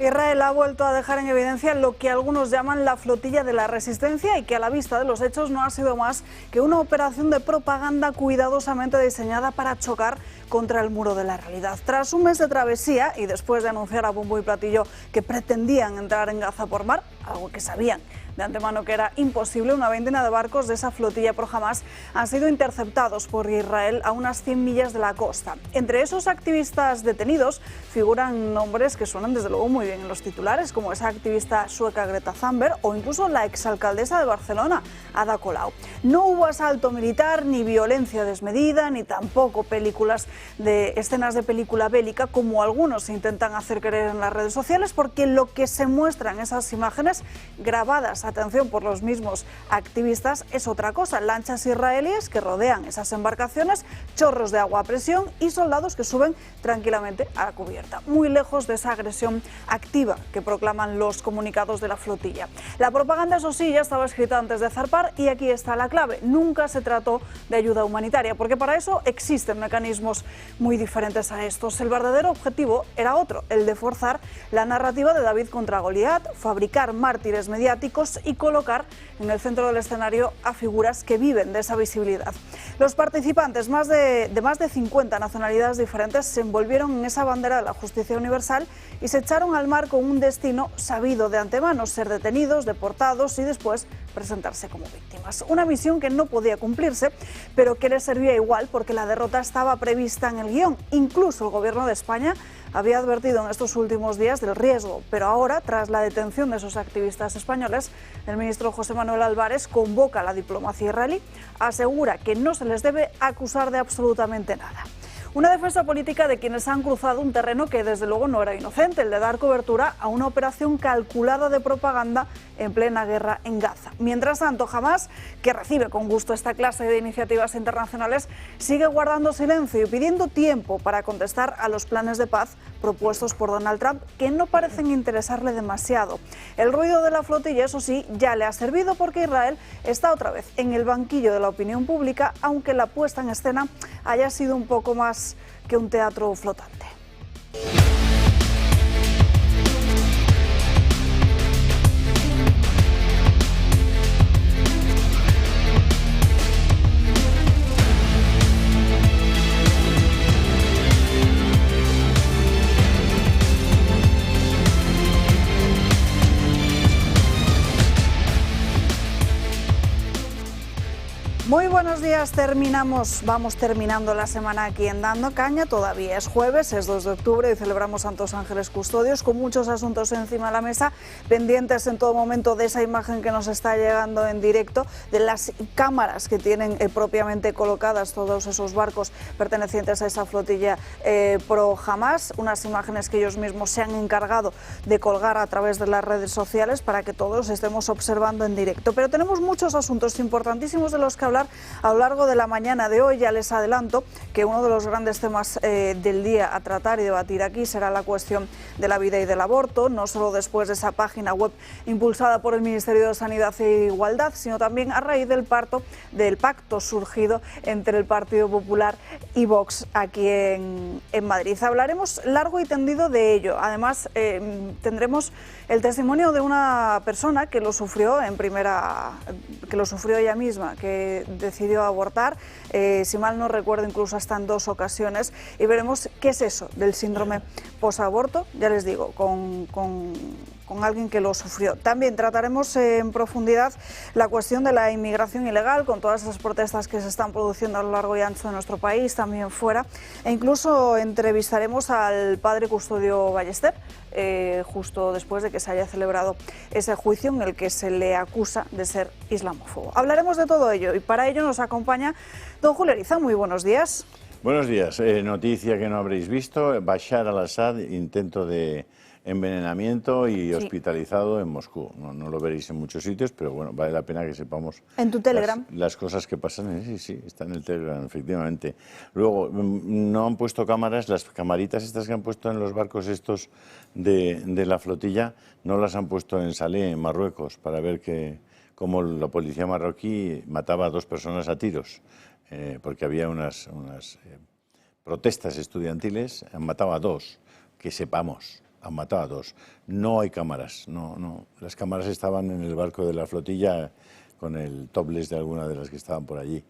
Israel ha vuelto a dejar en evidencia lo que algunos llaman la flotilla de la resistencia y que a la vista de los hechos no ha sido más que una operación de propaganda cuidadosamente diseñada para chocar contra el muro de la realidad. Tras un mes de travesía y después de anunciar a bombo y platillo que pretendían entrar en Gaza por mar, algo que sabían de antemano que era imposible, una veintena de barcos de esa flotilla pro Hamás han sido interceptados por Israel a unas 100 millas de la costa. Entre esos activistas detenidos figuran nombres que suenan desde luego muy bien en los titulares, como esa activista sueca Greta Thunberg o incluso la exalcaldesa de Barcelona, Ada Colau. No hubo asalto militar, ni violencia desmedida, ni tampoco escenas de película bélica, como algunos intentan hacer creer en las redes sociales, porque lo que se muestra en esas imágenes grabadas, atención, por los mismos activistas, es otra cosa: lanchas israelíes que rodean esas embarcaciones, chorros de agua a presión y soldados que suben tranquilamente a la cubierta, muy lejos de esa agresión activa que proclaman los comunicados de la flotilla. La propaganda, eso sí, ya estaba escrita antes de zarpar, y aquí está la clave: nunca se trató de ayuda humanitaria, porque para eso existen mecanismos muy diferentes a estos. El verdadero objetivo era otro, el de forzar la narrativa de David contra Goliat, fabricar mártires mediáticos y colocar en el centro del escenario a figuras que viven de esa visibilidad. Los participantes, de más de 50 nacionalidades diferentes, se envolvieron en esa bandera de la justicia universal y se echaron al mar con un destino sabido de antemano: ser detenidos, deportados y después presentarse como víctimas. Una misión que no podía cumplirse, pero que les servía igual, porque la derrota estaba prevista en el guión. Incluso el gobierno de España había advertido en estos últimos días del riesgo, pero ahora, tras la detención de esos activistas españoles, el ministro José Manuel Álvarez convoca a la diplomacia israelí, asegura que no se les debe acusar de absolutamente nada. Una defensa política de quienes han cruzado un terreno que desde luego no era inocente, el de dar cobertura a una operación calculada de propaganda en plena guerra en Gaza. Mientras tanto, Hamás, que recibe con gusto esta clase de iniciativas internacionales, sigue guardando silencio y pidiendo tiempo para contestar a los planes de paz propuestos por Donald Trump, que no parecen interesarle demasiado. El ruido de la flotilla, eso sí, ya le ha servido, porque Israel está otra vez en el banquillo de la opinión pública, aunque la puesta en escena haya sido un poco más que un teatro flotante. Muy buenos días, vamos terminando la semana aquí en Dando Caña. Todavía es jueves, es 2 de octubre y celebramos Santos Ángeles Custodios, con muchos asuntos encima de la mesa, pendientes en todo momento de esa imagen que nos está llegando en directo, de las cámaras que tienen propiamente colocadas todos esos barcos pertenecientes a esa flotilla pro Hamás, unas imágenes que ellos mismos se han encargado de colgar a través de las redes sociales para que todos estemos observando en directo. Pero tenemos muchos asuntos importantísimos de los que hablar a lo largo de la mañana de hoy. Ya les adelanto que uno de los grandes temas del día a tratar y debatir aquí será la cuestión de la vida y del aborto, no solo después de esa página web impulsada por el Ministerio de Sanidad e Igualdad, sino también a raíz del pacto surgido entre el Partido Popular y Vox aquí en Madrid. Hablaremos largo y tendido de ello. Además, tendremos el testimonio de una persona que lo sufrió ella misma, que decidió abortar, si mal no recuerdo, incluso hasta en 2 ocasiones, y veremos qué es eso del síndrome posaborto, ya les digo, con alguien que lo sufrió. También trataremos en profundidad la cuestión de la inmigración ilegal, con todas esas protestas que se están produciendo a lo largo y ancho de nuestro país, también fuera, e incluso entrevistaremos al padre Custodio Ballester, justo después de que se haya celebrado ese juicio en el que se le acusa de ser islamófobo. Hablaremos de todo ello y para ello nos acompaña don Julio Ariza. Muy buenos días. Buenos días. Noticia que no habréis visto: Bashar al-Assad, intento de envenenamiento y hospitalizado en Moscú. No lo veréis en muchos sitios, pero bueno, vale la pena que sepamos. ¿En tu Telegram? Las cosas que pasan. Sí, está en el Telegram, efectivamente. Luego, no han puesto cámaras, las camaritas estas que han puesto en los barcos estos de la flotilla, no las han puesto en Salé, en Marruecos, para ver cómo la policía marroquí mataba a 2 personas a tiros, porque había unas protestas estudiantiles, han matado a 2, que sepamos. han matado a 2. No hay cámaras, no. Las cámaras estaban en el barco de la flotilla con el topless de alguna de las que estaban por allí.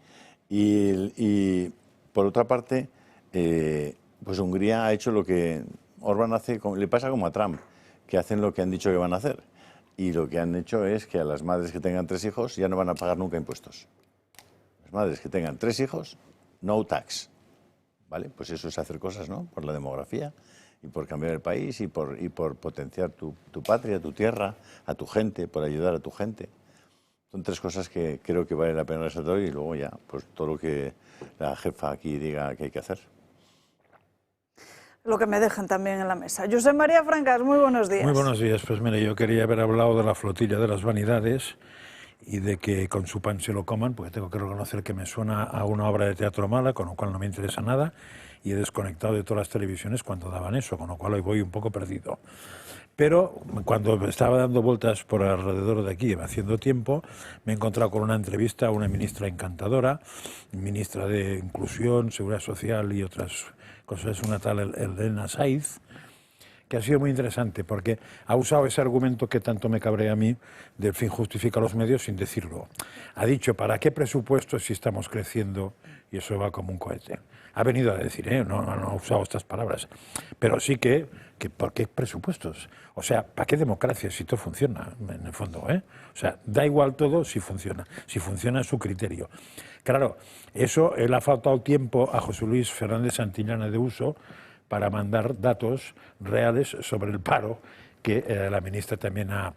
Y por otra parte, pues Hungría ha hecho lo que Orbán hace, le pasa como a Trump, que hacen lo que han dicho que van a hacer. Y lo que han hecho es que a las madres que tengan 3 hijos ya no van a pagar nunca impuestos. Las madres que tengan 3 hijos, no tax. ¿Vale? Pues eso es hacer cosas, ¿no? Por la demografía y por cambiar el país y por potenciar tu patria, tu tierra, a tu gente, por ayudar a tu gente. Son 3 cosas que creo que vale la pena resaltar y luego ya, pues todo lo que la jefa aquí diga que hay que hacer. Lo que me dejan también en la mesa. Josep María Francas, muy buenos días. Muy buenos días. Pues mire, yo quería haber hablado de la flotilla de las vanidades y de que con su pan se lo coman, porque tengo que reconocer que me suena a una obra de teatro mala, con lo cual no me interesa nada, y he desconectado de todas las televisiones cuando daban eso, con lo cual hoy voy un poco perdido. Pero cuando estaba dando vueltas por alrededor de aquí, haciendo tiempo, me he encontrado con una entrevista a una ministra encantadora, ministra de Inclusión, Seguridad Social y otras cosas, una tal Elena Saiz, que ha sido muy interesante porque ha usado ese argumento que tanto me cabrea a mí del fin justifica los medios sin decirlo. Ha dicho, ¿para qué presupuestos si estamos creciendo? Y eso va como un cohete. Ha venido a decir, no ha usado estas palabras, pero sí que ¿por qué presupuestos? O sea, ¿para qué democracia si todo funciona, en el fondo? O sea, da igual todo si funciona es su criterio. Claro, eso le ha faltado tiempo a José Luis Fernández Santillana de Uso para mandar datos reales sobre el paro, que la ministra también ha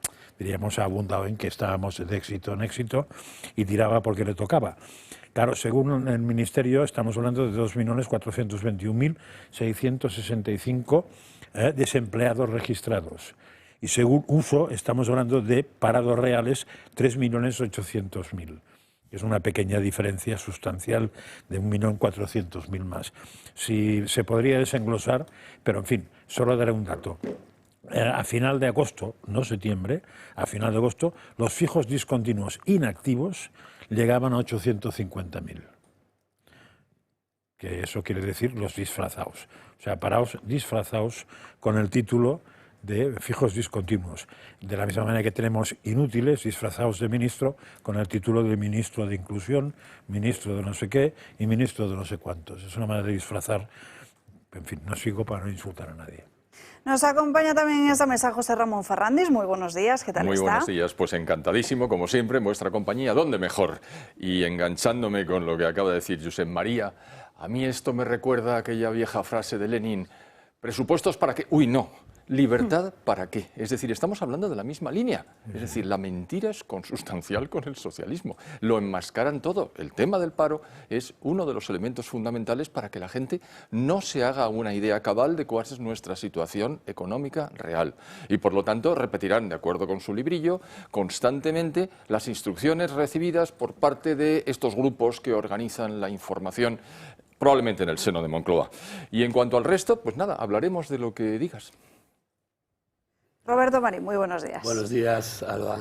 abundado en que estábamos de éxito en éxito y tiraba porque le tocaba. Claro, según el Ministerio estamos hablando de 2.421.665 desempleados registrados. Y según Uso estamos hablando de parados reales 3.800.000. Es una pequeña diferencia sustancial de 1.400.000 más. Si se podría desenglosar, pero en fin, solo daré un dato. A final de agosto, no septiembre, a final de agosto, los fijos discontinuos inactivos llegaban a 850.000. Que eso quiere decir los disfrazados. O sea, parados disfrazados con el título de fijos discontinuos. De la misma manera que tenemos inútiles disfrazados de ministro con el título de ministro de Inclusión, ministro de no sé qué y ministro de no sé cuántos. Es una manera de disfrazar. En fin, no sigo para no insultar a nadie. Nos acompaña también en esta mesa José Ramón Ferrandis. Muy buenos días, ¿qué tal está? Muy buenos días, pues encantadísimo, como siempre, en vuestra compañía. ¿Dónde mejor? Y enganchándome con lo que acaba de decir Josep María, a mí esto me recuerda a aquella vieja frase de Lenin, ¿presupuestos para qué? Uy, no. ¿Libertad para qué? Es decir, estamos hablando de la misma línea. Es decir, la mentira es consustancial con el socialismo. Lo enmascaran todo. El tema del paro es uno de los elementos fundamentales para que la gente no se haga una idea cabal de cuál es nuestra situación económica real. Y por lo tanto repetirán, de acuerdo con su librillo, constantemente las instrucciones recibidas por parte de estos grupos que organizan la información, probablemente en el seno de Moncloa. Y en cuanto al resto, pues nada, hablaremos de lo que digas. Roberto Marín, muy buenos días. Buenos días, Alba.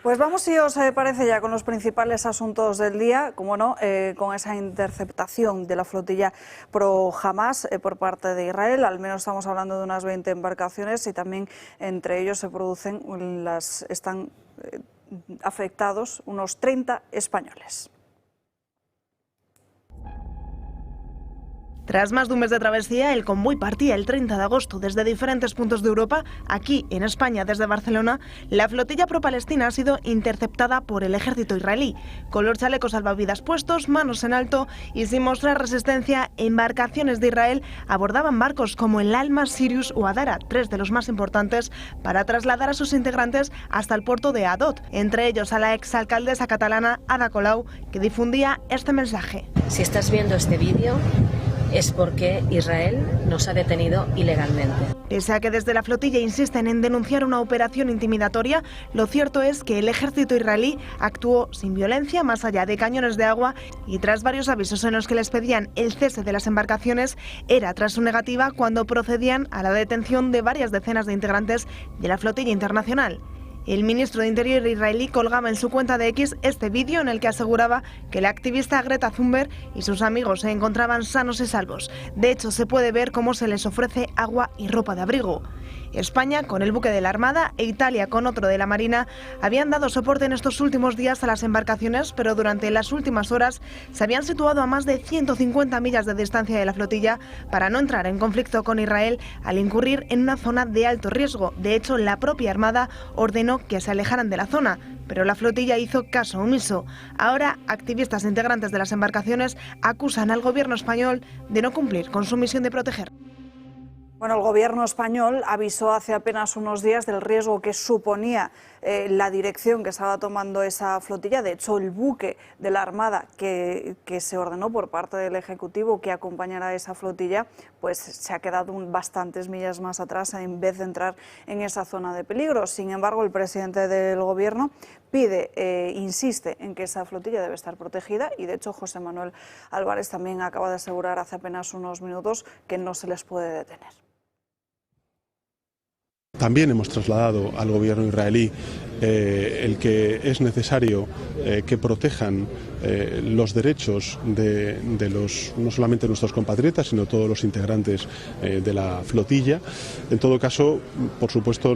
Pues vamos, si os parece, ya con los principales asuntos del día, como no, con esa interceptación de la flotilla pro-Hamas por parte de Israel. Al menos estamos hablando de unas 20 embarcaciones y también entre ellos están afectados unos 30 españoles. Tras más de un mes de travesía, el convoy partía el 30 de agosto desde diferentes puntos de Europa. Aquí, en España, desde Barcelona, la flotilla pro-palestina ha sido interceptada por el ejército israelí. Con los chalecos salvavidas puestos, manos en alto y sin mostrar resistencia, embarcaciones de Israel abordaban barcos como el Alma, Sirius o Adara, 3 de los más importantes, para trasladar a sus integrantes hasta el puerto de Adot, entre ellos a la exalcaldesa catalana Ada Colau, que difundía este mensaje. Si estás viendo este vídeo, es porque Israel nos ha detenido ilegalmente. Pese a que desde la flotilla insisten en denunciar una operación intimidatoria, lo cierto es que el ejército israelí actuó sin violencia, más allá de cañones de agua, y tras varios avisos en los que les pedían el cese de las embarcaciones, era tras su negativa cuando procedían a la detención de varias decenas de integrantes de la flotilla internacional. El ministro de Interior israelí colgaba en su cuenta de X este vídeo en el que aseguraba que la activista Greta Thunberg y sus amigos se encontraban sanos y salvos. De hecho, se puede ver cómo se les ofrece agua y ropa de abrigo. España, con el buque de la Armada, e Italia, con otro de la Marina, habían dado soporte en estos últimos días a las embarcaciones, pero durante las últimas horas se habían situado a más de 150 millas de distancia de la flotilla para no entrar en conflicto con Israel al incurrir en una zona de alto riesgo. De hecho, la propia Armada ordenó que se alejaran de la zona, pero la flotilla hizo caso omiso. Ahora, activistas integrantes de las embarcaciones acusan al gobierno español de no cumplir con su misión de proteger. Bueno, el gobierno español avisó hace apenas unos días del riesgo que suponía la dirección que estaba tomando esa flotilla. De hecho, el buque de la Armada que se ordenó por parte del Ejecutivo que acompañara a esa flotilla, pues se ha quedado bastantes millas más atrás en vez de entrar en esa zona de peligro. Sin embargo, el presidente del gobierno insiste en que esa flotilla debe estar protegida y, de hecho, José Manuel Álvarez también acaba de asegurar hace apenas unos minutos que no se les puede detener. También hemos trasladado al gobierno israelí el que es necesario que protejan los derechos de no solamente nuestros compatriotas, sino todos los integrantes de la flotilla. En todo caso, por supuesto,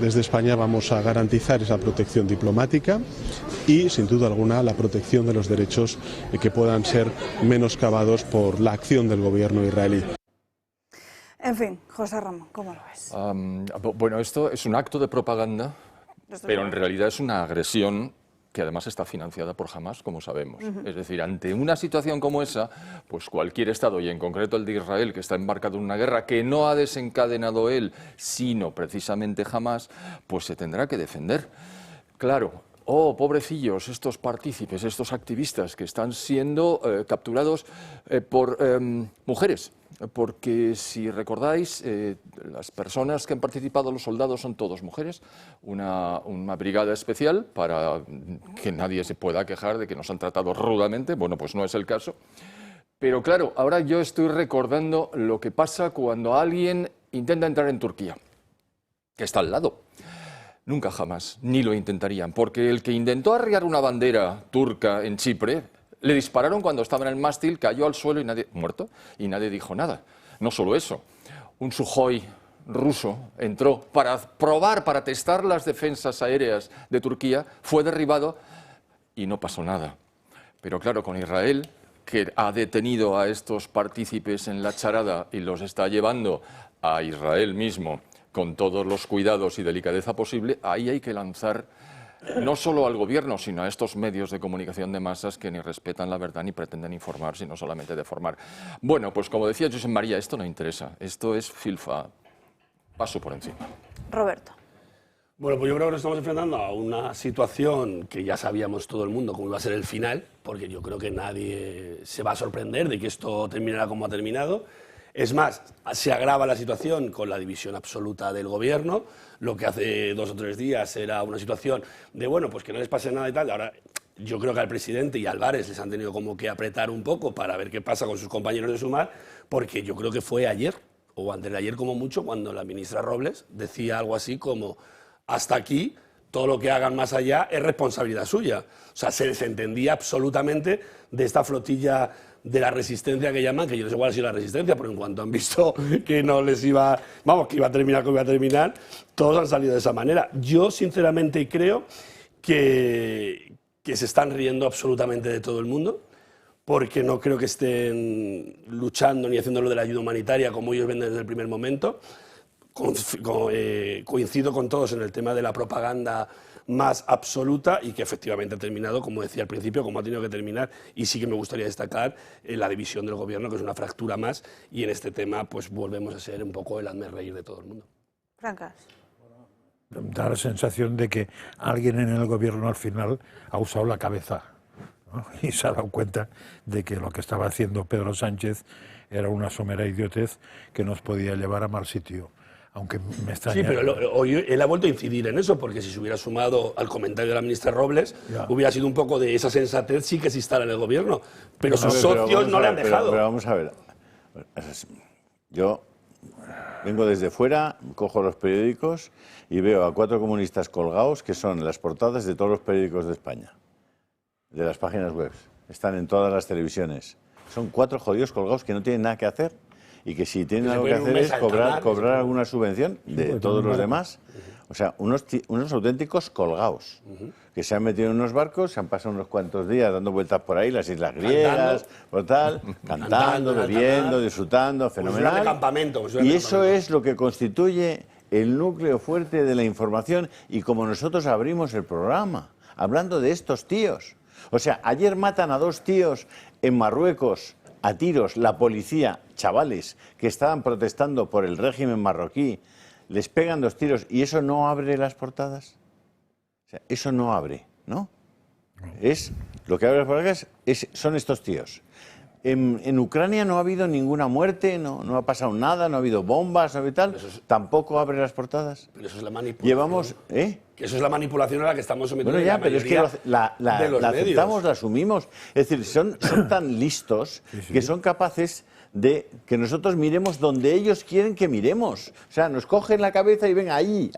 desde España vamos a garantizar esa protección diplomática y, sin duda alguna, la protección de los derechos que puedan ser menoscabados por la acción del gobierno israelí. En fin, José Ramón, ¿cómo lo ves? Bueno, esto es un acto de propaganda, pero en realidad es una agresión que además está financiada por Hamás, como sabemos. Es decir, ante una situación como esa, pues cualquier Estado, y en concreto el de Israel, que está embarcado en una guerra que no ha desencadenado él, sino precisamente Hamás, pues se tendrá que defender. Claro. Oh, pobrecillos, estos partícipes, estos activistas que están siendo capturados por mujeres. Porque si recordáis, las personas que han participado, los soldados, son todos mujeres, una brigada especial para que nadie se pueda quejar de que nos han tratado rudamente. Bueno, pues no es el caso. Pero claro, ahora yo estoy recordando lo que pasa cuando alguien intenta entrar en Turquía, que está al lado. Nunca jamás, ni lo intentarían, porque el que intentó arriar una bandera turca en Chipre, le dispararon cuando estaba en el mástil, cayó al suelo y muerto, y nadie dijo nada. No solo eso, un Sukhoi ruso entró para probar, para testar las defensas aéreas de Turquía, fue derribado y no pasó nada. Pero claro, con Israel, que ha detenido a estos partícipes en la charada y los está llevando a Israel mismo, con todos los cuidados y delicadeza posible, ahí hay que lanzar no solo al gobierno, sino a estos medios de comunicación de masas que ni respetan la verdad ni pretenden informar, sino solamente deformar. Bueno, pues como decía Josep María, esto no interesa, esto es filfa, paso por encima. Roberto. Bueno, pues yo creo que nos estamos enfrentando a una situación que ya sabíamos todo el mundo cómo iba a ser el final, porque yo creo que nadie se va a sorprender de que esto terminará como ha terminado. Es más, se agrava la situación con la división absoluta del gobierno. Lo que hace 2 o 3 días era una situación de, bueno, pues que no les pase nada y tal. Ahora, yo creo que al presidente y a Álvarez les han tenido como que apretar un poco para ver qué pasa con sus compañeros de Sumar, porque yo creo que fue ayer, o antes de ayer como mucho, cuando la ministra Robles decía algo así como, hasta aquí, todo lo que hagan más allá es responsabilidad suya. O sea, se desentendía absolutamente de esta flotilla de la resistencia que llaman, que yo no sé cuál ha sido la resistencia, pero en cuanto han visto que no les iba, vamos, que iba a terminar como iba a terminar, todos han salido de esa manera. Yo sinceramente creo que se están riendo absolutamente de todo el mundo, porque no creo que estén luchando ni haciéndolo de la ayuda humanitaria como ellos ven desde el primer momento. Coincido con todos en el tema de la propaganda más absoluta y que efectivamente ha terminado, como decía al principio, como ha tenido que terminar, y sí que me gustaría destacar la división del gobierno, que es una fractura más, y en este tema pues volvemos a ser un poco el hazmerreír de todo el mundo. Francas. Da la sensación de que alguien en el gobierno al final ha usado la cabeza, ¿no? Y se ha dado cuenta de que lo que estaba haciendo Pedro Sánchez era una somera idiotez que nos podía llevar a mal sitio. Aunque me extraña. Sí, pero hoy él ha vuelto a incidir en eso, porque si se hubiera sumado al comentario de la ministra Robles, hubiera sido un poco de esa sensatez sí que se instala en el gobierno. Pero sus socios no le han dejado. Pero vamos a ver. Yo vengo desde fuera, cojo los periódicos y veo a 4 comunistas colgados que son las portadas de todos los periódicos de España, de las páginas web. Están en todas las televisiones. Son 4 jodidos colgados que no tienen nada que hacer. y que si tienen Que se algo que pueden un hacer mes es alta mar, cobrar alguna subvención de pues, todos los barco. demás. O sea, unos auténticos colgados, que se han metido en unos barcos, se han pasado unos cuantos días dando vueltas por ahí, las islas griegas, por tal, cantando, bebiendo, disfrutando, fenomenal. de campamento, como si fuera Y de eso campamento. es lo que constituye el núcleo fuerte de la información, y como nosotros abrimos el programa, hablando de estos tíos. O sea, ayer matan a 2 tíos en Marruecos a tiros, la policía, chavales, que estaban protestando por el régimen marroquí, les pegan 2 tiros y eso no abre las portadas. O sea, eso no abre, ¿no? Es, lo que abre las portadas son estos tíos. En Ucrania no ha habido ninguna muerte, no ha pasado nada, no ha habido bombas, no ha habido tal, tampoco abre las portadas. Pero eso es la manipulación. Llevamos, Que eso es la manipulación a la que estamos sometidos. bueno, ya, la pero es que mayoría la de los medios. aceptamos, la asumimos. Es decir, son tan listos que son capaces de que nosotros miremos donde ellos quieren que miremos. O sea, nos cogen la cabeza y ven allí.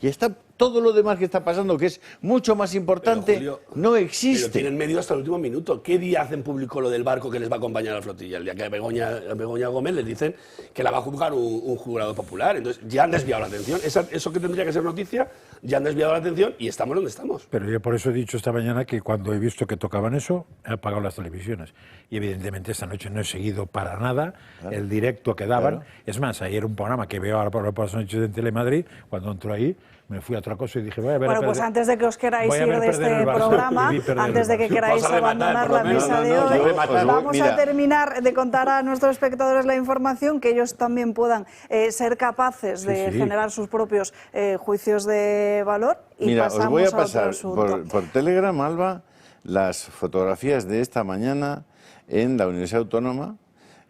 Y está todo lo demás que está pasando, que es mucho más importante, Pero, Julio, no existe. Pero tienen medio hasta el último minuto. ¿Qué día hacen público lo del barco que les va a acompañar a la flotilla? El día que a Begoña Gómez les dicen que la va a juzgar un jurado popular. Entonces ya han desviado la atención. Eso que tendría que ser noticia, ya han desviado la atención y estamos donde estamos. Pero yo por eso he dicho esta mañana que cuando he visto que tocaban eso, he apagado las televisiones. Y evidentemente esta noche no he seguido para nada el directo que daban. Claro. Es más, ayer un programa que veo ahora por las noches en Telemadrid, cuando entro ahí, me fui a otra cosa y dije, voy a ver... Bueno, pues antes de que os queráis voy a ir ver de perder este el Barça. programa, Y vi perder antes de el que Barça. queráis Vas a rematar, abandonar por la lo menos. mesa de No, hoy, yo vamos mira. a terminar de contar a nuestros espectadores la información, que ellos también puedan ser capaces de Sí. generar sus propios juicios de valor. Y Mira, pasamos os voy a otro pasar asunto. por Telegram, Alba, las fotografías de esta mañana en la Universidad Autónoma.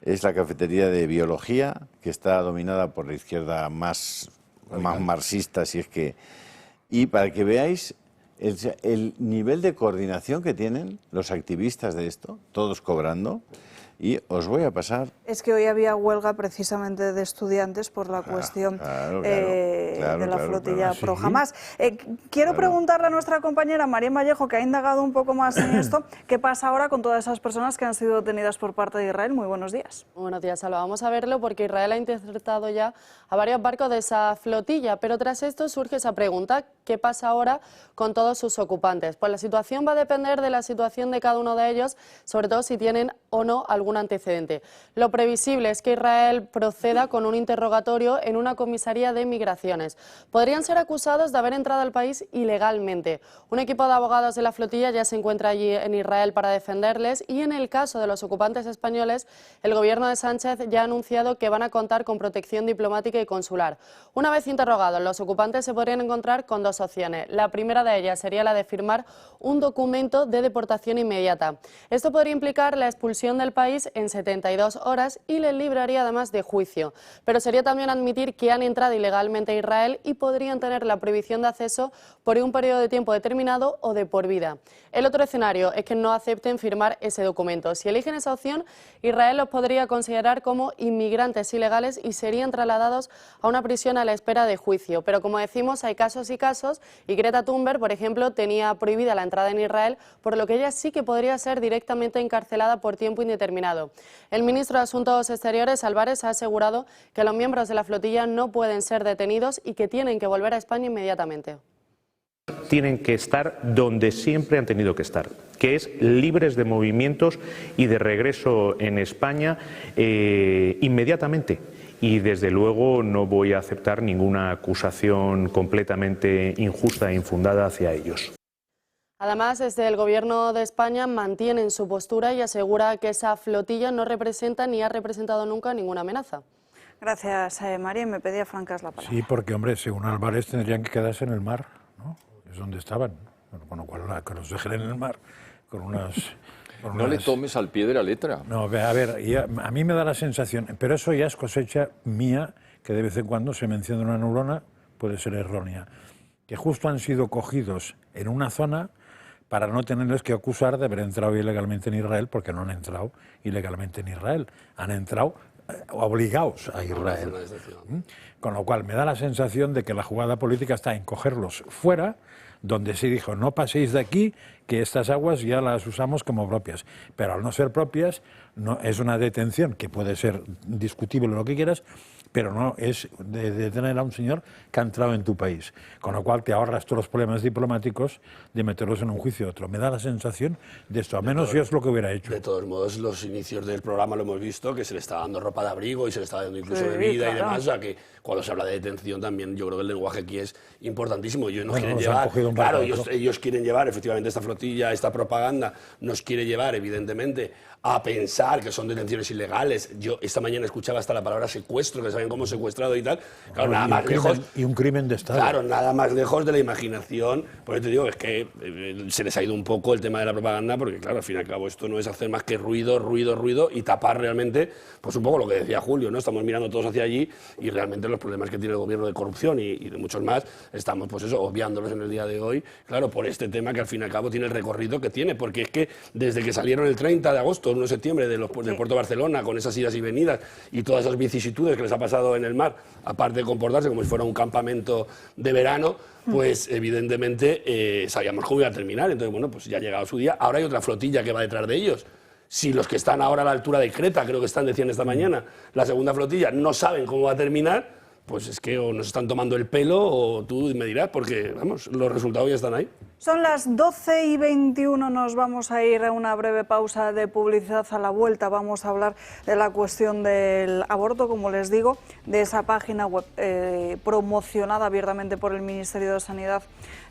Es la cafetería de biología, que está dominada por la izquierda más marxista, si es que... Y para que veáis el nivel de coordinación que tienen los activistas de esto, todos cobrando. Y os voy a pasar... Es que hoy había huelga precisamente de estudiantes por la cuestión de la flotilla claro. Pro Sí. Hamas. Quiero preguntarle a nuestra compañera María Vallejo, que ha indagado un poco más en esto, ¿qué pasa ahora con todas esas personas que han sido detenidas por parte de Israel? Muy buenos días. Buenos días, Alba. Vamos a verlo porque Israel ha interceptado ya a varios barcos de esa flotilla, pero tras esto surge esa pregunta, ¿qué pasa ahora con todos sus ocupantes? Pues la situación va a depender de la situación de cada uno de ellos, sobre todo si tienen o no algún antecedente. Lo previsible es que Israel proceda con un interrogatorio en una comisaría de migraciones. Podrían ser acusados de haber entrado al país ilegalmente. Un equipo de abogados de la flotilla ya se encuentra allí en Israel para defenderles y en el caso de los ocupantes españoles, el gobierno de Sánchez ya ha anunciado que van a contar con protección diplomática y consular. Una vez interrogados, los ocupantes se podrían encontrar con 2 opciones. La primera de ellas sería la de firmar un documento de deportación inmediata. Esto podría implicar la expulsión del país en 72 horas y les libraría además de juicio. Pero sería también admitir que han entrado ilegalmente a Israel y podrían tener la prohibición de acceso por un periodo de tiempo determinado o de por vida. El otro escenario es que no acepten firmar ese documento. Si eligen esa opción, Israel los podría considerar como inmigrantes ilegales y serían trasladados a una prisión a la espera de juicio. Pero como decimos, hay casos y casos, y Greta Thunberg, por ejemplo, tenía prohibida la entrada en Israel, por lo que ella sí que podría ser directamente encarcelada por tiempo indeterminado. El ministro de Asuntos Exteriores, Álvarez, ha asegurado que los miembros de la flotilla no pueden ser detenidos y que tienen que volver a España inmediatamente. Tienen que estar donde siempre han tenido que estar, que es libres de movimientos y de regreso en España inmediatamente. Y desde luego no voy a aceptar ninguna acusación completamente injusta e infundada hacia ellos. Además, desde el Gobierno de España mantienen su postura y asegura que esa flotilla no representa ni ha representado nunca ninguna amenaza. Gracias, María. Me pedía Francas la palabra. Sí, porque, hombre, según Álvarez tendrían que quedarse en el mar, ¿no? Es donde estaban. Con lo cual, que los dejen en el mar con unas... No le tomes al pie de la letra. No, a ver, a mí me da la sensación, pero eso ya es cosecha mía, que de vez en cuando se menciona una neurona, puede ser errónea, que justo han sido cogidos en una zona para no tenerles que acusar de haber entrado ilegalmente en Israel, porque no han entrado ilegalmente en Israel. Han entrado obligados a Israel. Con lo cual me da la sensación de que la jugada política está en cogerlos fuera, donde se dijo no paséis de aquí, que estas aguas ya las usamos como propias. Pero al no ser propias, no, es una detención que puede ser discutible lo que quieras, pero no es de detener a un señor que ha entrado en tu país. Con lo cual te ahorras todos los problemas diplomáticos de meterlos en un juicio otro. Me da la sensación de esto, al menos yo es lo que hubiera hecho. De todos modos, los inicios del programa lo hemos visto, que se le está dando ropa de abrigo y se le está dando incluso bebida y demás, o sea que cuando se habla de detención también yo creo que el lenguaje aquí es importantísimo. Ellos nos quieren llevar, claro, ellos quieren llevar efectivamente esta flotilla, esta propaganda, nos quiere llevar evidentemente a pensar que son detenciones ilegales. Yo esta mañana escuchaba hasta la palabra secuestro, que saben cómo secuestrado y tal. Claro, nada más lejos. Y un crimen de Estado. Claro, nada más lejos de la imaginación. Por eso te digo, es que se les ha ido un poco el tema de la propaganda, porque claro, al fin y al cabo esto no es hacer más que ruido, ruido, ruido y tapar realmente, pues un poco lo que decía Julio, ¿no? Estamos mirando todos hacia allí y realmente los problemas que tiene el gobierno de corrupción y de muchos más, estamos pues eso, obviándolos en el día de hoy, claro, por este tema que al fin y al cabo tiene el recorrido que tiene, porque es que desde que salieron el 30 de agosto, el 1 de septiembre del puerto de Barcelona, con esas idas y venidas y todas esas vicisitudes que les ha pasado en el mar, aparte de comportarse como si fuera un campamento de verano, pues evidentemente sabíamos cómo iba a terminar. Entonces, bueno, pues ya ha llegado su día. Ahora hay otra flotilla que va detrás de ellos. Si los que están ahora a la altura de Creta, creo que decían esta mañana, la segunda flotilla, no saben cómo va a terminar, pues es que o nos están tomando el pelo o tú me dirás, porque vamos, los resultados ya están ahí. Son las 12:21, nos vamos a ir a una breve pausa de publicidad. A la vuelta vamos a hablar de la cuestión del aborto, como les digo, de esa página web promocionada abiertamente por el Ministerio de Sanidad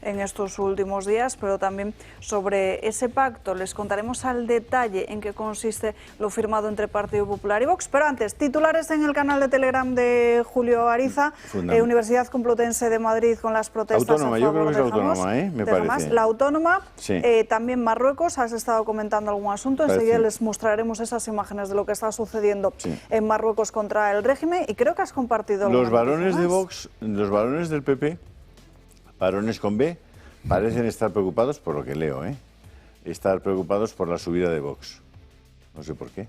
en estos últimos días, pero también sobre ese pacto. Les contaremos al detalle en qué consiste lo firmado entre Partido Popular y Vox. Pero antes, titulares en el canal de Telegram de Julio Ariza, Universidad Complutense de Madrid con las protestas autónoma, a yo favor creo que es autónoma, me parece. La Autónoma, sí. También Marruecos, has estado comentando algún asunto, enseguida les mostraremos esas imágenes de lo que está sucediendo en Marruecos contra el régimen y creo que has compartido los varones de Vox, los varones del PP, varones con B, parecen estar preocupados por lo que leo, estar preocupados por la subida de Vox. No sé por qué.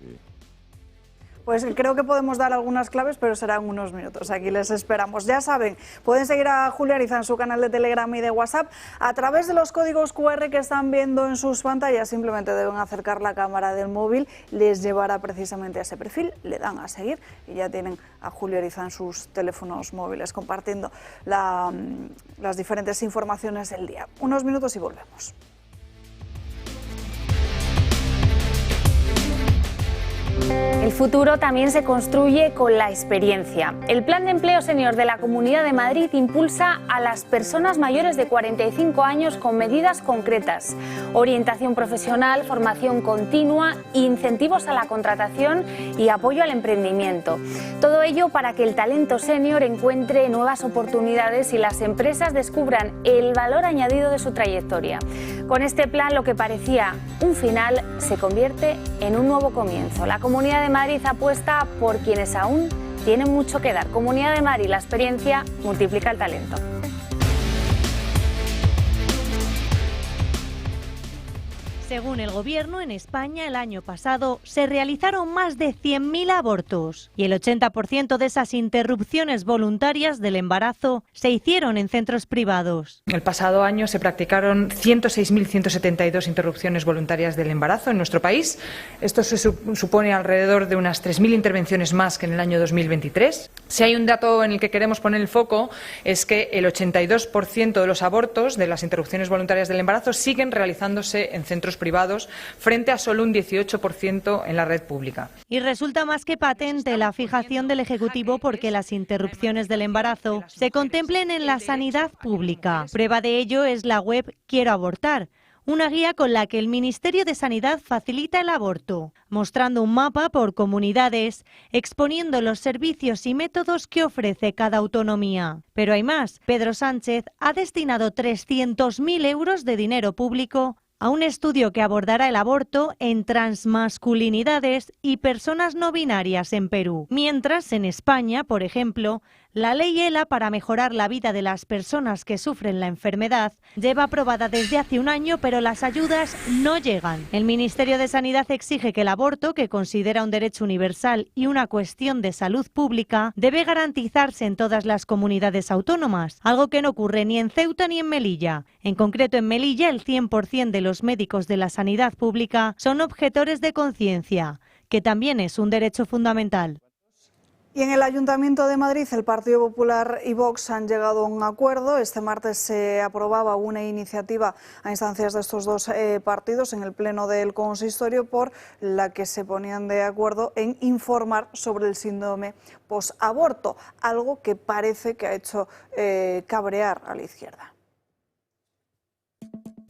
Sí. Pues creo que podemos dar algunas claves, pero serán unos minutos. Aquí les esperamos. Ya saben, pueden seguir a Julio Ariza en su canal de Telegram y de WhatsApp a través de los códigos QR que están viendo en sus pantallas. Simplemente deben acercar la cámara del móvil, les llevará precisamente a ese perfil, le dan a seguir y ya tienen a Julio Ariza en sus teléfonos móviles compartiendo las diferentes informaciones del día. Unos minutos y volvemos. El futuro también se construye con la experiencia. El Plan de Empleo Senior de la Comunidad de Madrid impulsa a las personas mayores de 45 años con medidas concretas: orientación profesional, formación continua, incentivos a la contratación y apoyo al emprendimiento. Todo ello para que el talento senior encuentre nuevas oportunidades y las empresas descubran el valor añadido de su trayectoria. Con este plan, lo que parecía un final se convierte en un nuevo comienzo. La Comunidad de Madrid apuesta por quienes aún tienen mucho que dar. Comunidad de Madrid, la experiencia multiplica el talento. Según el Gobierno, en España el año pasado se realizaron más de 100.000 abortos y el 80% de esas interrupciones voluntarias del embarazo se hicieron en centros privados. El pasado año se practicaron 106.172 interrupciones voluntarias del embarazo en nuestro país. Esto se supone alrededor de unas 3.000 intervenciones más que en el año 2023. Si hay un dato en el que queremos poner el foco es que el 82% de los abortos, de las interrupciones voluntarias del embarazo, siguen realizándose en centros privados, frente a solo un 18% en la red pública. Y resulta más que patente la fijación del Ejecutivo porque las interrupciones del embarazo se contemplen en la sanidad pública. Prueba de ello es la web Quiero Abortar, una guía con la que el Ministerio de Sanidad facilita el aborto, mostrando un mapa por comunidades, exponiendo los servicios y métodos que ofrece cada autonomía. Pero hay más. Pedro Sánchez ha destinado 300.000 euros de dinero público a un estudio que abordará el aborto en transmasculinidades y personas no binarias en Perú. Mientras, en España, por ejemplo, La ley ELA, para mejorar la vida de las personas que sufren la enfermedad, lleva aprobada desde hace un año, pero las ayudas no llegan. El Ministerio de Sanidad exige que el aborto, que considera un derecho universal y una cuestión de salud pública, debe garantizarse en todas las comunidades autónomas, algo que no ocurre ni en Ceuta ni en Melilla. En concreto, en Melilla, el 100% de los médicos de la sanidad pública son objetores de conciencia, que también es un derecho fundamental. Y en el Ayuntamiento de Madrid, el Partido Popular y Vox han llegado a un acuerdo. Este martes se aprobaba una iniciativa a instancias de estos dos partidos en el Pleno del Consistorio, por la que se ponían de acuerdo en informar sobre el síndrome posaborto, algo que parece que ha hecho cabrear a la izquierda.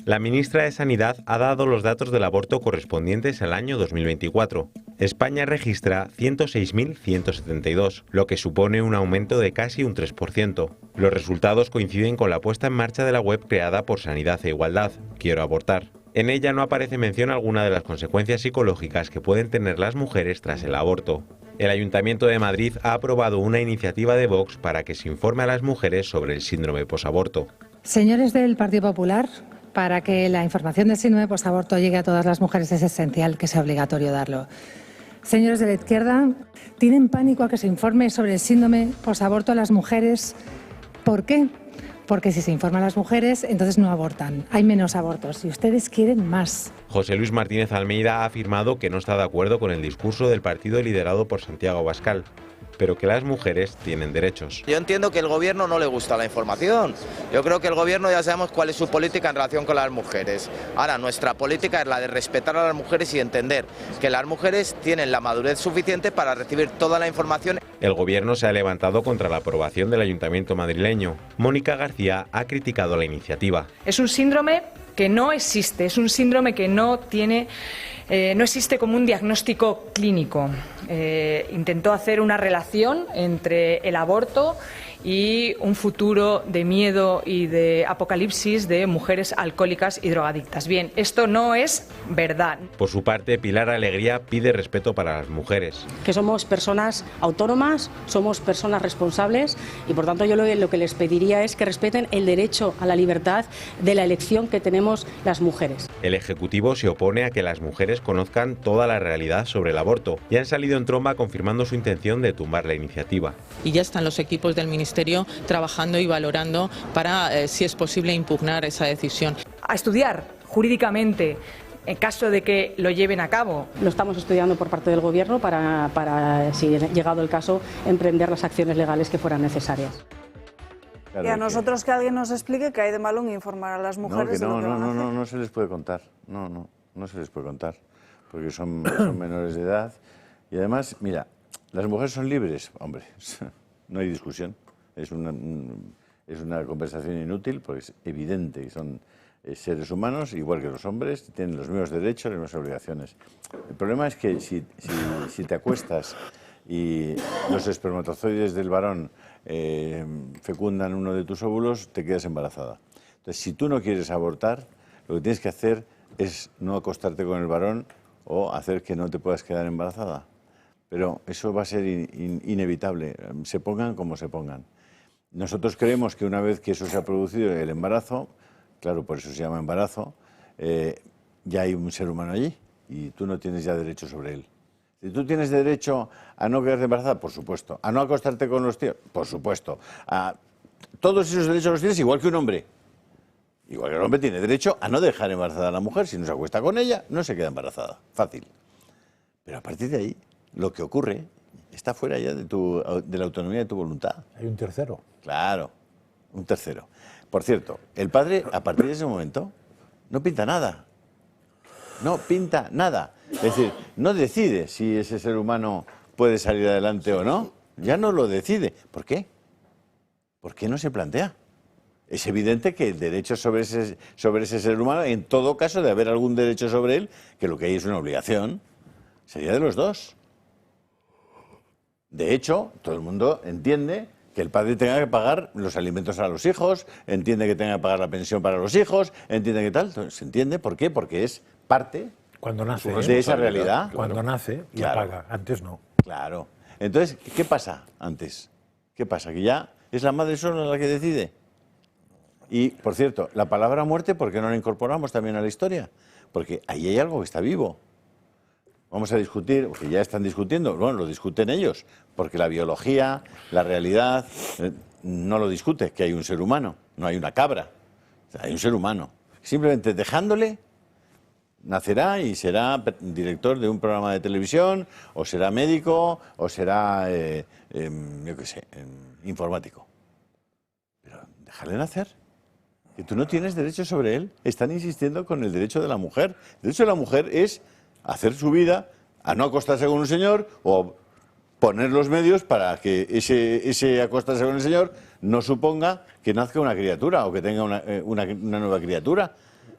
La ministra de Sanidad ha dado los datos del aborto correspondientes al año 2024. España registra 106.172, lo que supone un aumento de casi un 3%. Los resultados coinciden con la puesta en marcha de la web creada por Sanidad e Igualdad, Quiero Abortar. En ella no aparece mención alguna de las consecuencias psicológicas que pueden tener las mujeres tras el aborto. El Ayuntamiento de Madrid ha aprobado una iniciativa de Vox para que se informe a las mujeres sobre el síndrome posaborto. Señores del Partido Popular, para que la información del síndrome posaborto llegue a todas las mujeres es esencial que sea obligatorio darlo. Señores de la izquierda, ¿tienen pánico a que se informe sobre el síndrome posaborto a las mujeres? ¿Por qué? Porque si se informa a las mujeres, entonces no abortan. Hay menos abortos y ustedes quieren más. José Luis Martínez Almeida ha afirmado que no está de acuerdo con el discurso del partido liderado por Santiago Abascal, pero que las mujeres tienen derechos. Yo entiendo que el gobierno no le gusta la información. Yo creo que el gobierno ya sabemos cuál es su política en relación con las mujeres. Ahora, nuestra política es la de respetar a las mujeres y entender que las mujeres tienen la madurez suficiente para recibir toda la información. El gobierno se ha levantado contra la aprobación del ayuntamiento madrileño. Mónica García ha criticado la iniciativa. Es un síndrome que no existe, es un síndrome que no existe como un diagnóstico clínico. Intentó hacer una relación entre el aborto y un futuro de miedo y de apocalipsis de mujeres alcohólicas y drogadictas. Bien, esto no es verdad. Por su parte, Pilar Alegría pide respeto para las mujeres. Que somos personas autónomas, somos personas responsables y por tanto yo lo que les pediría es que respeten el derecho a la libertad de la elección que tenemos las mujeres. El Ejecutivo se opone a que las mujeres conozcan toda la realidad sobre el aborto y han salido en tromba confirmando su intención de tumbar la iniciativa. Y ya están los equipos del Ministerio trabajando y valorando para, si es posible, impugnar esa decisión. A estudiar jurídicamente en caso de que lo lleven a cabo. Lo estamos estudiando por parte del Gobierno para, si llegado el caso, emprender las acciones legales que fueran necesarias. Y a nosotros que alguien nos explique qué hay de malo en informar a las mujeres de lo que van a hacer. No se les puede contar. No se les puede contar. Porque son menores de edad. Y además, mira, las mujeres son libres. Hombre, no hay discusión. Es una conversación inútil, porque es evidente que son seres humanos, igual que los hombres, tienen los mismos derechos y las mismas obligaciones. El problema es que si te acuestas y los espermatozoides del varón fecundan uno de tus óvulos, te quedas embarazada. Entonces, si tú no quieres abortar, lo que tienes que hacer es no acostarte con el varón o hacer que no te puedas quedar embarazada. Pero eso va a ser inevitable, se pongan como se pongan. Nosotros creemos que una vez que eso se ha producido, el embarazo, claro, por eso se llama embarazo, ya hay un ser humano allí y tú no tienes ya derecho sobre él. Si tú tienes derecho a no quedarte embarazada, por supuesto. A no acostarte con los tíos, por supuesto. Todos esos derechos los tienes igual que un hombre. Igual que el hombre tiene derecho a no dejar embarazada a la mujer. Si no se acuesta con ella, no se queda embarazada. Fácil. Pero a partir de ahí, lo que ocurre está fuera ya de la autonomía de tu voluntad. Hay un tercero. Claro, un tercero. Por cierto, el padre, a partir de ese momento, no pinta nada. No pinta nada. Es decir, no decide si ese ser humano puede salir adelante o no. Ya no lo decide. ¿Por qué? ¿Por qué no se plantea? Es evidente que el derecho sobre ese ser humano, en todo caso de haber algún derecho sobre él, que lo que hay es una obligación, sería de los dos. De hecho, todo el mundo entiende que el padre tenga que pagar los alimentos a los hijos, entiende que tenga que pagar la pensión para los hijos, entiende que tal. ¿Se entiende? ¿Por qué? Porque es parte cuando nace, de esa realidad. Cuando nace, la paga. Antes no. Claro. Entonces, ¿qué pasa antes? ¿Qué pasa? ¿Que ya es la madre sola la que decide? Y, por cierto, la palabra muerte, ¿por qué no la incorporamos también a la historia? Porque ahí hay algo que está vivo. Vamos a discutir, porque ya están discutiendo, bueno, lo discuten ellos, porque la biología, la realidad, no lo discute, que hay un ser humano, no hay una cabra, o sea, hay un ser humano. Simplemente dejándole, nacerá y será director de un programa de televisión, o será médico, o será, yo qué sé, informático. Pero déjale nacer. Que tú no tienes derecho sobre él. Están insistiendo con el derecho de la mujer. El derecho de la mujer es hacer su vida, a no acostarse con un señor o poner los medios para que ese acostarse con el señor no suponga que nazca una criatura o que tenga una nueva criatura.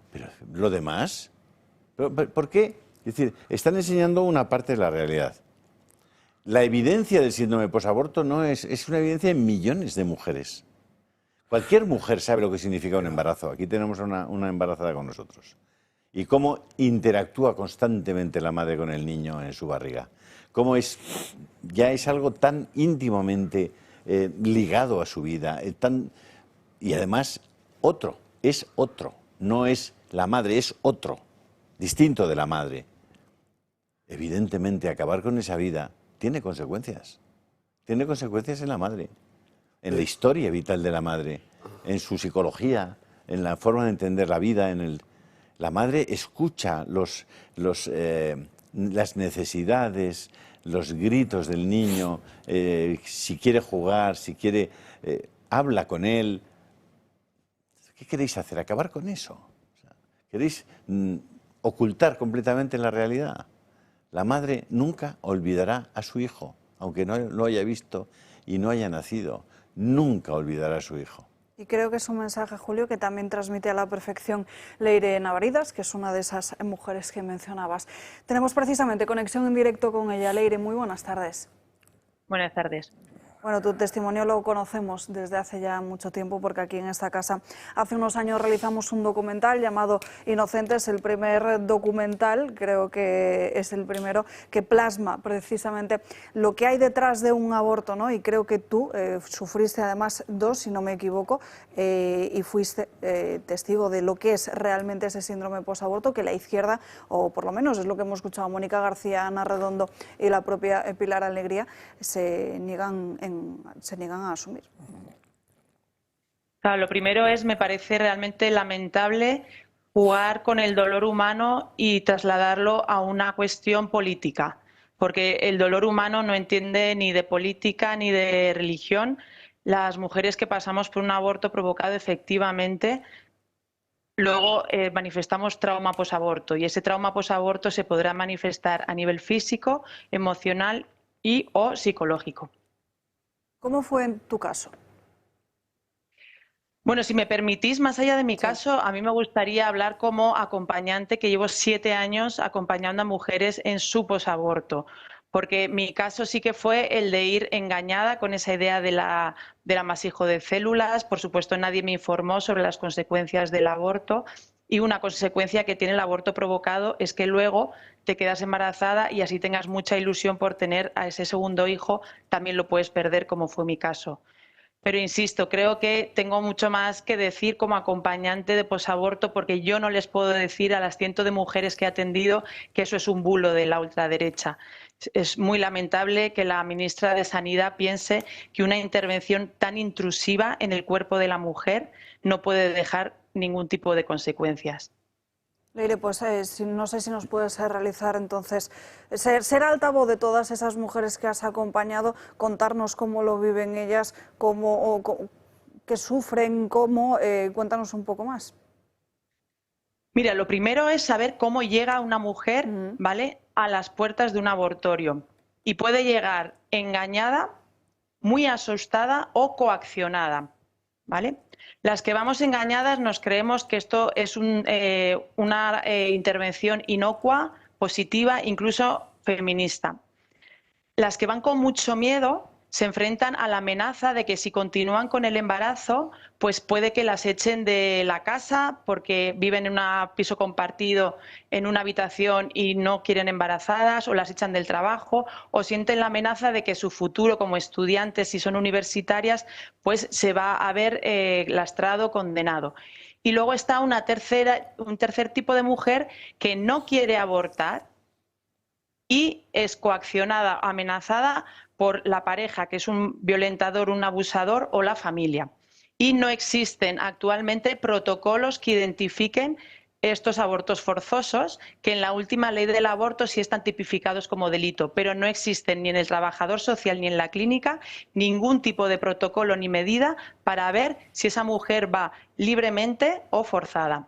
Pero lo demás, ¿por qué? Es decir, están enseñando una parte de la realidad. La evidencia del síndrome posaborto no es una evidencia en millones de mujeres. Cualquier mujer sabe lo que significa un embarazo. Aquí tenemos una embarazada con nosotros. Y cómo interactúa constantemente la madre con el niño en su barriga. Cómo ya es algo tan íntimamente ligado a su vida. Y además, es otro. No es la madre, es otro. Distinto de la madre. Evidentemente, acabar con esa vida tiene consecuencias. Tiene consecuencias en la madre. En la historia vital de la madre, en su psicología, en la forma de entender la vida, la madre escucha las necesidades, los gritos del niño, si quiere jugar, si quiere, habla con él. ¿Qué queréis hacer? ¿Acabar con eso? ¿Queréis ocultar completamente la realidad? La madre nunca olvidará a su hijo, aunque no lo haya visto y no haya nacido. Nunca olvidará a su hijo. Y creo que es un mensaje, Julio, que también transmite a la perfección Leire Navaridas, que es una de esas mujeres que mencionabas. Tenemos precisamente conexión en directo con ella. Leire, muy buenas tardes. Buenas tardes. Bueno, tu testimonio lo conocemos desde hace ya mucho tiempo, porque aquí en esta casa hace unos años realizamos un documental llamado Inocentes, el primer documental, creo que es el primero, que plasma precisamente lo que hay detrás de un aborto, ¿no? Y creo que tú sufriste además 2, si no me equivoco, y fuiste testigo de lo que es realmente ese síndrome posaborto, que la izquierda, o por lo menos es lo que hemos escuchado a Mónica García, Ana Redondo y la propia Pilar Alegría, se niegan a asumir. Claro, lo primero me parece realmente lamentable jugar con el dolor humano y trasladarlo a una cuestión política, porque el dolor humano no entiende ni de política ni de religión. Las mujeres que pasamos por un aborto provocado efectivamente, luego manifestamos trauma posaborto, y ese trauma posaborto se podrá manifestar a nivel físico, emocional y o psicológico. ¿Cómo fue en tu caso? Bueno, si me permitís, más allá de mi caso, a mí me gustaría hablar como acompañante, que llevo 7 años acompañando a mujeres en su posaborto, porque mi caso sí que fue el de ir engañada con esa idea del amasijo de células. Por supuesto, nadie me informó sobre las consecuencias del aborto, y una consecuencia que tiene el aborto provocado es que luego te quedas embarazada y así tengas mucha ilusión por tener a ese segundo hijo, también lo puedes perder, como fue mi caso. Pero insisto, creo que tengo mucho más que decir como acompañante de posaborto, porque yo no les puedo decir a las cientos de mujeres que he atendido que eso es un bulo de la ultraderecha. Es muy lamentable que la ministra de Sanidad piense que una intervención tan intrusiva en el cuerpo de la mujer no puede dejar ningún tipo de consecuencias. Leire, pues no sé si nos puedes realizar entonces, ser altavoz de todas esas mujeres que has acompañado, contarnos cómo lo viven ellas, qué sufren, cuéntanos un poco más. Mira, lo primero es saber cómo llega una mujer, ¿vale?, a las puertas de un abortorio. Y puede llegar engañada, muy asustada o coaccionada, ¿vale? Las que vamos engañadas nos creemos que esto es una intervención inocua, positiva, incluso feminista. Las que van con mucho miedo se enfrentan a la amenaza de que si continúan con el embarazo, pues puede que las echen de la casa porque viven en un piso compartido, en una habitación y no quieren embarazadas, o las echan del trabajo, o sienten la amenaza de que su futuro como estudiantes, si son universitarias, pues se va a ver lastrado, condenado. Y luego está un tercer tipo de mujer que no quiere abortar y es coaccionada, amenazada por la pareja, que es un violentador, un abusador, o la familia. Y no existen actualmente protocolos que identifiquen estos abortos forzosos, que en la última ley del aborto sí están tipificados como delito, pero no existen ni en el trabajador social ni en la clínica ningún tipo de protocolo ni medida para ver si esa mujer va libremente o forzada.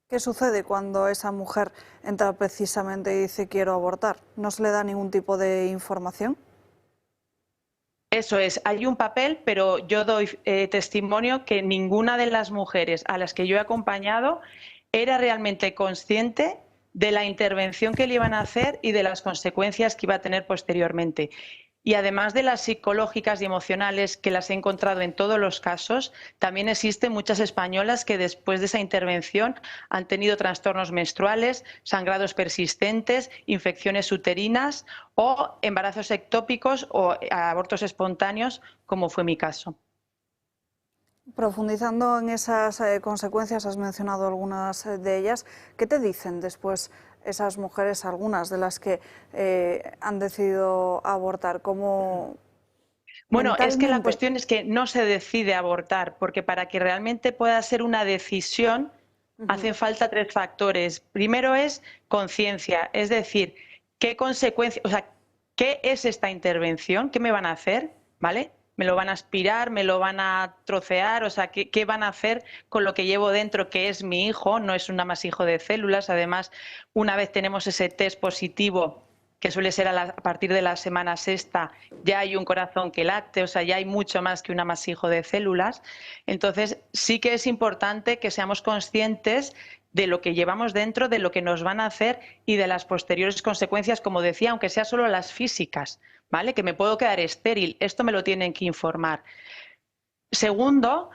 ¿Qué sucede cuando esa mujer entra precisamente y dice quiero abortar? ¿No se le da ningún tipo de información? Eso es, hay un papel, pero yo doy testimonio que ninguna de las mujeres a las que yo he acompañado era realmente consciente de la intervención que le iban a hacer y de las consecuencias que iba a tener posteriormente. Y además de las psicológicas y emocionales, que las he encontrado en todos los casos, también existen muchas españolas que después de esa intervención han tenido trastornos menstruales, sangrados persistentes, infecciones uterinas o embarazos ectópicos o abortos espontáneos, como fue mi caso. Profundizando en esas consecuencias, has mencionado algunas de ellas. ¿Qué te dicen después esas mujeres, algunas de las que han decidido abortar? ¿Cómo Bueno, es que la mentalmente? cuestión es que no se decide abortar, porque para que realmente pueda ser una decisión hacen falta tres factores. Primero es conciencia, es decir, qué consecuencias, o sea, qué es esta intervención, qué me van a hacer, ¿vale? ¿Me lo van a aspirar? ¿Me lo van a trocear? O sea, ¿qué van a hacer con lo que llevo dentro, que es mi hijo? No es un amasijo de células. Además, una vez tenemos ese test positivo, que suele ser a partir de la semana sexta, ya hay un corazón que late, o sea, ya hay mucho más que un amasijo de células. Entonces, sí que es importante que seamos conscientes de lo que llevamos dentro, de lo que nos van a hacer y de las posteriores consecuencias, como decía, aunque sea solo las físicas, ¿vale? Que me puedo quedar estéril, esto me lo tienen que informar. Segundo,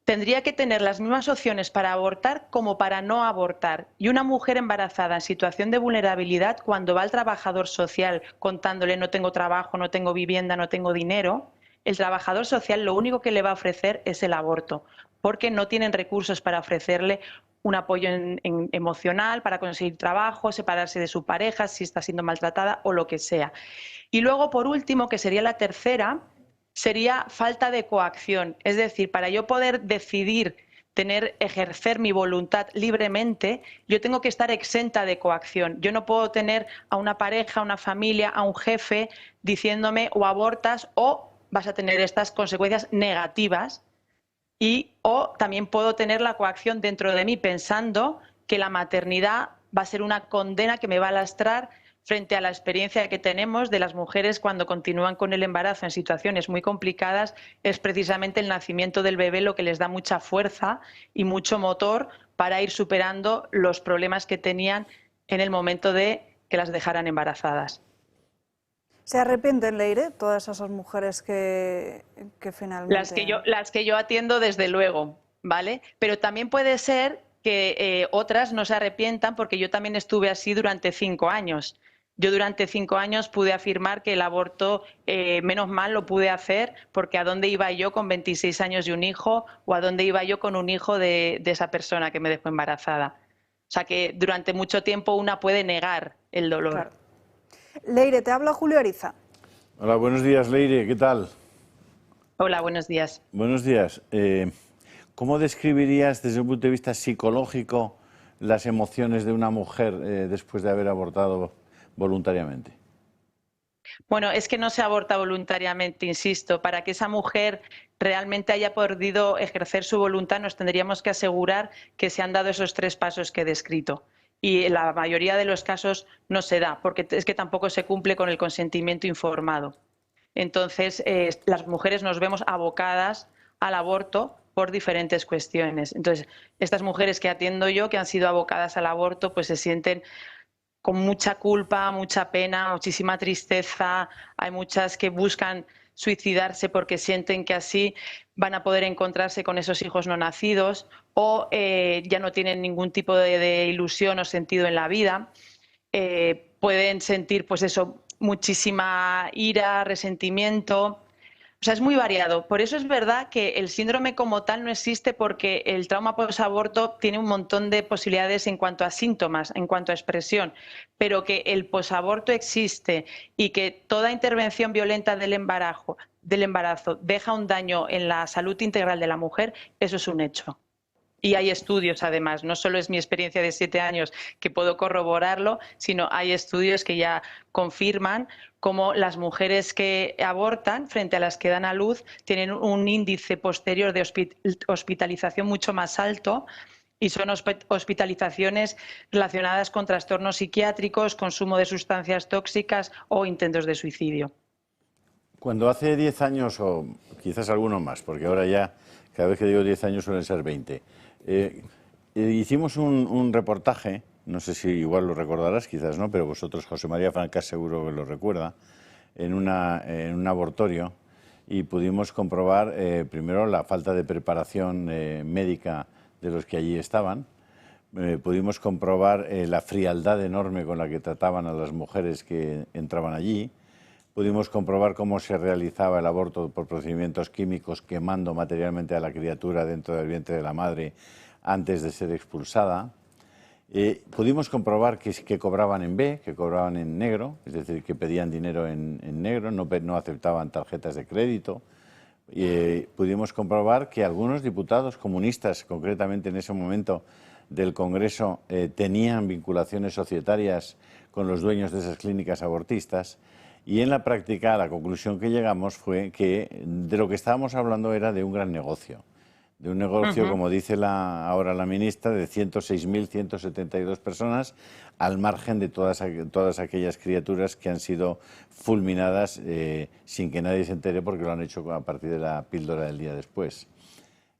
tendría que tener las mismas opciones para abortar como para no abortar. Y una mujer embarazada en situación de vulnerabilidad, cuando va al trabajador social contándole no tengo trabajo, no tengo vivienda, no tengo dinero, el trabajador social lo único que le va a ofrecer es el aborto, porque no tienen recursos para ofrecerle un apoyo emocional, para conseguir trabajo, separarse de su pareja, si está siendo maltratada o lo que sea. Y luego, por último, que sería la tercera, sería falta de coacción. Es decir, para yo poder decidir ejercer mi voluntad libremente, yo tengo que estar exenta de coacción. Yo no puedo tener a una pareja, a una familia, a un jefe diciéndome o abortas o vas a tener estas consecuencias negativas. O también puedo tener la coacción dentro de mí pensando que la maternidad va a ser una condena que me va a lastrar frente a la experiencia que tenemos de las mujeres cuando continúan con el embarazo en situaciones muy complicadas. Es precisamente el nacimiento del bebé lo que les da mucha fuerza y mucho motor para ir superando los problemas que tenían en el momento de que las dejaran embarazadas. ¿Se arrepienten, Leire, todas esas mujeres que finalmente...? Las que yo atiendo, desde luego, ¿vale? Pero también puede ser que otras no se arrepientan, porque yo también estuve así durante 5 años. Yo durante 5 años pude afirmar que el aborto, menos mal, lo pude hacer, porque ¿a dónde iba yo con 26 años y un hijo? ¿O a dónde iba yo con un hijo de esa persona que me dejó embarazada? O sea que durante mucho tiempo una puede negar el dolor. Claro. Leire, te habla Julio Ariza. Hola, buenos días, Leire, ¿qué tal? Hola, buenos días. Buenos días. ¿Cómo describirías desde un punto de vista psicológico las emociones de una mujer después de haber abortado voluntariamente? Bueno, es que no se aborta voluntariamente, insisto. Para que esa mujer realmente haya podido ejercer su voluntad, nos tendríamos que asegurar que se han dado esos 3 pasos que he descrito. Y en la mayoría de los casos no se da, porque es que tampoco se cumple con el consentimiento informado. Entonces, las mujeres nos vemos abocadas al aborto por diferentes cuestiones. Entonces, estas mujeres que atiendo yo, que han sido abocadas al aborto, pues se sienten con mucha culpa, mucha pena, muchísima tristeza. Hay muchas que buscan suicidarse porque sienten que así van a poder encontrarse con esos hijos no nacidos o ya no tienen ningún tipo de ilusión o sentido en la vida. Pueden sentir, pues eso, muchísima ira, resentimiento. O sea, es muy variado. Por eso es verdad que el síndrome como tal no existe, porque el trauma posaborto tiene un montón de posibilidades en cuanto a síntomas, en cuanto a expresión, pero que el posaborto existe y que toda intervención violenta del embarazo deja un daño en la salud integral de la mujer, eso es un hecho. Y hay estudios, además, no solo es mi experiencia de 7 años que puedo corroborarlo, sino hay estudios que ya confirman cómo las mujeres que abortan frente a las que dan a luz tienen un índice posterior de hospitalización mucho más alto, y son hospitalizaciones relacionadas con trastornos psiquiátricos, consumo de sustancias tóxicas o intentos de suicidio. Cuando hace 10 años, o quizás alguno más, porque ahora ya cada vez que digo 10 años suelen ser 20, hicimos un reportaje, no sé si igual lo recordarás, quizás no, pero vosotros, José María Francas, seguro que lo recuerda, en un abortorio, y pudimos comprobar primero la falta de preparación médica de los que allí estaban. Pudimos comprobar la frialdad enorme con la que trataban a las mujeres que entraban allí. Pudimos comprobar cómo se realizaba el aborto por procedimientos químicos, quemando materialmente a la criatura dentro del vientre de la madre antes de ser expulsada. Pudimos comprobar que cobraban en B, que cobraban en negro, es decir, que pedían dinero en negro, no aceptaban tarjetas de crédito. Pudimos comprobar que algunos diputados comunistas, concretamente en ese momento del Congreso, tenían vinculaciones societarias con los dueños de esas clínicas abortistas. Y en la práctica la conclusión que llegamos fue que de lo que estábamos hablando era de un gran negocio. De un negocio, como dice ahora la ministra, de 106.172 personas, al margen de todas aquellas criaturas que han sido fulminadas sin que nadie se entere, porque lo han hecho a partir de la píldora del día después.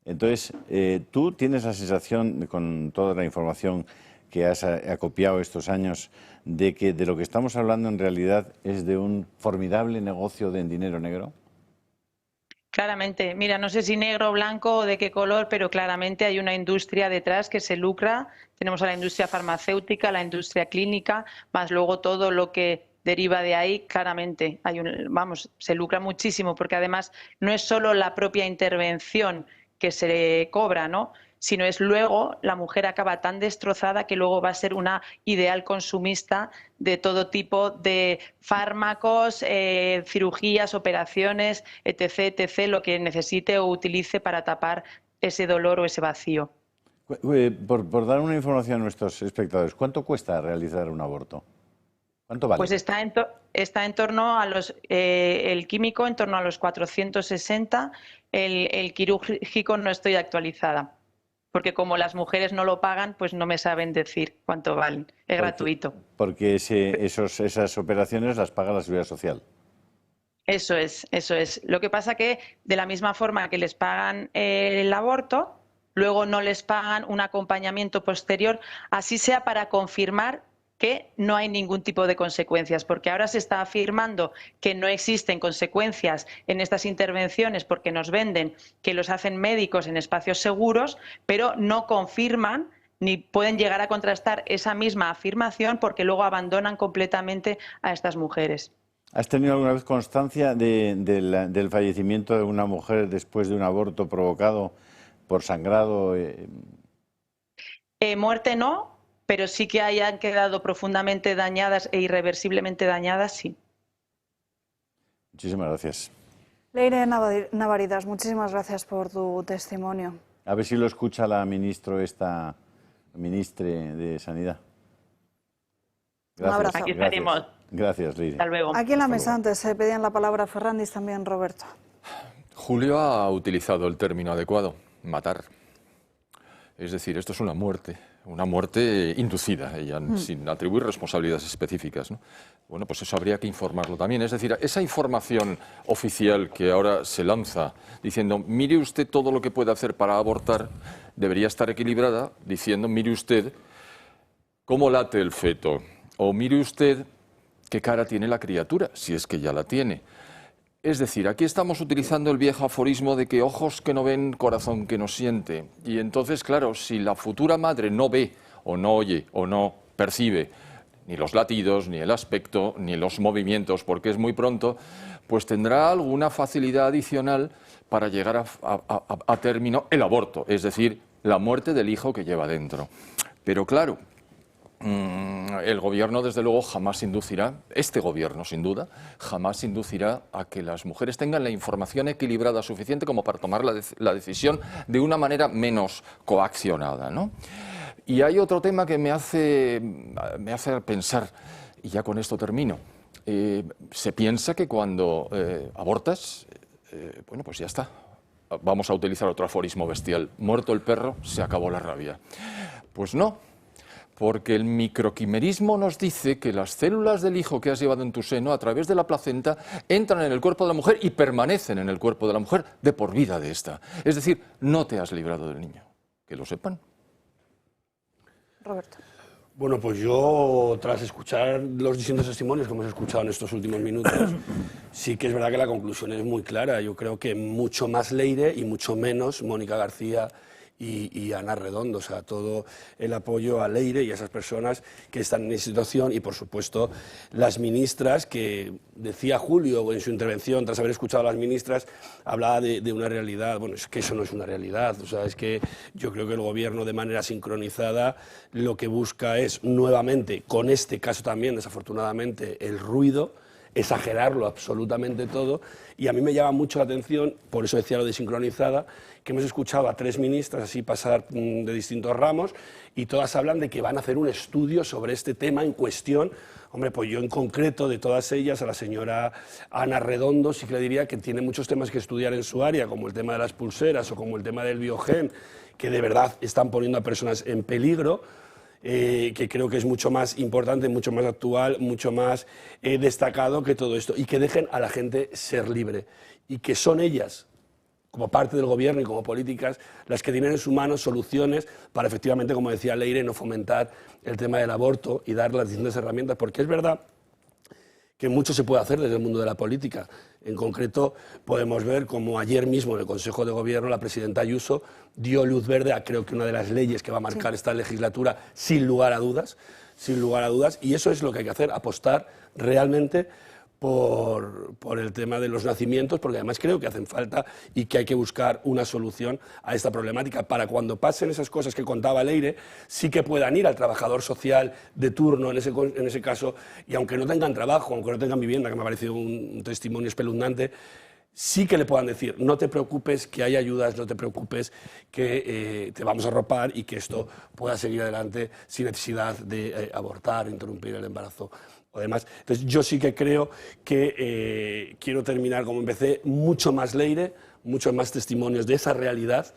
Entonces, tú tienes la sensación, con toda la información que has acopiado estos años, de que de lo que estamos hablando en realidad es de un formidable negocio de dinero negro? Claramente. Mira, no sé si negro, blanco o de qué color, pero claramente hay una industria detrás que se lucra. Tenemos a la industria farmacéutica, la industria clínica, más luego todo lo que deriva de ahí. Claramente se lucra muchísimo, porque además no es solo la propia intervención que se cobra, ¿no?, sino es luego la mujer acaba tan destrozada que luego va a ser una ideal consumista de todo tipo de fármacos, cirugías, operaciones, etc., etc., lo que necesite o utilice para tapar ese dolor o ese vacío. Por dar una información a nuestros espectadores, ¿cuánto cuesta realizar un aborto? ¿Cuánto vale? Pues está en torno a el químico en torno a los 460, el quirúrgico no estoy actualizada, porque como las mujeres no lo pagan, pues no me saben decir cuánto valen. Es gratuito. Porque esas operaciones las paga la Seguridad Social. Eso es, eso es. Lo que pasa que de la misma forma que les pagan el aborto, luego no les pagan un acompañamiento posterior, así sea para confirmar que no hay ningún tipo de consecuencias, porque ahora se está afirmando que no existen consecuencias en estas intervenciones porque nos venden que los hacen médicos en espacios seguros, pero no confirman ni pueden llegar a contrastar esa misma afirmación porque luego abandonan completamente a estas mujeres. ¿Has tenido alguna vez constancia del fallecimiento de una mujer después de un aborto provocado por sangrado? Muerte no, pero sí que hayan quedado profundamente dañadas e irreversiblemente dañadas, sí. Muchísimas gracias. Leire Navaridas, muchísimas gracias por tu testimonio. A ver si lo escucha la ministra de Sanidad. Gracias. Un abrazo. Aquí estaremos. Gracias, Leire. Hasta luego. Aquí en la mesa antes se pedían la palabra Ferrandis, también Roberto. Julio ha utilizado el término adecuado, matar. Es decir, esto es una muerte inducida, sin atribuir responsabilidades específicas, ¿no? Bueno, pues eso habría que informarlo también. Es decir, esa información oficial que ahora se lanza diciendo, mire usted todo lo que puede hacer para abortar, debería estar equilibrada diciendo, mire usted cómo late el feto, o mire usted qué cara tiene la criatura, si es que ya la tiene. Es decir, aquí estamos utilizando el viejo aforismo de que ojos que no ven, corazón que no siente. Y entonces, claro, si la futura madre no ve, o no oye, o no percibe ni los latidos, ni el aspecto, ni los movimientos, porque es muy pronto, pues tendrá alguna facilidad adicional para llegar a término el aborto, es decir, la muerte del hijo que lleva dentro. Pero claro, el gobierno desde luego jamás inducirá, este gobierno sin duda, jamás inducirá a que las mujeres tengan la información equilibrada suficiente como para tomar la decisión de una manera menos coaccionada, ¿no? Y hay otro tema que me hace pensar, y ya con esto termino. Se piensa que cuando abortas, bueno, pues ya está. Vamos a utilizar otro aforismo bestial. Muerto el perro, se acabó la rabia. Pues no. Porque el microquimerismo nos dice que las células del hijo que has llevado en tu seno a través de la placenta entran en el cuerpo de la mujer y permanecen en el cuerpo de la mujer de por vida de esta. Es decir, no te has librado del niño. Que lo sepan. Roberto. Bueno, pues yo, tras escuchar los distintos testimonios que hemos escuchado en estos últimos minutos, sí que es verdad que la conclusión es muy clara. Yo creo que mucho más Leire y mucho menos Mónica García y Ana Redondo, o sea, todo el apoyo a Leire y a esas personas que están en esa situación y, por supuesto, las ministras, que decía Julio en su intervención, tras haber escuchado a las ministras, hablaba de una realidad. Bueno, es que eso no es una realidad, o sea, es que yo creo que el Gobierno, de manera sincronizada, lo que busca es, nuevamente, con este caso también, desafortunadamente, el ruido, exagerarlo absolutamente todo, y a mí me llama mucho la atención, por eso decía lo de sincronizada, que hemos escuchado a 3 ministras así pasar de distintos ramos y todas hablan de que van a hacer un estudio sobre este tema en cuestión. Hombre, pues yo en concreto de todas ellas, a la señora Ana Redondo sí que le diría que tiene muchos temas que estudiar en su área, como el tema de las pulseras o como el tema del biogen, que de verdad están poniendo a personas en peligro. Que creo que es mucho más importante, mucho más actual, mucho más destacado que todo esto, y que dejen a la gente ser libre, y que son ellas, como parte del Gobierno y como políticas, las que tienen en su mano soluciones para, efectivamente, como decía Leire, no fomentar el tema del aborto y dar las distintas herramientas, porque es verdad que mucho se puede hacer desde el mundo de la política. En concreto, podemos ver como ayer mismo en el Consejo de Gobierno la presidenta Ayuso dio luz verde a, creo que, una de las leyes que va a marcar esta legislatura, sin lugar a dudas, y eso es lo que hay que hacer, apostar realmente por el tema de los nacimientos, porque además creo que hacen falta y que hay que buscar una solución a esta problemática para cuando pasen esas cosas que contaba Leire, sí que puedan ir al trabajador social de turno en ese caso, y aunque no tengan trabajo, aunque no tengan vivienda, que me ha parecido un testimonio espeluznante, sí que le puedan decir, no te preocupes, que hay ayudas, no te preocupes, que te vamos a arropar y que esto pueda seguir adelante sin necesidad de abortar, interrumpir el embarazo o demás. Entonces yo sí que creo que quiero terminar como empecé, mucho más Leire, muchos más testimonios de esa realidad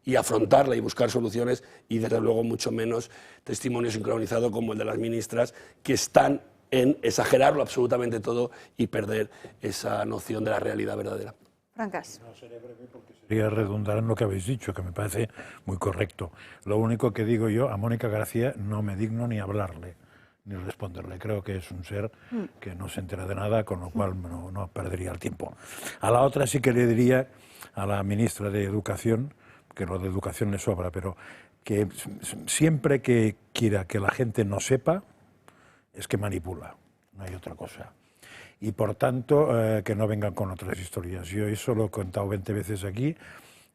y afrontarla y buscar soluciones, y desde luego mucho menos testimonio sincronizado como el de las ministras, que están en exagerarlo absolutamente todo y perder esa noción de la realidad verdadera. Francas. Sería redundar en lo que habéis dicho, que me parece muy correcto. Lo único que digo yo, a Mónica García no me digno ni hablarle, ni responderle. Creo que es un ser que no se entera de nada, con lo cual no perdería el tiempo. A la otra sí que le diría, a la ministra de Educación, que lo de educación le sobra, pero que siempre que quiera que la gente no sepa, es que manipula, no hay otra cosa. Y por tanto, que no vengan con otras historias. Yo eso lo he contado 20 veces aquí,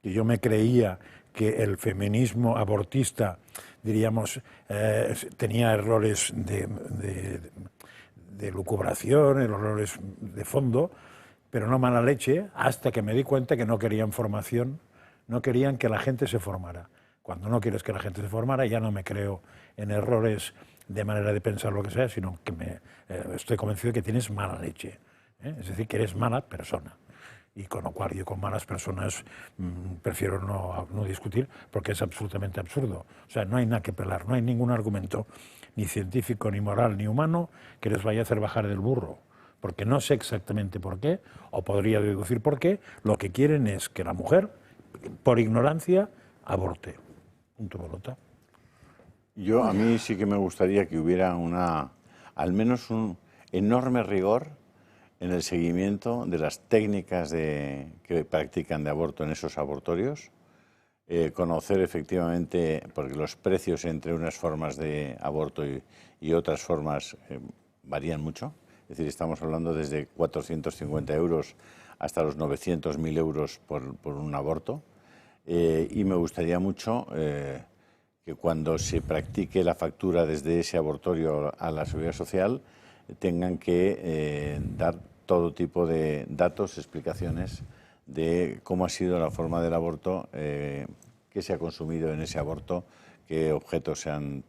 y yo me creía que el feminismo abortista, diríamos, tenía errores de lucubración, errores de fondo, pero no mala leche, hasta que me di cuenta que no querían formación, no querían que la gente se formara. Cuando no quieres que la gente se formara, ya no me creo en errores de manera de pensar lo que sea, sino que estoy convencido de que tienes mala leche, ¿eh? Es decir, que eres mala persona. Y con lo cual yo con malas personas prefiero no discutir, porque es absolutamente absurdo. O sea, no hay nada que pelar, no hay ningún argumento, ni científico, ni moral, ni humano, que les vaya a hacer bajar del burro. Porque no sé exactamente por qué, o podría deducir por qué. Lo que quieren es que la mujer, por ignorancia, aborte. Punto pelota. A mí sí que me gustaría que hubiera una al menos un enorme rigor en el seguimiento de las técnicas que practican de aborto en esos abortorios, conocer efectivamente, porque los precios entre unas formas de aborto y otras formas varían mucho, es decir, estamos hablando desde 450 euros hasta los 900.000 euros por un aborto, y me gustaría mucho que cuando se practique la factura desde ese abortorio a la Seguridad Social tengan que dar todo tipo de datos, explicaciones de cómo ha sido la forma del aborto, qué se ha consumido en ese aborto, qué objetos sean,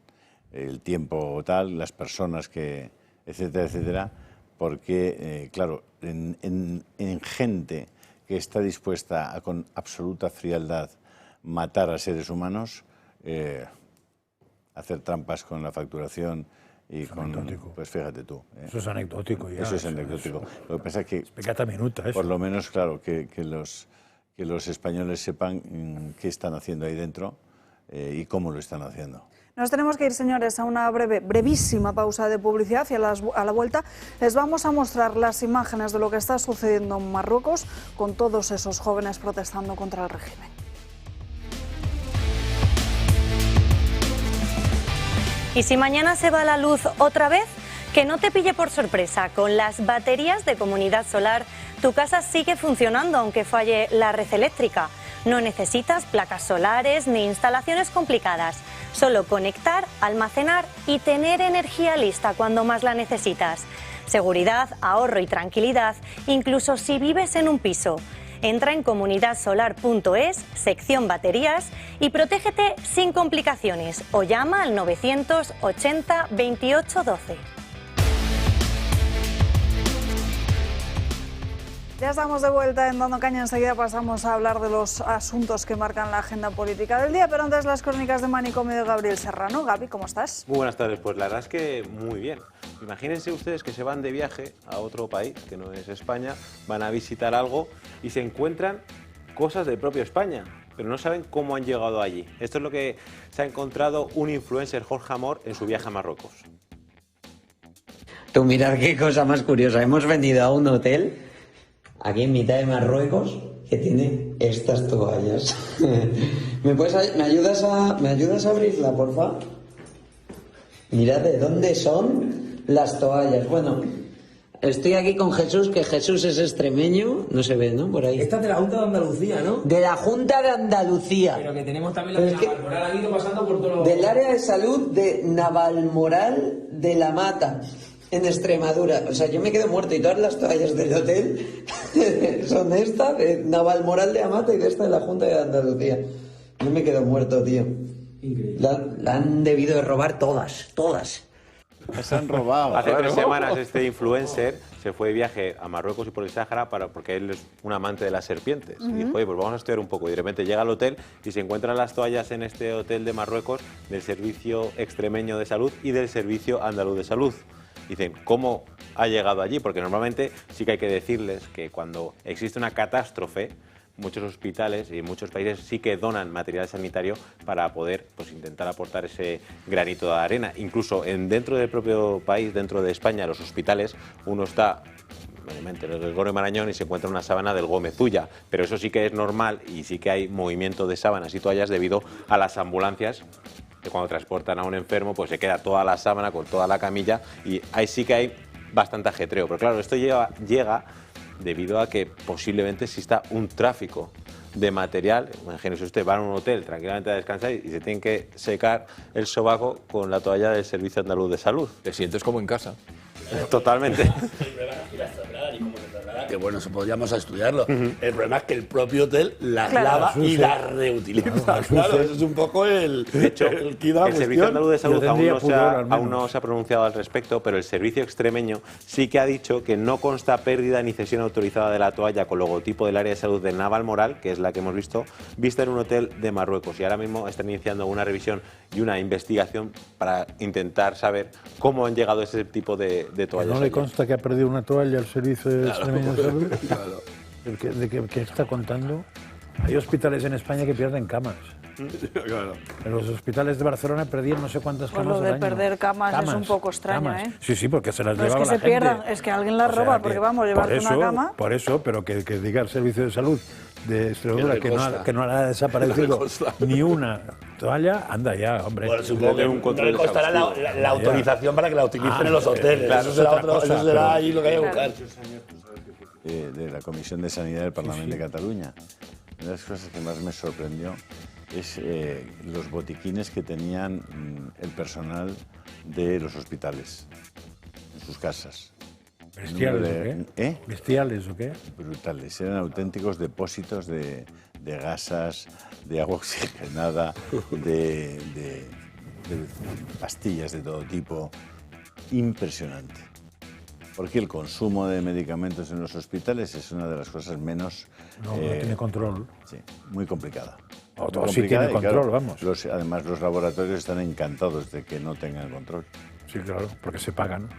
el tiempo tal, las personas que, etcétera, etcétera, porque, claro, en gente que está dispuesta a, con absoluta frialdad, matar a seres humanos, hacer trampas con la facturación y con, pues fíjate tú. Eso es anecdótico ya. Eso es anecdótico. Lo que pasa es que, peccata minuta, eso. Por lo menos, claro, que los españoles sepan qué están haciendo ahí dentro y cómo lo están haciendo. Nos tenemos que ir, señores, a una brevísima pausa de publicidad y a la vuelta les vamos a mostrar las imágenes de lo que está sucediendo en Marruecos con todos esos jóvenes protestando contra el régimen. Y si mañana se va la luz otra vez, que no te pille por sorpresa. Con las baterías de Comunidad Solar, tu casa sigue funcionando aunque falle la red eléctrica. No necesitas placas solares ni instalaciones complicadas. Solo conectar, almacenar y tener energía lista cuando más la necesitas. Seguridad, ahorro y tranquilidad, incluso si vives en un piso. Entra en comunidadsolar.es, sección baterías, y protégete sin complicaciones o llama al 980 28 12. Ya estamos de vuelta en Dando Caña. Enseguida pasamos a hablar de los asuntos que marcan la agenda política del día, pero antes las crónicas de Manicomio de Gabriel Serrano. Gaby, ¿cómo estás? Muy buenas tardes. Pues la verdad es que muy bien. Imagínense ustedes que se van de viaje a otro país, que no es España, van a visitar algo y se encuentran cosas del propio España, pero no saben cómo han llegado allí. Esto es lo que se ha encontrado un influencer, Jorge Amor, en su viaje a Marruecos. Tú mirad qué cosa más curiosa. Hemos venido a un hotel aquí en mitad de Marruecos que tiene estas toallas. ¿Me ayudas a abrirla, porfa? Mirad de dónde son las toallas. Bueno, estoy aquí con Jesús, que Jesús es extremeño, no se ve, ¿no? Por ahí. Esta es de la Junta de Andalucía, ¿no? De la Junta de Andalucía. Pero que tenemos también la de Navalmoral, ha ido pasando por todo. Del área de salud de Navalmoral de la Mata, en Extremadura. O sea, yo me quedo muerto y todas las toallas del hotel son de esta, de Navalmoral de la Mata y de esta de la Junta de Andalucía. Yo me quedo muerto, tío. Increíble. La han debido de robar todas. Se han robado. Hace 3 semanas este influencer se fue de viaje a Marruecos y por el Sáhara porque él es un amante de las serpientes. Y dijo, oye, pues vamos a estudiar un poco. Y de repente llega al hotel y se encuentran las toallas en este hotel de Marruecos del Servicio Extremeño de Salud y del Servicio Andaluz de Salud. Dicen, ¿cómo ha llegado allí? Porque normalmente sí que hay que decirles que cuando existe una catástrofe, muchos hospitales y muchos países sí que donan material sanitario para poder intentar aportar ese granito de arena. Incluso dentro del propio país, dentro de España, los hospitales, uno está en el Gregorio Marañón y se encuentra una sábana del Gómez Ulla, pero eso sí que es normal y sí que hay movimiento de sábanas y toallas debido a las ambulancias, que cuando transportan a un enfermo pues se queda toda la sábana con toda la camilla y ahí sí que hay bastante ajetreo. Pero claro, esto llega debido a que posiblemente exista un tráfico de material. Imagínese usted, va a un hotel tranquilamente a descansar y se tienen que secar el sobaco con la toalla del Servicio Andaluz de Salud. Te sientes como en casa. Totalmente. Que bueno, podríamos estudiarlo. El problema es que el propio hotel las lava y las reutiliza. Claro, eso es un poco el Servicio Andaluz de Salud aún no se ha pronunciado al respecto, pero el Servicio Extremeño sí que ha dicho que no consta pérdida ni cesión autorizada de la toalla con logotipo del área de salud de Navalmoral, que es la que hemos visto, vista en un hotel de Marruecos. Y ahora mismo están iniciando una revisión y una investigación para intentar saber cómo han llegado ese tipo de toallas. ¿No le consta que ha perdido una toalla al Servicio Extremeño de Salud? Claro. ¿De qué está contando? Hay hospitales en España que pierden camas. Claro. En los hospitales de Barcelona perdían no sé cuántas Pues camas lo de al año. perder camas es un poco extraño, camas. ¿eh? Sí, sí, porque se las No es llevaba que la se gente. pierdan, es que alguien las O sea, roba, que porque vamos, llevarte una cama... Por eso, pero que diga el Servicio de Salud de Extremadura Que no ha desaparecido ni una toalla, anda ya, hombre. Bueno, supongo que no le costará la autorización para que la utilicen en los hoteles. Claro, eso será ahí lo que hay que buscar. De la Comisión de Sanidad del Parlamento de Cataluña. Una de las cosas que más me sorprendió es los botiquines que tenían el personal de los hospitales en sus casas. ¿Bestiales o qué? ¿Bestiales o qué? Brutales, eran auténticos depósitos de gasas, de agua oxigenada, de pastillas de todo tipo. Impresionante. Porque el consumo de medicamentos en los hospitales es una de las cosas menos... No tiene control. Sí, muy complicada. O sí tiene control, vamos. Además, los laboratorios están encantados de que no tengan control. Sí, claro, porque se pagan.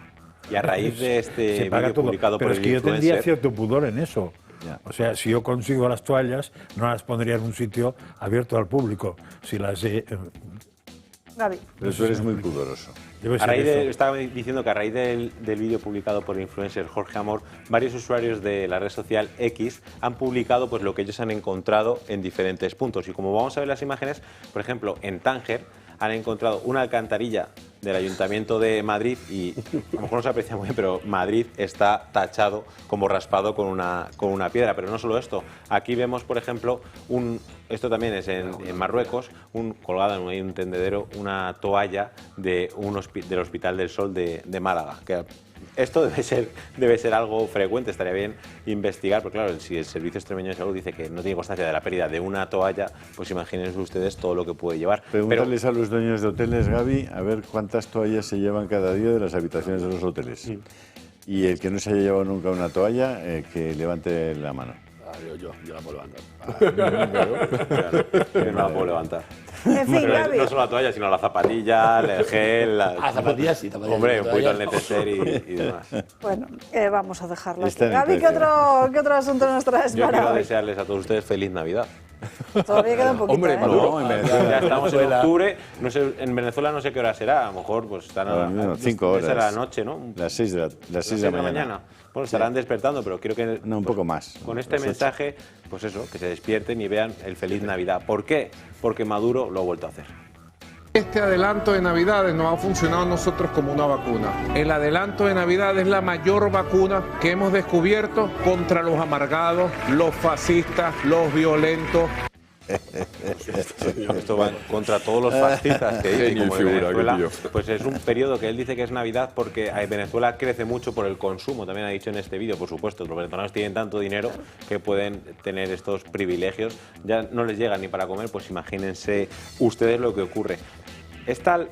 Y a raíz de este vídeo publicado por el influencer... Pero es que yo tendría cierto pudor en eso. Ya. O sea, si yo consigo las toallas, no las pondría en un sitio abierto al público. Si las Gaby. Pero tú eres muy pudoroso. Estaba diciendo que a raíz del vídeo publicado por el influencer Jorge Amor, varios usuarios de la red social X han publicado pues lo que ellos han encontrado en diferentes puntos. Y como vamos a ver las imágenes, por ejemplo, en Tánger han encontrado una alcantarilla del Ayuntamiento de Madrid y a lo mejor no se aprecia muy bien, pero Madrid está tachado como raspado con una piedra. Pero no solo esto, aquí vemos, por ejemplo, esto también es en Marruecos, colgada en un tendedero, una toalla del Hospital del Sol de Málaga. Que esto debe ser algo frecuente, estaría bien investigar, porque claro, si el Servicio Extremeño de Salud dice que no tiene constancia de la pérdida de una toalla, pues imagínense ustedes todo lo que puede llevar. Pregúntales a los dueños de hoteles, Gaby, a ver cuántas toallas se llevan cada día de las habitaciones de los hoteles. Sí. Y el que no se haya llevado nunca una toalla, que levante la mano. Yo la puedo levantar. Claro, yo no la puedo levantar. En fin, Gaby. No solo la toalla, sino la zapatilla, el gel... zapatillas sí, zapatillas. Hombre, un poquito el neceser y demás. Bueno, vamos a dejarlo aquí. Gaby, ¿qué otro asunto nos traes Yo para quiero hoy? desearles a todos ustedes feliz Navidad. Todavía queda un poquito, Hombre, no, en Venezuela. Ya estamos en octubre, no sé, en Venezuela no sé qué hora será, a lo mejor pues están a 5 horas. de la noche, ¿no? Las 6 de la mañana. Bueno, estarán despertando, pero quiero que... No, un poco más. Con este mensaje, pues eso, que se despierten y vean el feliz Navidad. ¿Por qué? Porque Maduro lo ha vuelto a hacer. Este adelanto de Navidades nos ha funcionado a nosotros como una vacuna. El adelanto de Navidad es la mayor vacuna que hemos descubierto contra los amargados, los fascistas, los violentos. Esto va contra todos los fascistas que hay, como en Venezuela, pues es un periodo que él dice que es Navidad porque Venezuela crece mucho por el consumo, también ha dicho en este vídeo, por supuesto, los venezolanos tienen tanto dinero que pueden tener estos privilegios, ya no les llega ni para comer, pues imagínense ustedes lo que ocurre. Es tal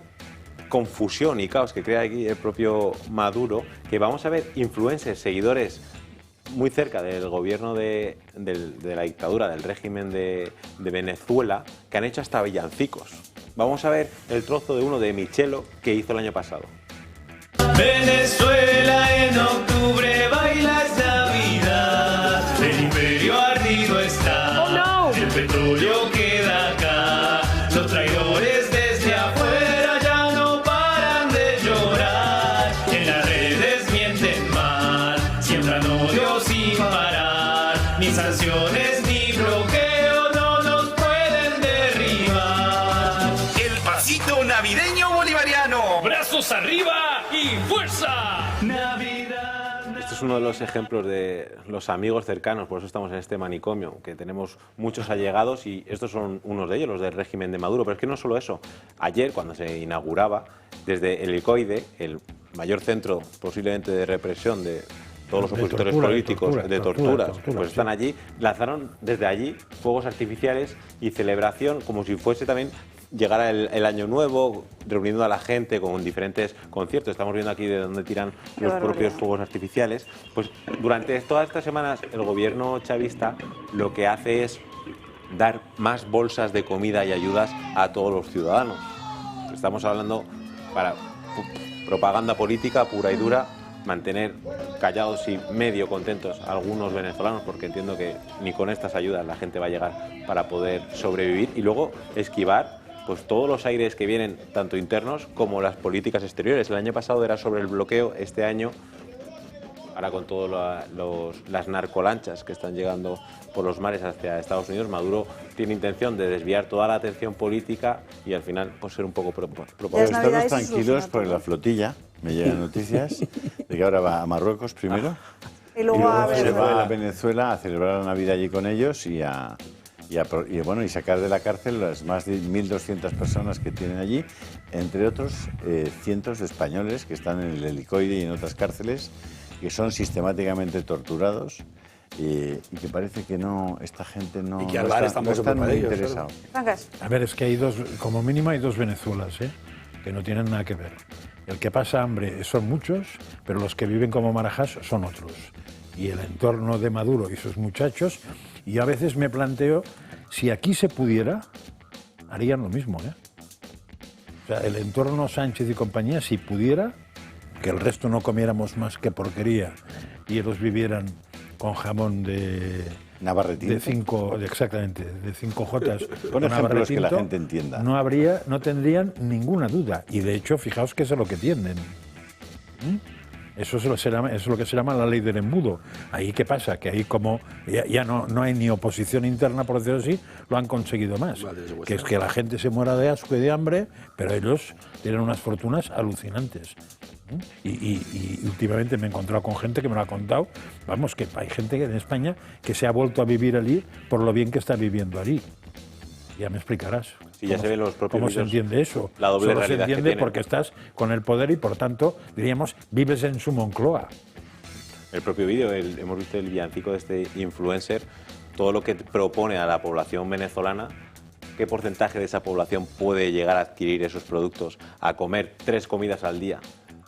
confusión y caos que crea aquí el propio Maduro que vamos a ver influencers, seguidores muy cerca del gobierno de la dictadura, del régimen de Venezuela, que han hecho hasta villancicos. Vamos a ver el trozo de uno de Michelo que hizo el año pasado. Venezuela en octubre baila esta Navidad, el imperio ardido está, el petróleo queda acá, los traidores desde afuera ya no paran de llorar, en las redes mienten mal, siembran odio sin parar, ni sanciones ni bloqueo no nos pueden derribar. El pasito navideño bolivariano. ¡Brazos arriba y fuerza! Navidad. Este es uno de los ejemplos de los amigos cercanos, por eso estamos en este manicomio, que tenemos muchos allegados y estos son unos de ellos, los del régimen de Maduro. Pero es que no solo eso, ayer cuando se inauguraba desde el Helicoide, el mayor centro posiblemente de represión de todos los opositores políticos, de torturas, pues están allí, lanzaron desde allí fuegos artificiales y celebración como si fuese también llegar el año nuevo, reuniendo a la gente con diferentes conciertos. Estamos viendo aquí de dónde tiran los propios fuegos artificiales. Pues durante todas estas semanas el gobierno chavista lo que hace es dar más bolsas de comida y ayudas a todos los ciudadanos. Estamos hablando para propaganda política pura y dura mantener callados y medio contentos a algunos venezolanos, porque entiendo que ni con estas ayudas la gente va a llegar para poder sobrevivir, y luego esquivar pues todos los aires que vienen, tanto internos como las políticas exteriores. El año pasado era sobre el bloqueo, este año, ahora con todas las narcolanchas que están llegando por los mares hacia Estados Unidos, Maduro tiene intención de desviar toda la atención política y al final pues ser un poco propaganda. Estamos tranquilos porque la flotilla, me llegan noticias de que ahora va a Marruecos primero y luego se va a Venezuela a celebrar la Navidad allí con ellos y sacar de la cárcel las más de 1.200 personas que tienen allí, entre otros cientos de españoles que están en el Helicoide y en otras cárceles, que son sistemáticamente torturados y que parece que no, esta gente no, y que no está muy interesado. A ver, es que hay dos, como mínimo hay dos Venezuelas, que no tienen nada que ver. El que pasa hambre son muchos, pero los que viven como Marajás son otros. Y el entorno de Maduro y sus muchachos, y a veces me planteo, si aquí se pudiera, harían lo mismo, O sea, el entorno Sánchez y compañía, si pudiera, que el resto no comiéramos más que porquería y ellos vivieran con jamón de Navarretinto. Exactamente, de 5 jotas. Con ejemplos que la gente entienda. No tendrían ninguna duda. Y de hecho, fijaos que eso es lo que tienen. Eso es lo que se llama la ley del embudo. Ahí, ¿qué pasa? Que ahí como ya no hay ni oposición interna, por decirlo así, lo han conseguido más. Que es que la gente se muera de asco y de hambre, pero ellos tienen unas fortunas alucinantes. Y últimamente me he encontrado con gente que me lo ha contado, vamos, que hay gente en España que se ha vuelto a vivir allí por lo bien que está viviendo allí. Ya me explicarás. Sí, ya se ven los propios ¿Cómo se entiende eso? La doble Solo realidad se entiende que tienen. porque estás con el poder y, por tanto, diríamos, vives en su Moncloa. El propio vídeo, hemos visto el villancico de este influencer, todo lo que propone a la población venezolana. ¿Qué porcentaje de esa población puede llegar a adquirir esos productos, a comer 3 comidas al día?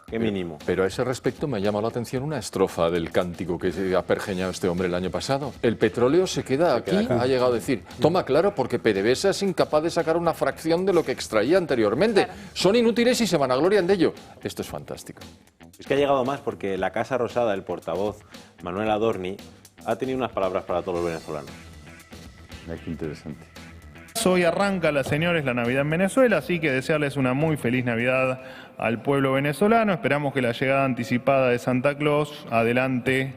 ¿Qué mínimo? Pero a ese respecto me ha llamado la atención una estrofa del cántico que ha pergeñado este hombre el año pasado. El petróleo se queda aquí, ha llegado a decir. Toma claro, porque PDVSA es incapaz de sacar una fracción de lo que extraía anteriormente. Son inútiles y se vanaglorian de ello. Esto es fantástico. Es que ha llegado más porque la Casa Rosada, el portavoz Manuel Adorni, ha tenido unas palabras para todos los venezolanos. Qué interesante. Hoy arranca, señores, la Navidad en Venezuela, así que desearles una muy feliz Navidad al pueblo venezolano. Esperamos que la llegada anticipada de Santa Claus, adelantada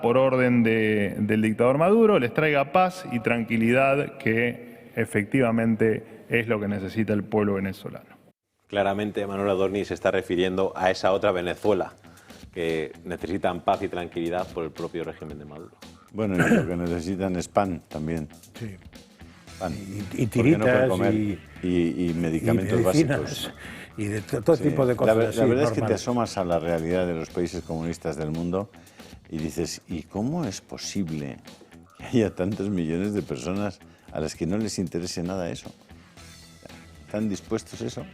por orden del dictador Maduro, les traiga paz y tranquilidad, que efectivamente es lo que necesita el pueblo venezolano. Claramente Manuel Adorni se está refiriendo a esa otra Venezuela, que necesitan paz y tranquilidad por el propio régimen de Maduro. Bueno, y lo que necesitan es pan también. Sí. Pan. Y tiritas, comer y medicamentos básicos. Y de todo tipo de cosas. La verdad es que te asomas a la realidad de los países comunistas del mundo y dices, ¿y cómo es posible que haya tantos millones de personas a las que no les interese nada eso? ¿Están dispuestos eso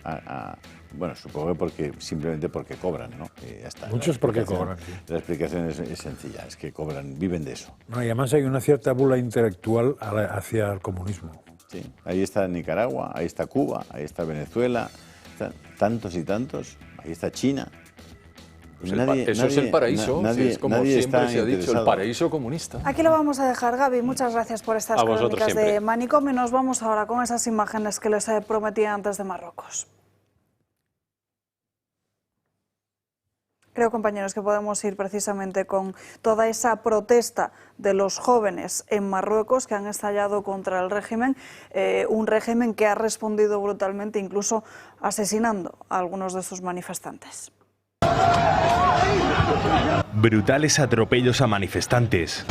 bueno, supongo que simplemente porque cobran, ¿no? Ya está. Muchos porque cobran. Sí. La explicación es sencilla, es que cobran, viven de eso. No, y además hay una cierta bula intelectual hacia el comunismo. Sí, ahí está Nicaragua, ahí está Cuba, ahí está Venezuela, tantos y tantos, ahí está China. Pues eso es el paraíso, es como siempre se ha dicho, el paraíso comunista. Aquí lo vamos a dejar, Gaby. Muchas gracias por estas crónicas de Manicomio. Nos vamos ahora con esas imágenes que les prometí antes de Marruecos. Creo, compañeros, que podemos ir precisamente con toda esa protesta de los jóvenes en Marruecos que han estallado contra el régimen, un régimen que ha respondido brutalmente, incluso asesinando a algunos de sus manifestantes. Brutales atropellos a manifestantes,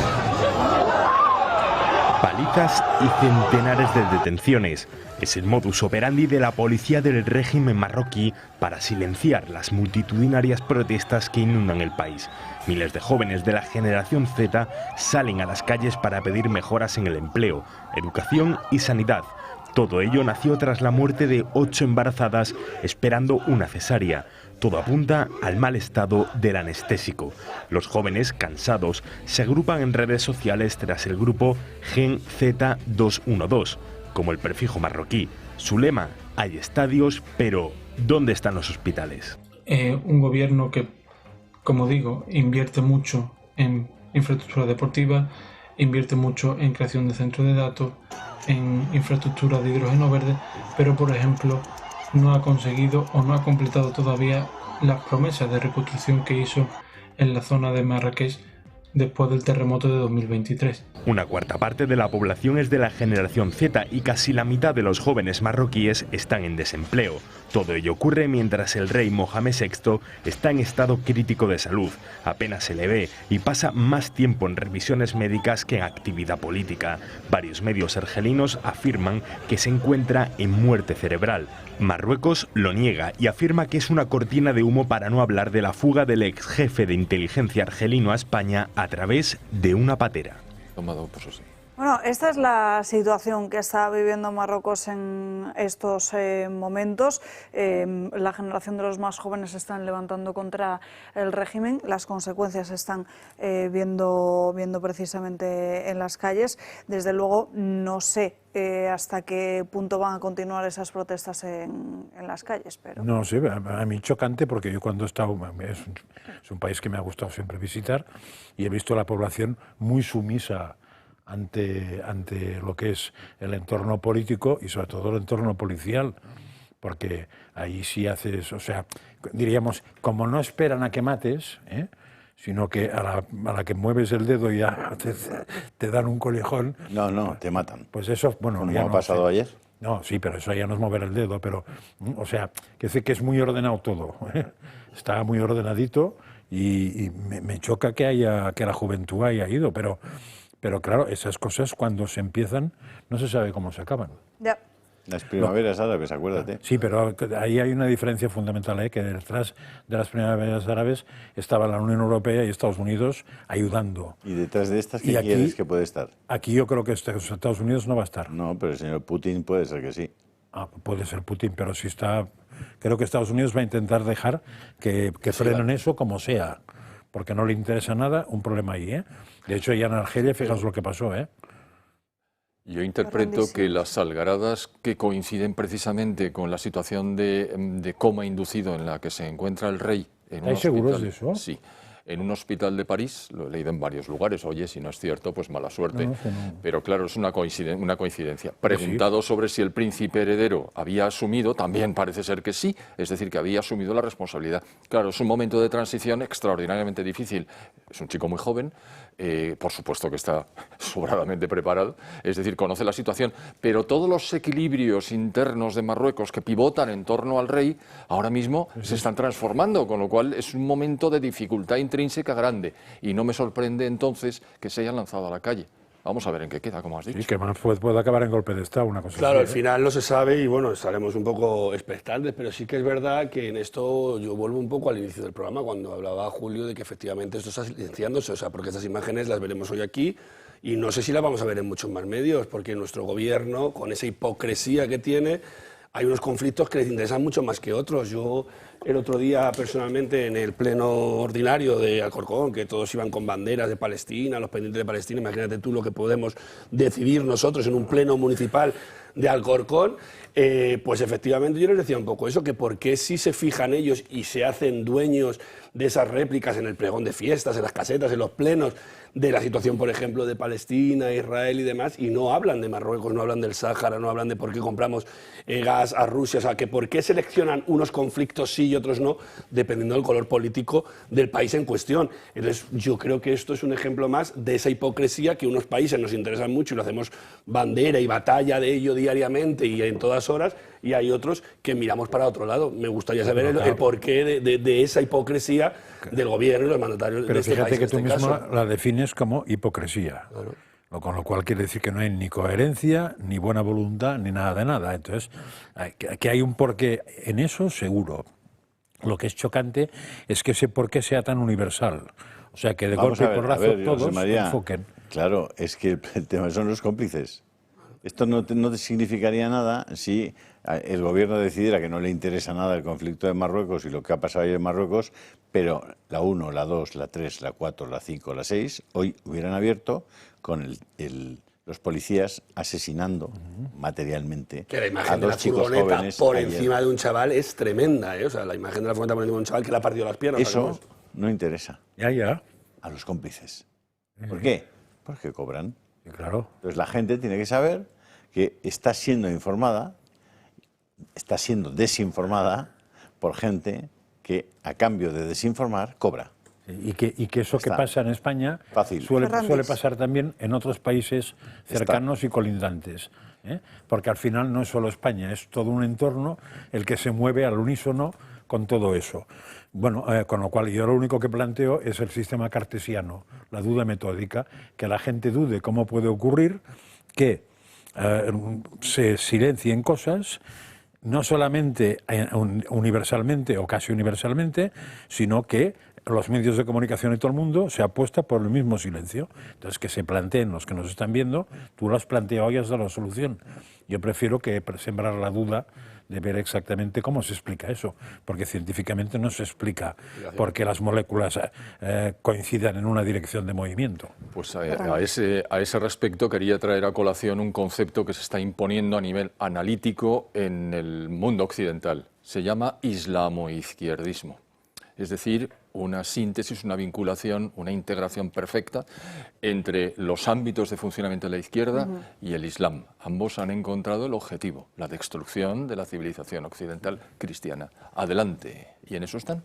palizas y centenares de detenciones. Es el modus operandi de la policía del régimen marroquí para silenciar las multitudinarias protestas que inundan el país. Miles de jóvenes de la generación Z salen a las calles para pedir mejoras en el empleo, educación y sanidad. Todo ello nació tras la muerte de 8 embarazadas esperando una cesárea. Todo apunta al mal estado del anestésico. Los jóvenes, cansados, se agrupan en redes sociales tras el grupo Gen Z212, como el prefijo marroquí. Su lema: hay estadios, pero ¿dónde están los hospitales? Un gobierno que como digo, invierte mucho en infraestructura deportiva, invierte mucho en creación de centros de datos, en infraestructura de hidrógeno verde, pero por ejemplo no ha conseguido o no ha completado todavía las promesas de reconstrucción que hizo en la zona de Marrakech después del terremoto de 2023. Una cuarta parte de la población es de la generación Z y casi la mitad de los jóvenes marroquíes están en desempleo. Todo ello ocurre mientras el rey Mohamed VI está en estado crítico de salud, apenas se le ve y pasa más tiempo en revisiones médicas que en actividad política. Varios medios argelinos afirman que se encuentra en muerte cerebral. Marruecos lo niega y afirma que es una cortina de humo para no hablar de la fuga del ex jefe de inteligencia argelino a España a través de una patera. Bueno, esta es la situación que está viviendo Marruecos en estos momentos. La generación de los más jóvenes se están levantando contra el régimen. Las consecuencias se están viendo precisamente en las calles. Desde luego, no sé hasta qué punto van a continuar esas protestas en las calles. Pero... No sé, a mí chocante porque yo cuando he estado, es un país que me ha gustado siempre visitar y he visto a la población muy sumisa ante lo que es el entorno político y sobre todo el entorno policial, porque ahí sí haces, o sea, diríamos, como no esperan a que mates, sino que a la que mueves el dedo y ya te dan un colejón. No, te matan. Pues eso, bueno, ¿Cómo ya ha no pasado sé. ayer? No, sí, pero eso ya no es mover el dedo, pero, o sea, que sé que es muy ordenado todo, está muy ordenadito y me choca que la juventud haya ido, pero claro, esas cosas cuando se empiezan no se sabe cómo se acaban. Ya. Las primaveras árabes, acuérdate. Sí, pero ahí hay una diferencia fundamental, que detrás de las primaveras árabes estaba la Unión Europea y Estados Unidos ayudando. ¿Y detrás de estas qué quieres que puede estar? Aquí yo creo que Estados Unidos no va a estar. No, pero el señor Putin puede ser que sí. Puede ser Putin, pero si está... Creo que Estados Unidos va a intentar dejar que frenen eso como sea, porque no le interesa nada, un problema ahí, De hecho, ya en Argelia, fijaos lo que pasó, Yo interpreto que las algaradas que coinciden precisamente con la situación de coma inducido en la que se encuentra el rey en un ¿Estáis seguros de eso? Sí, en un hospital de París, lo he leído en varios lugares, oye, si no es cierto, pues mala suerte. No. Pero claro, es una coincidencia. Preguntado sobre si el príncipe heredero había asumido, también parece ser que sí, es decir, que había asumido la responsabilidad. Claro, es un momento de transición extraordinariamente difícil. Es un chico muy joven, por supuesto que está sobradamente preparado, es decir, conoce la situación, pero todos los equilibrios internos de Marruecos que pivotan en torno al rey, ahora mismo se están transformando, con lo cual es un momento de dificultad intrínseca grande, y no me sorprende entonces que se hayan lanzado a la calle. Vamos a ver en qué queda, como has dicho. Sí, que más puede acabar en golpe de Estado, una cosa Claro, así, al final no se sabe y bueno, estaremos un poco expectantes, pero sí que es verdad que en esto yo vuelvo un poco al inicio del programa, cuando hablaba Julio de que efectivamente esto está silenciándose, o sea, porque estas imágenes las veremos hoy aquí y no sé si las vamos a ver en muchos más medios, porque nuestro gobierno, con esa hipocresía que tiene, hay unos conflictos que les interesan mucho más que otros. Yo el otro día personalmente en el pleno ordinario de Alcorcón, que todos iban con banderas de Palestina, los pendientes de Palestina, imagínate tú lo que podemos decidir nosotros en un pleno municipal de Alcorcón, pues efectivamente yo les decía un poco eso, que por qué si se fijan ellos y se hacen dueños de esas réplicas en el pregón de fiestas, en las casetas, en los plenos, de la situación, por ejemplo, de Palestina, Israel y demás, y no hablan de Marruecos, no hablan del Sáhara, no hablan de por qué compramos gas a Rusia, o sea, que por qué seleccionan unos conflictos sí y otros no, dependiendo del color político del país en cuestión. Entonces, yo creo que esto es un ejemplo más de esa hipocresía que unos países nos interesan mucho y lo hacemos bandera y batalla de ello diariamente y en todas horas, y hay otros que miramos para otro lado. Me gustaría saber el porqué de esa hipocresía del gobierno y los mandatarios de este país. Pero fíjate que tú mismo caso. la defines como hipocresía. Claro. Con lo cual quiere decir que no hay ni coherencia, ni buena voluntad, ni nada de nada. Entonces, que hay un porqué en eso, seguro. Lo que es chocante es que ese porqué sea tan universal. O sea, que de golpe y porrazo todos enfoquen. Claro, es que el tema son los cómplices. Esto no significaría nada si el gobierno decidiera que no le interesa nada el conflicto de Marruecos y lo que ha pasado ahí en Marruecos, pero la 1, la 2, la 3, la 4, la 5, la 6, hoy hubieran abierto con los policías asesinando materialmente que la imagen a de la dos chicos furgoneta jóvenes por ayer. Encima de un chaval es tremenda, O sea, la imagen de la furgoneta por encima de un chaval que le ha partido las piernas. no interesa. Ya. A los cómplices. ¿Por qué? Porque cobran. Claro. Entonces la gente tiene que saber que está siendo informada, está siendo desinformada por gente que a cambio de desinformar cobra. Y que eso que pasa en España suele pasar también en otros países cercanos y colindantes, ¿eh? Porque al final no es solo España, es todo un entorno el que se mueve al unísono con todo eso. Bueno, con lo cual yo lo único que planteo es el sistema cartesiano, la duda metódica, que la gente dude cómo puede ocurrir que se silencien cosas, no solamente universalmente o casi universalmente, sino que los medios de comunicación y todo el mundo se apuesta por el mismo silencio. Entonces, que se planteen los que nos están viendo, tú lo has planteado y has dado la solución. Yo prefiero que sembrar la duda de ver exactamente cómo se explica eso, porque científicamente no se explica por qué las moléculas coincidan en una dirección de movimiento. Pues a ese respecto quería traer a colación un concepto que se está imponiendo a nivel analítico en el mundo occidental. Se llama islamoizquierdismo. Es decir, una síntesis, una vinculación, una integración perfecta entre los ámbitos de funcionamiento de la izquierda y el Islam. Ambos han encontrado el objetivo, la destrucción de la civilización occidental cristiana. Adelante. ¿Y en eso están?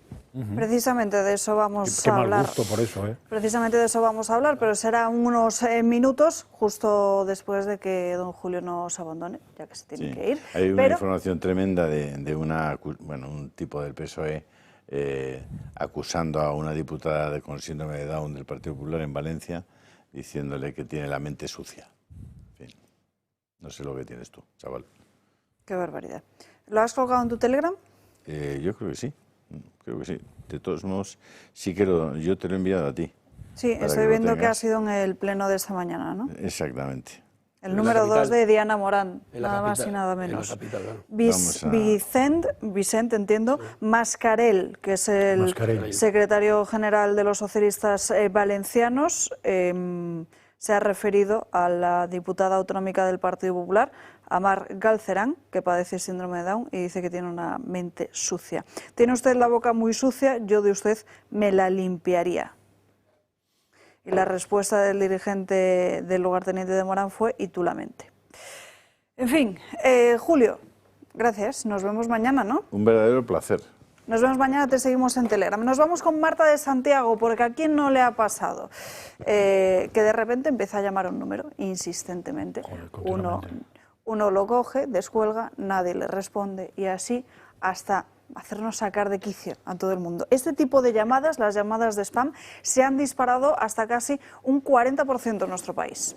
Precisamente de eso vamos Qué a hablar. mal gusto por eso, ¿eh? Precisamente de eso vamos a hablar, pero será unos minutos justo después de que don Julio nos abandone, ya que se tiene que ir. Hay una información tremenda de un tipo del PSOE acusando a una diputada con síndrome de Down del Partido Popular en Valencia, diciéndole que tiene la mente sucia. En fin, no sé lo que tienes tú, chaval. Qué barbaridad. ¿Lo has colgado en tu Telegram? Yo creo que sí. De todos modos, yo te lo he enviado a ti. Sí, estoy viendo que ha sido en el pleno de esta mañana, ¿no? Exactamente. El número 2 de Diana Morán, nada más y nada menos. Vicente, entiendo, Mascarell, que es el secretario general de los socialistas valencianos, se ha referido a la diputada autonómica del Partido Popular, Amar Galcerán, que padece síndrome de Down y dice que tiene una mente sucia. Tiene usted la boca muy sucia, yo de usted me la limpiaría. Y la respuesta del dirigente del lugarteniente de Morán fue: y tú la mente. En fin, Julio, gracias. Nos vemos mañana, ¿no? Un verdadero placer. Nos vemos mañana, te seguimos en Telegram. Nos vamos con Marta de Santiago, porque ¿a quién no le ha pasado? Que de repente empieza a llamar un número insistentemente. Uno lo coge, descuelga, nadie le responde y así hasta hacernos sacar de quicio a todo el mundo. Este tipo de llamadas, las llamadas de spam, se han disparado hasta casi un 40% en nuestro país.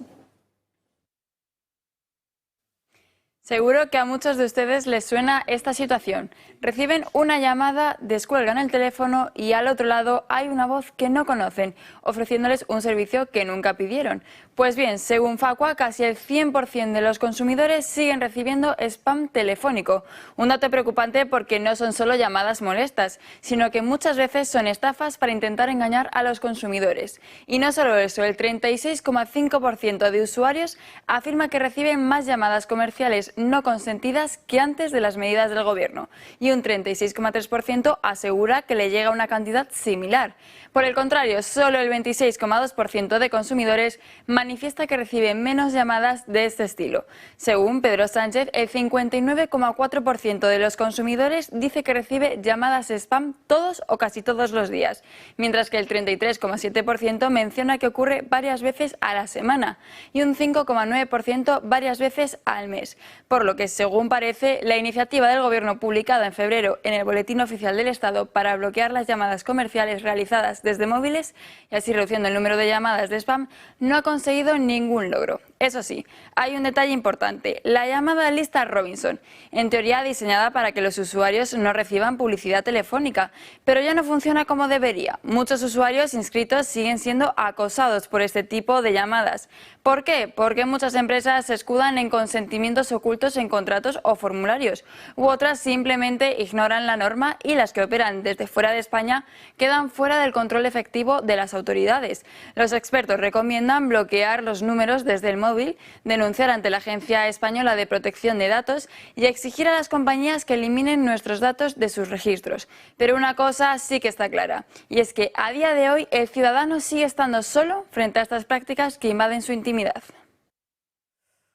Seguro que a muchos de ustedes les suena esta situación. Reciben una llamada, descuelgan el teléfono y al otro lado hay una voz que no conocen, ofreciéndoles un servicio que nunca pidieron. Pues bien, según Facua, casi el 100% de los consumidores siguen recibiendo spam telefónico. Un dato preocupante porque no son solo llamadas molestas, sino que muchas veces son estafas para intentar engañar a los consumidores. Y no solo eso, el 36,5% de usuarios afirma que reciben más llamadas comerciales no consentidas que antes de las medidas del gobierno. Y un 36,3% asegura que le llega una cantidad similar. Por el contrario, solo el 26,2% de consumidores manifiesta que recibe menos llamadas de este estilo. Según Pedro Sánchez, el 59,4% de los consumidores dice que recibe llamadas spam todos o casi todos los días, mientras que el 33,7% menciona que ocurre varias veces a la semana y un 5,9% varias veces al mes. Por lo que, según parece, la iniciativa del Gobierno publicada en febrero en el Boletín Oficial del Estado para bloquear las llamadas comerciales realizadas desde móviles y así reduciendo el número de llamadas de spam no ha conseguido ningún logro. Eso sí, hay un detalle importante, la llamada lista Robinson, en teoría diseñada para que los usuarios no reciban publicidad telefónica, pero ya no funciona como debería. Muchos usuarios inscritos siguen siendo acosados por este tipo de llamadas. ¿Por qué? Porque muchas empresas se escudan en consentimientos ocultos en contratos o formularios, u otras simplemente ignoran la norma y las que operan desde fuera de España quedan fuera del control efectivo de las autoridades. Los expertos recomiendan bloquear bloquear los números desde el móvil, denunciar ante la Agencia Española de Protección de Datos y exigir a las compañías que eliminen nuestros datos de sus registros. Pero una cosa sí que está clara, y es que a día de hoy el ciudadano sigue estando solo frente a estas prácticas que invaden su intimidad.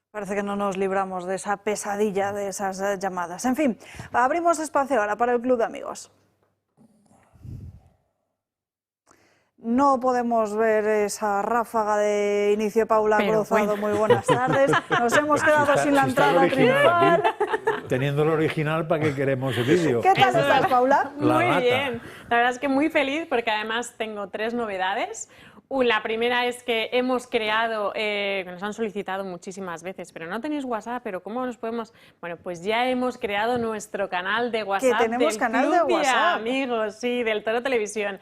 Parece que no nos libramos de esa pesadilla, de esas llamadas. En fin, abrimos espacio ahora para el Club de Amigos. No podemos ver esa ráfaga de inicio. Paula Cruzado, muy buenas tardes. Nos hemos quedado sin la entrada triunfal. Teniendo el original, ¿para qué queremos el vídeo? ¿Qué tal estás, Paula? Muy bien. La verdad es que muy feliz porque además tengo 3 novedades. La primera es que hemos creado, que nos han solicitado muchísimas veces, pero no tenéis WhatsApp, pero ¿cómo nos podemos...? Bueno, pues ya hemos creado nuestro canal de WhatsApp. Que tenemos del canal Club de WhatsApp. Amigos, sí, del Toro Televisión.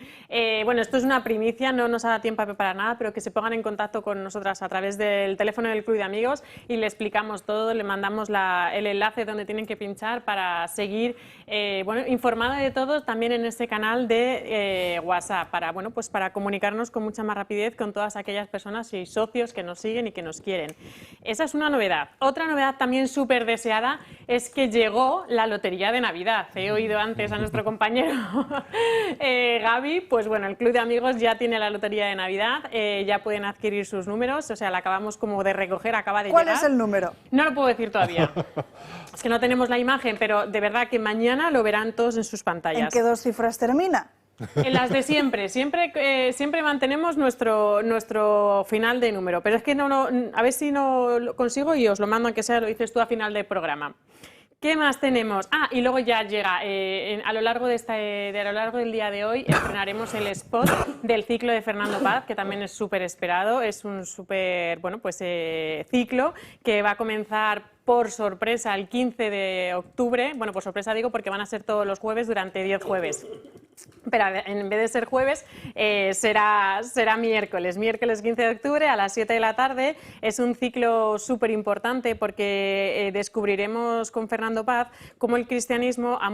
Bueno, esto es una primicia, no nos ha dado tiempo a preparar nada, pero que se pongan en contacto con nosotras a través del teléfono del Club de Amigos y le explicamos todo, le mandamos el enlace donde tienen que pinchar para seguir informado de todo también en este canal de WhatsApp, para comunicarnos con mucha más rapidez con todas aquellas personas y socios que nos siguen y que nos quieren. Esa es una novedad. Otra novedad también súper deseada es que llegó la lotería de Navidad. He oído antes a nuestro compañero Gaby, pues bueno, el Club de Amigos ya tiene la lotería de Navidad, ya pueden adquirir sus números, o sea, la acabamos como de recoger, acaba de llegar. ¿Cuál es el número? No lo puedo decir todavía. Es que no tenemos la imagen, pero de verdad que mañana lo verán todos en sus pantallas. ¿En qué 2 cifras termina? En las de siempre, siempre mantenemos nuestro final de número, pero es que a ver si no lo consigo y os lo mando, aunque sea lo dices tú a final del programa. ¿Qué más tenemos? Y luego ya llega, a lo largo del día de hoy, estrenaremos el spot del ciclo de Fernando Paz, que también es súper esperado, es un súper, ciclo que va a comenzar por sorpresa el 15 de octubre, bueno, por sorpresa digo porque van a ser todos los jueves durante 10 jueves. Pero en vez de ser jueves, será miércoles 15 de octubre a las 7 de la tarde. Es un ciclo súper importante porque descubriremos con Fernando Paz cómo el cristianismo ha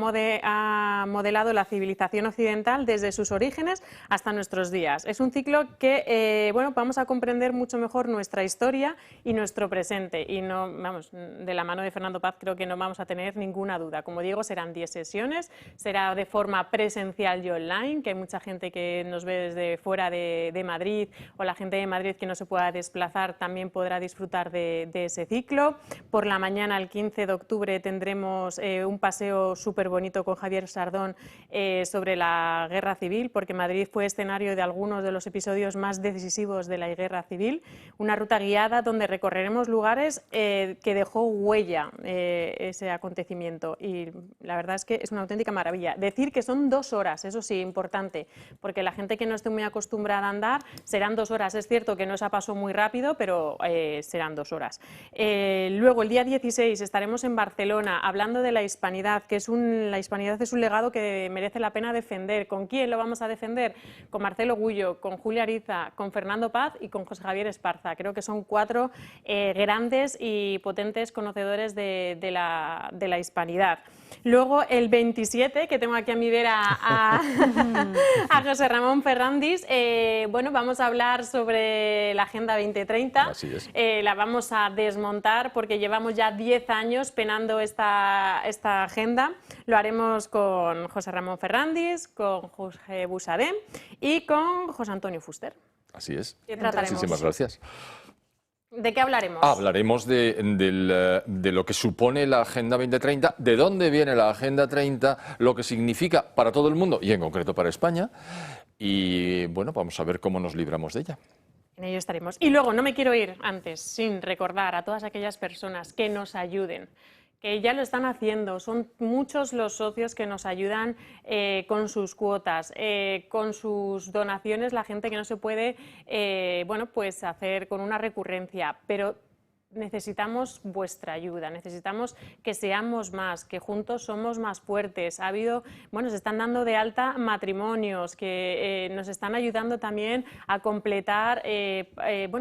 modelado la civilización occidental desde sus orígenes hasta nuestros días. Es un ciclo que vamos a comprender mucho mejor nuestra historia y nuestro presente. Y de la mano de Fernando Paz creo que no vamos a tener ninguna duda. Como digo, serán 10 sesiones, será de forma presencial y online, que hay mucha gente que nos ve desde fuera de Madrid, o la gente de Madrid que no se pueda desplazar también podrá disfrutar de ese ciclo. Por la mañana, el 15 de octubre, tendremos un paseo súper bonito con Javier Sardón sobre la guerra civil, porque Madrid fue escenario de algunos de los episodios más decisivos de la guerra civil. Una ruta guiada donde recorreremos lugares que dejó huella ese acontecimiento, y la verdad es que es una auténtica maravilla. Decir que son 2 horas, eso sí, importante, porque la gente que no esté muy acostumbrada a andar, serán 2 horas. Es cierto que no se pasó muy rápido, pero serán 2 horas. Luego, el día 16, estaremos en Barcelona hablando de la hispanidad, la hispanidad es un legado que merece la pena defender. ¿Con quién lo vamos a defender? Con Marcelo Gullo, con Julia Ariza, con Fernando Paz y con José Javier Esparza. Creo que son 4 grandes y potentes conocedores de la hispanidad. Luego, el 27, que tengo aquí a mi vera a José Ramón Ferrandis, vamos a hablar sobre la Agenda 2030. Así es. La vamos a desmontar porque llevamos ya 10 años penando esta agenda. Lo haremos con José Ramón Ferrandis, con Jorge Busadé y con José Antonio Fuster. Así es. ¿Qué trataremos? Muchísimas gracias. ¿De qué hablaremos? Hablaremos de lo que supone la Agenda 2030, de dónde viene la Agenda 30, lo que significa para todo el mundo y en concreto para España. Y bueno, vamos a ver cómo nos libramos de ella. En ello estaremos. Y luego, no me quiero ir antes sin recordar a todas aquellas personas que nos ayuden, que ya lo están haciendo. Son muchos los socios que nos ayudan con sus cuotas, con sus donaciones, la gente que no se puede hacer con una recurrencia, pero necesitamos vuestra ayuda, necesitamos que seamos más, que juntos somos más fuertes. Se están dando de alta matrimonios que nos están ayudando también a completar,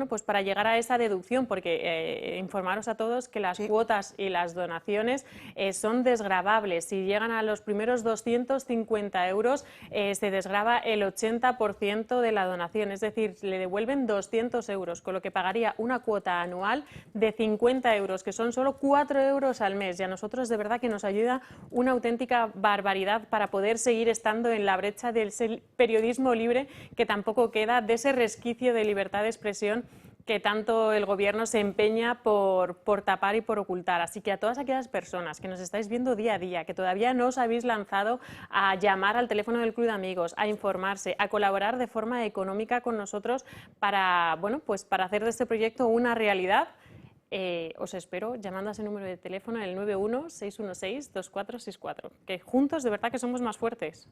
pues para llegar a esa deducción, porque informaros a todos que las cuotas y las donaciones son desgravables. Si llegan a los primeros 250 euros, se desgrava el 80% de la donación, es decir, le devuelven 200 euros, con lo que pagaría una cuota anual de 50 euros, que son solo 4 euros al mes. Y a nosotros de verdad que nos ayuda una auténtica barbaridad para poder seguir estando en la brecha del periodismo libre, que tampoco queda, de ese resquicio de libertad de expresión que tanto el Gobierno se empeña por tapar y por ocultar. Así que a todas aquellas personas que nos estáis viendo día a día, que todavía no os habéis lanzado a llamar al teléfono del Club de Amigos, a informarse, a colaborar de forma económica con nosotros para hacer de este proyecto una realidad, os espero llamando a ese número de teléfono, el 91-616-2464, que juntos de verdad que somos más fuertes.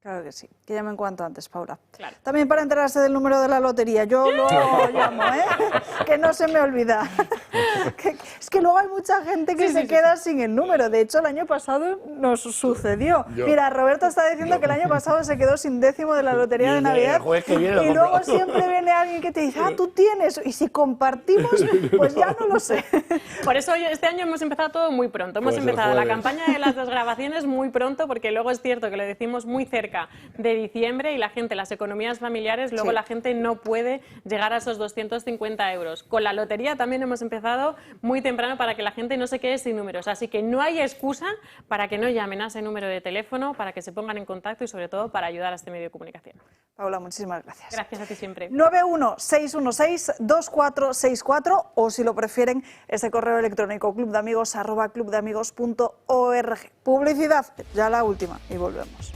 Claro que sí, que llamen cuanto antes, Paula. Claro. También para enterarse del número de la lotería, yo lo llamo, que no se me olvida. Es que luego hay mucha gente que se queda sin el número. De hecho, el año pasado nos sucedió. Mira, Roberto está diciendo que el año pasado se quedó sin décimo de la lotería de Navidad. Y luego siempre viene alguien que te dice, tú tienes, y si compartimos, pues ya no lo sé. Por eso este año hemos empezado todo muy pronto. Hemos empezado la campaña de las desgravaciones muy pronto, porque luego es cierto que lo decimos muy cerca de diciembre y la gente, las economías familiares, luego la gente no puede llegar a esos 250 euros. Con la lotería también hemos empezado muy temprano para que la gente no se quede sin números, así que no hay excusa para que no llamen a ese número de teléfono, para que se pongan en contacto y sobre todo para ayudar a este medio de comunicación. Paula, muchísimas gracias. Gracias a ti siempre. 91-616-2464 o si lo prefieren ese correo electrónico clubdeamigos@clubdeamigos.org. Publicidad, ya la última y volvemos.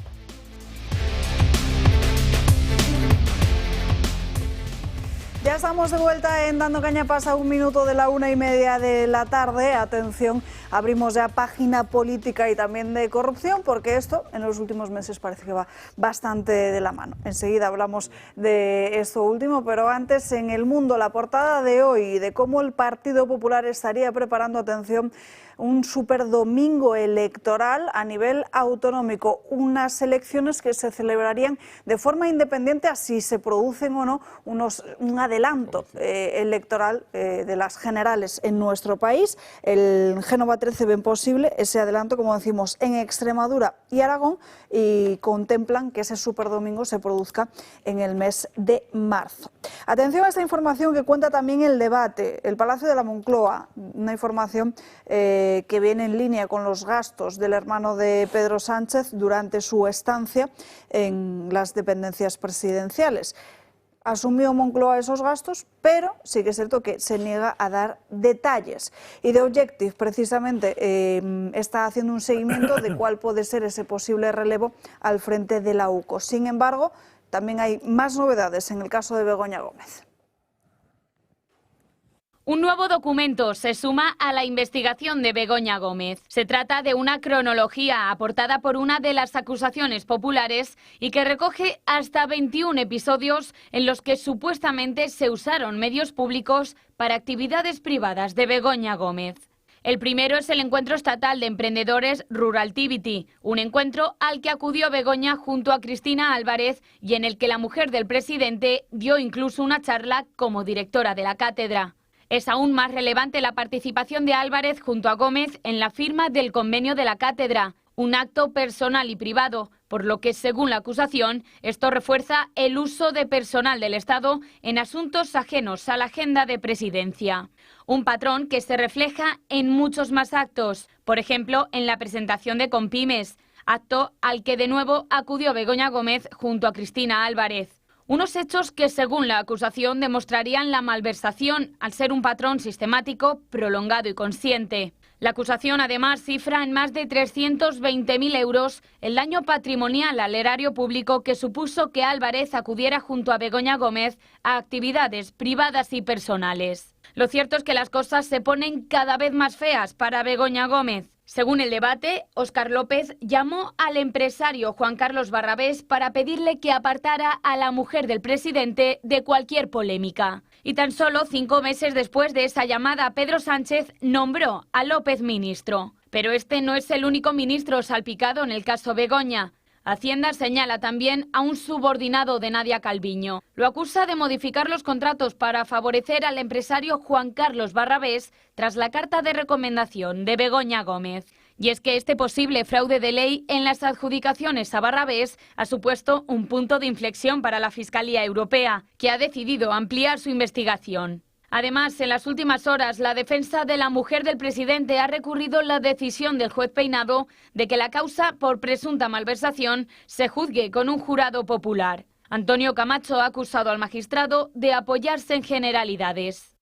Ya estamos de vuelta en Dando Caña, pasa 1 minuto de la 1:30 de la tarde. Atención, abrimos ya página política y también de corrupción, porque esto en los últimos meses parece que va bastante de la mano. Enseguida hablamos de esto último, pero antes, en El Mundo, la portada de hoy de cómo el Partido Popular estaría preparando, atención, un superdomingo electoral a nivel autonómico, unas elecciones que se celebrarían de forma independiente a si se producen o no un adelanto electoral de las generales en nuestro país. El Génova 13 ven posible ese adelanto, como decimos, en Extremadura y Aragón, y contemplan que ese superdomingo se produzca en el mes de marzo. Atención a esta información que cuenta también el debate. El Palacio de la Moncloa, una información que viene en línea con los gastos del hermano de Pedro Sánchez durante su estancia en las dependencias presidenciales. Asumió Moncloa esos gastos, pero sí que es cierto que se niega a dar detalles. Y The Objective, precisamente, está haciendo un seguimiento de cuál puede ser ese posible relevo al frente de la UCO. Sin embargo, también hay más novedades en el caso de Begoña Gómez. Un nuevo documento se suma a la investigación de Begoña Gómez. Se trata de una cronología aportada por una de las acusaciones populares y que recoge hasta 21 episodios en los que supuestamente se usaron medios públicos para actividades privadas de Begoña Gómez. El primero es el Encuentro Estatal de Emprendedores Ruraltivity, un encuentro al que acudió Begoña junto a Cristina Álvarez y en el que la mujer del presidente dio incluso una charla como directora de la cátedra. Es aún más relevante la participación de Álvarez junto a Gómez en la firma del convenio de la cátedra, un acto personal y privado, por lo que, según la acusación, esto refuerza el uso de personal del Estado en asuntos ajenos a la agenda de presidencia. Un patrón que se refleja en muchos más actos, por ejemplo, en la presentación de Compymes, acto al que de nuevo acudió Begoña Gómez junto a Cristina Álvarez. Unos hechos que, según la acusación, demostrarían la malversación al ser un patrón sistemático, prolongado y consciente. La acusación, además, cifra en más de 320.000 euros el daño patrimonial al erario público que supuso que Álvarez acudiera junto a Begoña Gómez a actividades privadas y personales. Lo cierto es que las cosas se ponen cada vez más feas para Begoña Gómez. Según el debate, Óscar López llamó al empresario Juan Carlos Barrabés para pedirle que apartara a la mujer del presidente de cualquier polémica. Y tan solo 5 meses después de esa llamada, Pedro Sánchez nombró a López ministro. Pero este no es el único ministro salpicado en el caso Begoña. Hacienda señala también a un subordinado de Nadia Calviño. Lo acusa de modificar los contratos para favorecer al empresario Juan Carlos Barrabés tras la carta de recomendación de Begoña Gómez. Y es que este posible fraude de ley en las adjudicaciones a Barrabés ha supuesto un punto de inflexión para la Fiscalía Europea, que ha decidido ampliar su investigación. Además, en las últimas horas, la defensa de la mujer del presidente ha recurrido la decisión del juez Peinado de que la causa por presunta malversación se juzgue con un jurado popular. Antonio Camacho ha acusado al magistrado de apoyarse en generalidades.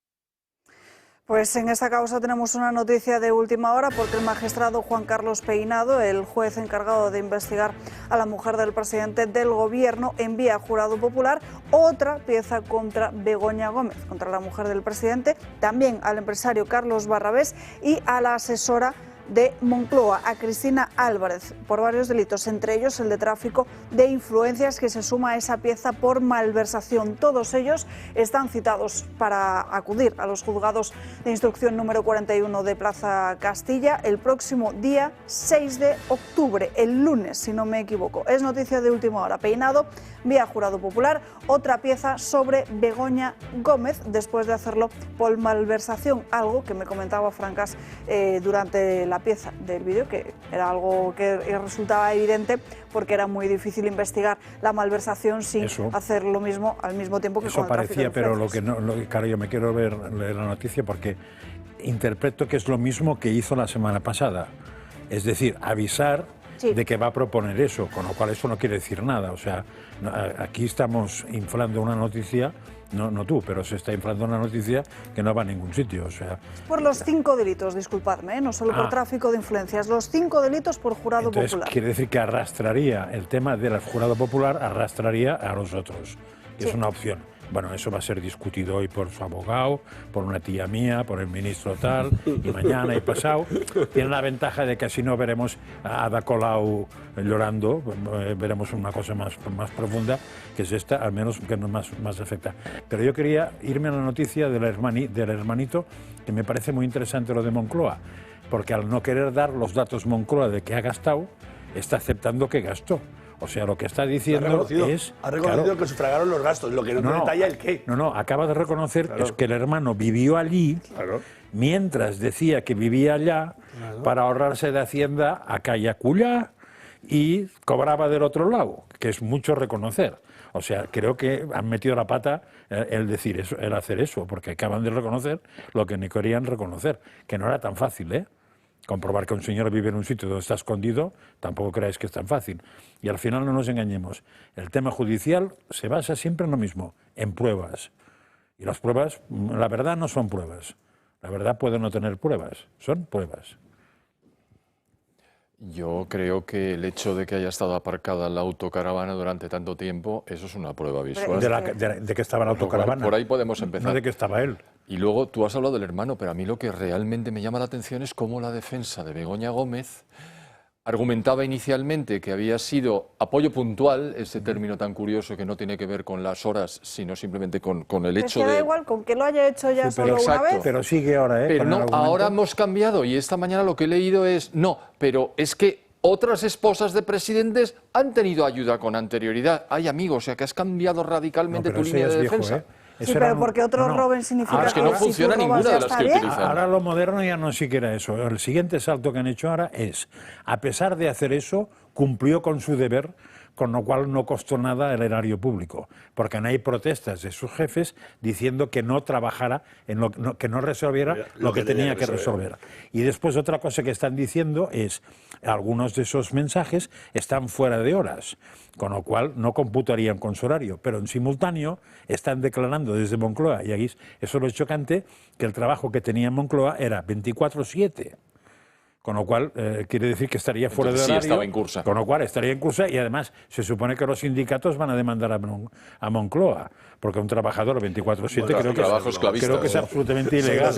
Pues en esta causa tenemos una noticia de última hora porque el magistrado Juan Carlos Peinado, el juez encargado de investigar a la mujer del presidente del gobierno, envía a jurado popular otra pieza contra Begoña Gómez, contra la mujer del presidente, también al empresario Carlos Barrabés y a la asesora de Moncloa, a Cristina Álvarez, por varios delitos, entre ellos el de tráfico de influencias, que se suma a esa pieza por malversación. Todos ellos están citados para acudir a los juzgados de instrucción número 41 de Plaza Castilla el próximo día 6 de octubre, el lunes, si no me equivoco. Es noticia de última hora. Peinado vía jurado popular otra pieza sobre Begoña Gómez después de hacerlo por malversación, algo que me comentaba Francas durante la pieza del vídeo, que era algo que resultaba evidente porque era muy difícil investigar la malversación sin hacer lo mismo al mismo tiempo que eso con el tráfico de parecía, pero influencias. claro, yo me quiero leer la noticia porque interpreto que es lo mismo que hizo la semana pasada, es decir, avisar de que va a proponer eso, con lo cual eso no quiere decir nada. O sea, aquí estamos inflando una noticia, no tú, pero se está inflando una noticia que no va a ningún sitio. O sea, por los 5 delitos, disculpadme, no solo por tráfico de influencias, los 5 delitos por jurado popular. Quiere decir que arrastraría el tema del jurado popular, arrastraría a los otros, que es una opción. Bueno, eso va a ser discutido hoy por su abogado, por una tía mía, por el ministro tal, y mañana y pasado. Tiene la ventaja de que así no veremos a Ada Colau llorando, veremos una cosa más profunda, que es esta, al menos que no más afecta. Pero yo quería irme a la noticia del hermanito, que me parece muy interesante lo de Moncloa, porque al no querer dar los datos Moncloa de que ha gastado, está aceptando que gastó. O sea, lo que está diciendo es... Ha reconocido que sufragaron los gastos, lo que no detalla el qué. No, acaba de reconocer es que el hermano vivió allí, mientras decía que vivía allá, para ahorrarse de Hacienda acá y acullá, y cobraba del otro lado, que es mucho reconocer. O sea, creo que han metido la pata el decir eso, el hacer eso, porque acaban de reconocer lo que ni querían reconocer, que no era tan fácil, ¿eh? Comprobar que un señor vive en un sitio donde está escondido, tampoco creáis que es tan fácil. Y al final no nos engañemos. El tema judicial se basa siempre en lo mismo, en pruebas. Y las pruebas, la verdad no son pruebas. La verdad puede no tener pruebas, son pruebas. Yo creo que el hecho de que haya estado aparcada la autocaravana durante tanto tiempo, eso es una prueba visual. De que estaba la autocaravana. Por ahí podemos empezar. No de que estaba él. Y luego tú has hablado del hermano, pero a mí lo que realmente me llama la atención es cómo la defensa de Begoña Gómez argumentaba inicialmente que había sido apoyo puntual, ese término tan curioso que no tiene que ver con las horas, sino simplemente con el hecho de... da igual, con que lo haya hecho ya solo una vez. Pero sigue ahora, ¿eh? Pero no, ahora hemos cambiado y esta mañana lo que he leído es, no, pero es que otras esposas de presidentes han tenido ayuda con anterioridad. Ay, amigo, o sea que has cambiado radicalmente tu línea de defensa. Sí, pero porque otros roben significa que no funciona ninguna de las que utilizan. Ahora lo moderno ya no siquiera eso. El siguiente salto que han hecho ahora es, a pesar de hacer eso, cumplió con su deber, con lo cual no costó nada el erario público, porque no hay protestas de sus jefes diciendo que no trabajara, que no resolviera lo que tenía que resolver. Y después otra cosa que están diciendo es, algunos de esos mensajes están fuera de horas, con lo cual no computarían con su horario, pero en simultáneo están declarando desde Moncloa, y aquí eso es chocante, que el trabajo que tenía en Moncloa era 24/7. Con lo cual, quiere decir que estaría fuera de horario. Sí, estaba en cursa. Con lo cual, estaría en cursa y además se supone que los sindicatos van a demandar a Moncloa, porque un trabajador 24/7 creo que es absolutamente ilegal.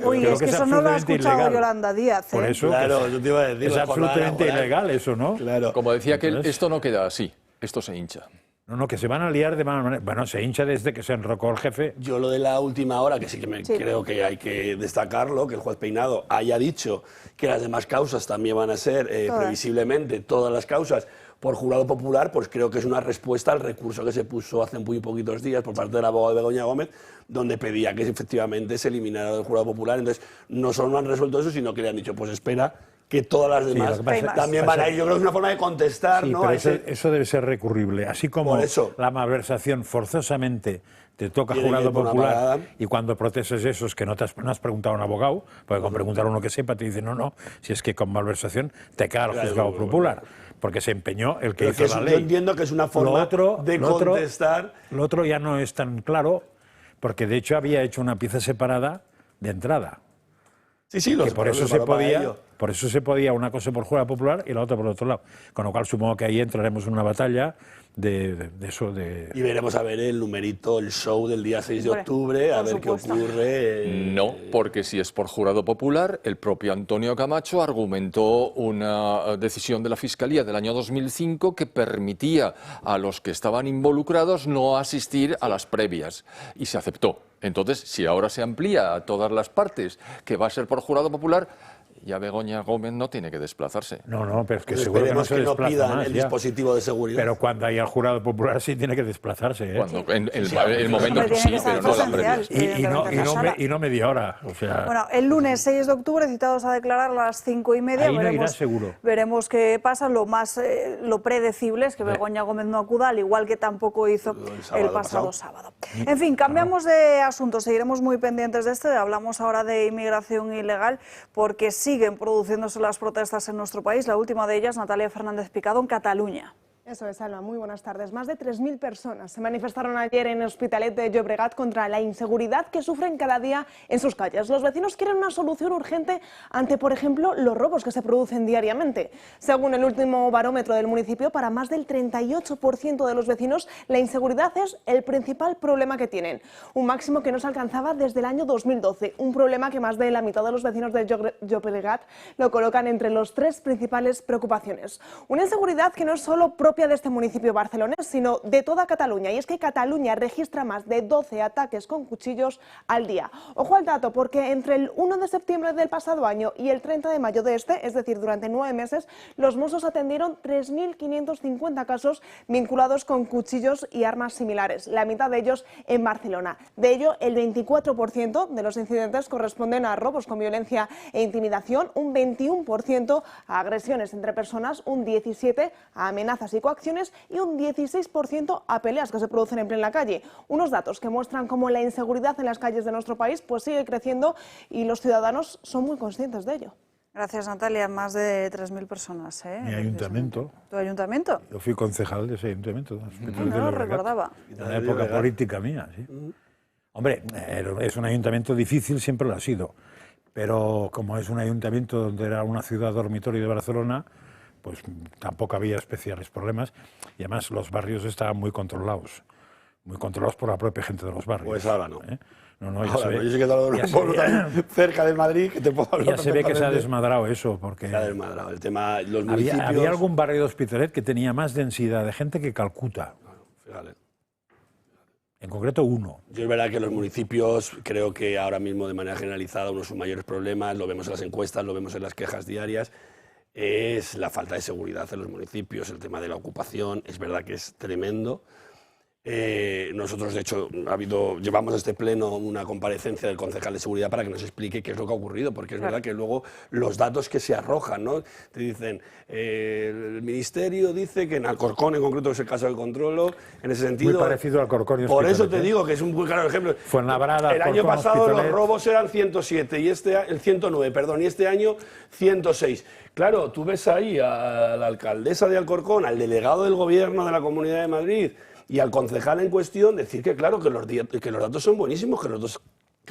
Uy, es que eso no lo ha escuchado Yolanda Díaz. Por eso yo te iba a decir, es absolutamente ilegal eso, ¿no? Como decía que esto no queda así, esto se hincha. No, que se van a liar de mala manera. Bueno, se hincha desde que se enrocó el jefe. Yo lo de la última hora, que sí que creo que hay que destacarlo, que el juez Peinado haya dicho que las demás causas también van a ser previsiblemente todas las causas por jurado popular, pues creo que es una respuesta al recurso que se puso hace muy poquitos días por parte del abogado de Begoña Gómez, donde pedía que efectivamente se eliminara del jurado popular. Entonces, no solo no han resuelto eso, sino que le han dicho, pues espera, que todas las demás también van a ir. Yo creo que es una forma de contestar, sí, ¿no? Pero eso debe ser recurrible. Así como la malversación forzosamente te toca jurado popular y cuando protestes eso es que no has preguntado a un abogado, porque con preguntar a uno que sepa te dice no, si es que con malversación te cae el juzgado popular, porque se empeñó el que hizo la ley. Yo entiendo que es una forma de contestar. Lo otro ya no es tan claro, porque de hecho había hecho una pieza separada de entrada. Sí, que por eso se podía una cosa por jurado popular y la otra por el otro lado. Con lo cual supongo que ahí entraremos en una batalla de eso. Y veremos a ver el numerito, el show del día 6 de octubre, a ver qué ocurre. No, porque si es por jurado popular, el propio Antonio Camacho argumentó una decisión de la Fiscalía del año 2005 que permitía a los que estaban involucrados no asistir a las previas, y se aceptó. Entonces, si ahora se amplía a todas las partes que va a ser por jurado popular, ya Begoña Gómez no tiene que desplazarse. No, pero es que seguro que no se desplaza pidan más, el dispositivo de seguridad. Pero cuando haya el jurado popular sí tiene que desplazarse. Cuando, en el momento sí, pero no la previa. Y no media hora. O sea... Bueno, el lunes 6 de octubre, citados a declarar a las 5:30. Ahí no irá seguro. Veremos qué pasa. Lo predecible es que Begoña Gómez no acuda, al igual que tampoco hizo el pasado sábado. En fin, cambiamos de asunto. Seguiremos muy pendientes de esto. Hablamos ahora de inmigración ilegal, porque siguen produciéndose las protestas en nuestro país. La última de ellas, Natalia Fernández Picado, en Cataluña. Eso es, Alba. Muy buenas tardes. Más de 3.000 personas se manifestaron ayer en Hospitalet de Llobregat contra la inseguridad que sufren cada día en sus calles. Los vecinos quieren una solución urgente ante, por ejemplo, los robos que se producen diariamente. Según el último barómetro del municipio, para más del 38% de los vecinos, la inseguridad es el principal problema que tienen. Un máximo que no se alcanzaba desde el año 2012. Un problema que más de la mitad de los vecinos de Llobregat lo colocan entre las 3 principales preocupaciones. Una inseguridad que no es solo propia de este municipio barcelonés, sino de toda Cataluña. Y es que Cataluña registra más de 12 ataques con cuchillos al día. Ojo al dato, porque entre el 1 de septiembre del pasado año y el 30 de mayo de este, es decir, durante 9 meses, los Mossos atendieron 3.550 casos vinculados con cuchillos y armas similares, la mitad de ellos en Barcelona. De ello, el 24% de los incidentes corresponden a robos con violencia e intimidación, un 21% a agresiones entre personas, un 17% a amenazas y coacciones y un 16% a peleas que se producen en plena calle. Unos datos que muestran cómo la inseguridad en las calles de nuestro país pues sigue creciendo y los ciudadanos son muy conscientes de ello. Gracias, Natalia. Más de 3.000 personas. Mi ayuntamiento. ¿Tu ayuntamiento? Yo fui concejal de ese ayuntamiento. No lo recordaba. En la época política mía, sí. Hombre, es un ayuntamiento difícil, siempre lo ha sido. Pero como es un ayuntamiento donde era una ciudad dormitorio de Barcelona, pues tampoco había especiales problemas, y además los barrios estaban muy controlados por la propia gente de los barrios. Pues ahora no. No, ya ahora se ve. No, yo sé que todo un pueblo tan cerca de Madrid que te puedo hablar. Ya se ve que se ha desmadrado eso, porque... Se ha desmadrado el tema, los municipios... Había algún barrio de Hospitalet que tenía más densidad de gente que Calcuta. Fíjate. En concreto uno. Yo es verdad que los municipios, creo que ahora mismo de manera generalizada uno de sus mayores problemas, lo vemos en las encuestas, lo vemos en las quejas diarias, es la falta de seguridad en los municipios, el tema de la ocupación, es verdad que es tremendo. Nosotros, de hecho, llevamos a este pleno una comparecencia del concejal de seguridad para que nos explique qué es lo que ha ocurrido, porque es verdad que luego los datos que se arrojan, ¿no? Te dicen, el ministerio dice que en Alcorcón, en concreto es el caso del Controlo, en ese sentido... Muy parecido a Alcorcón y Por eso te digo que es un muy claro ejemplo. Fuenlabrada, el año pasado los robos eran 107, y el 109, perdón, y este año 106. Claro, tú ves ahí a la alcaldesa de Alcorcón, al delegado del gobierno de la Comunidad de Madrid y al concejal en cuestión decir que claro, que los datos son buenísimos, que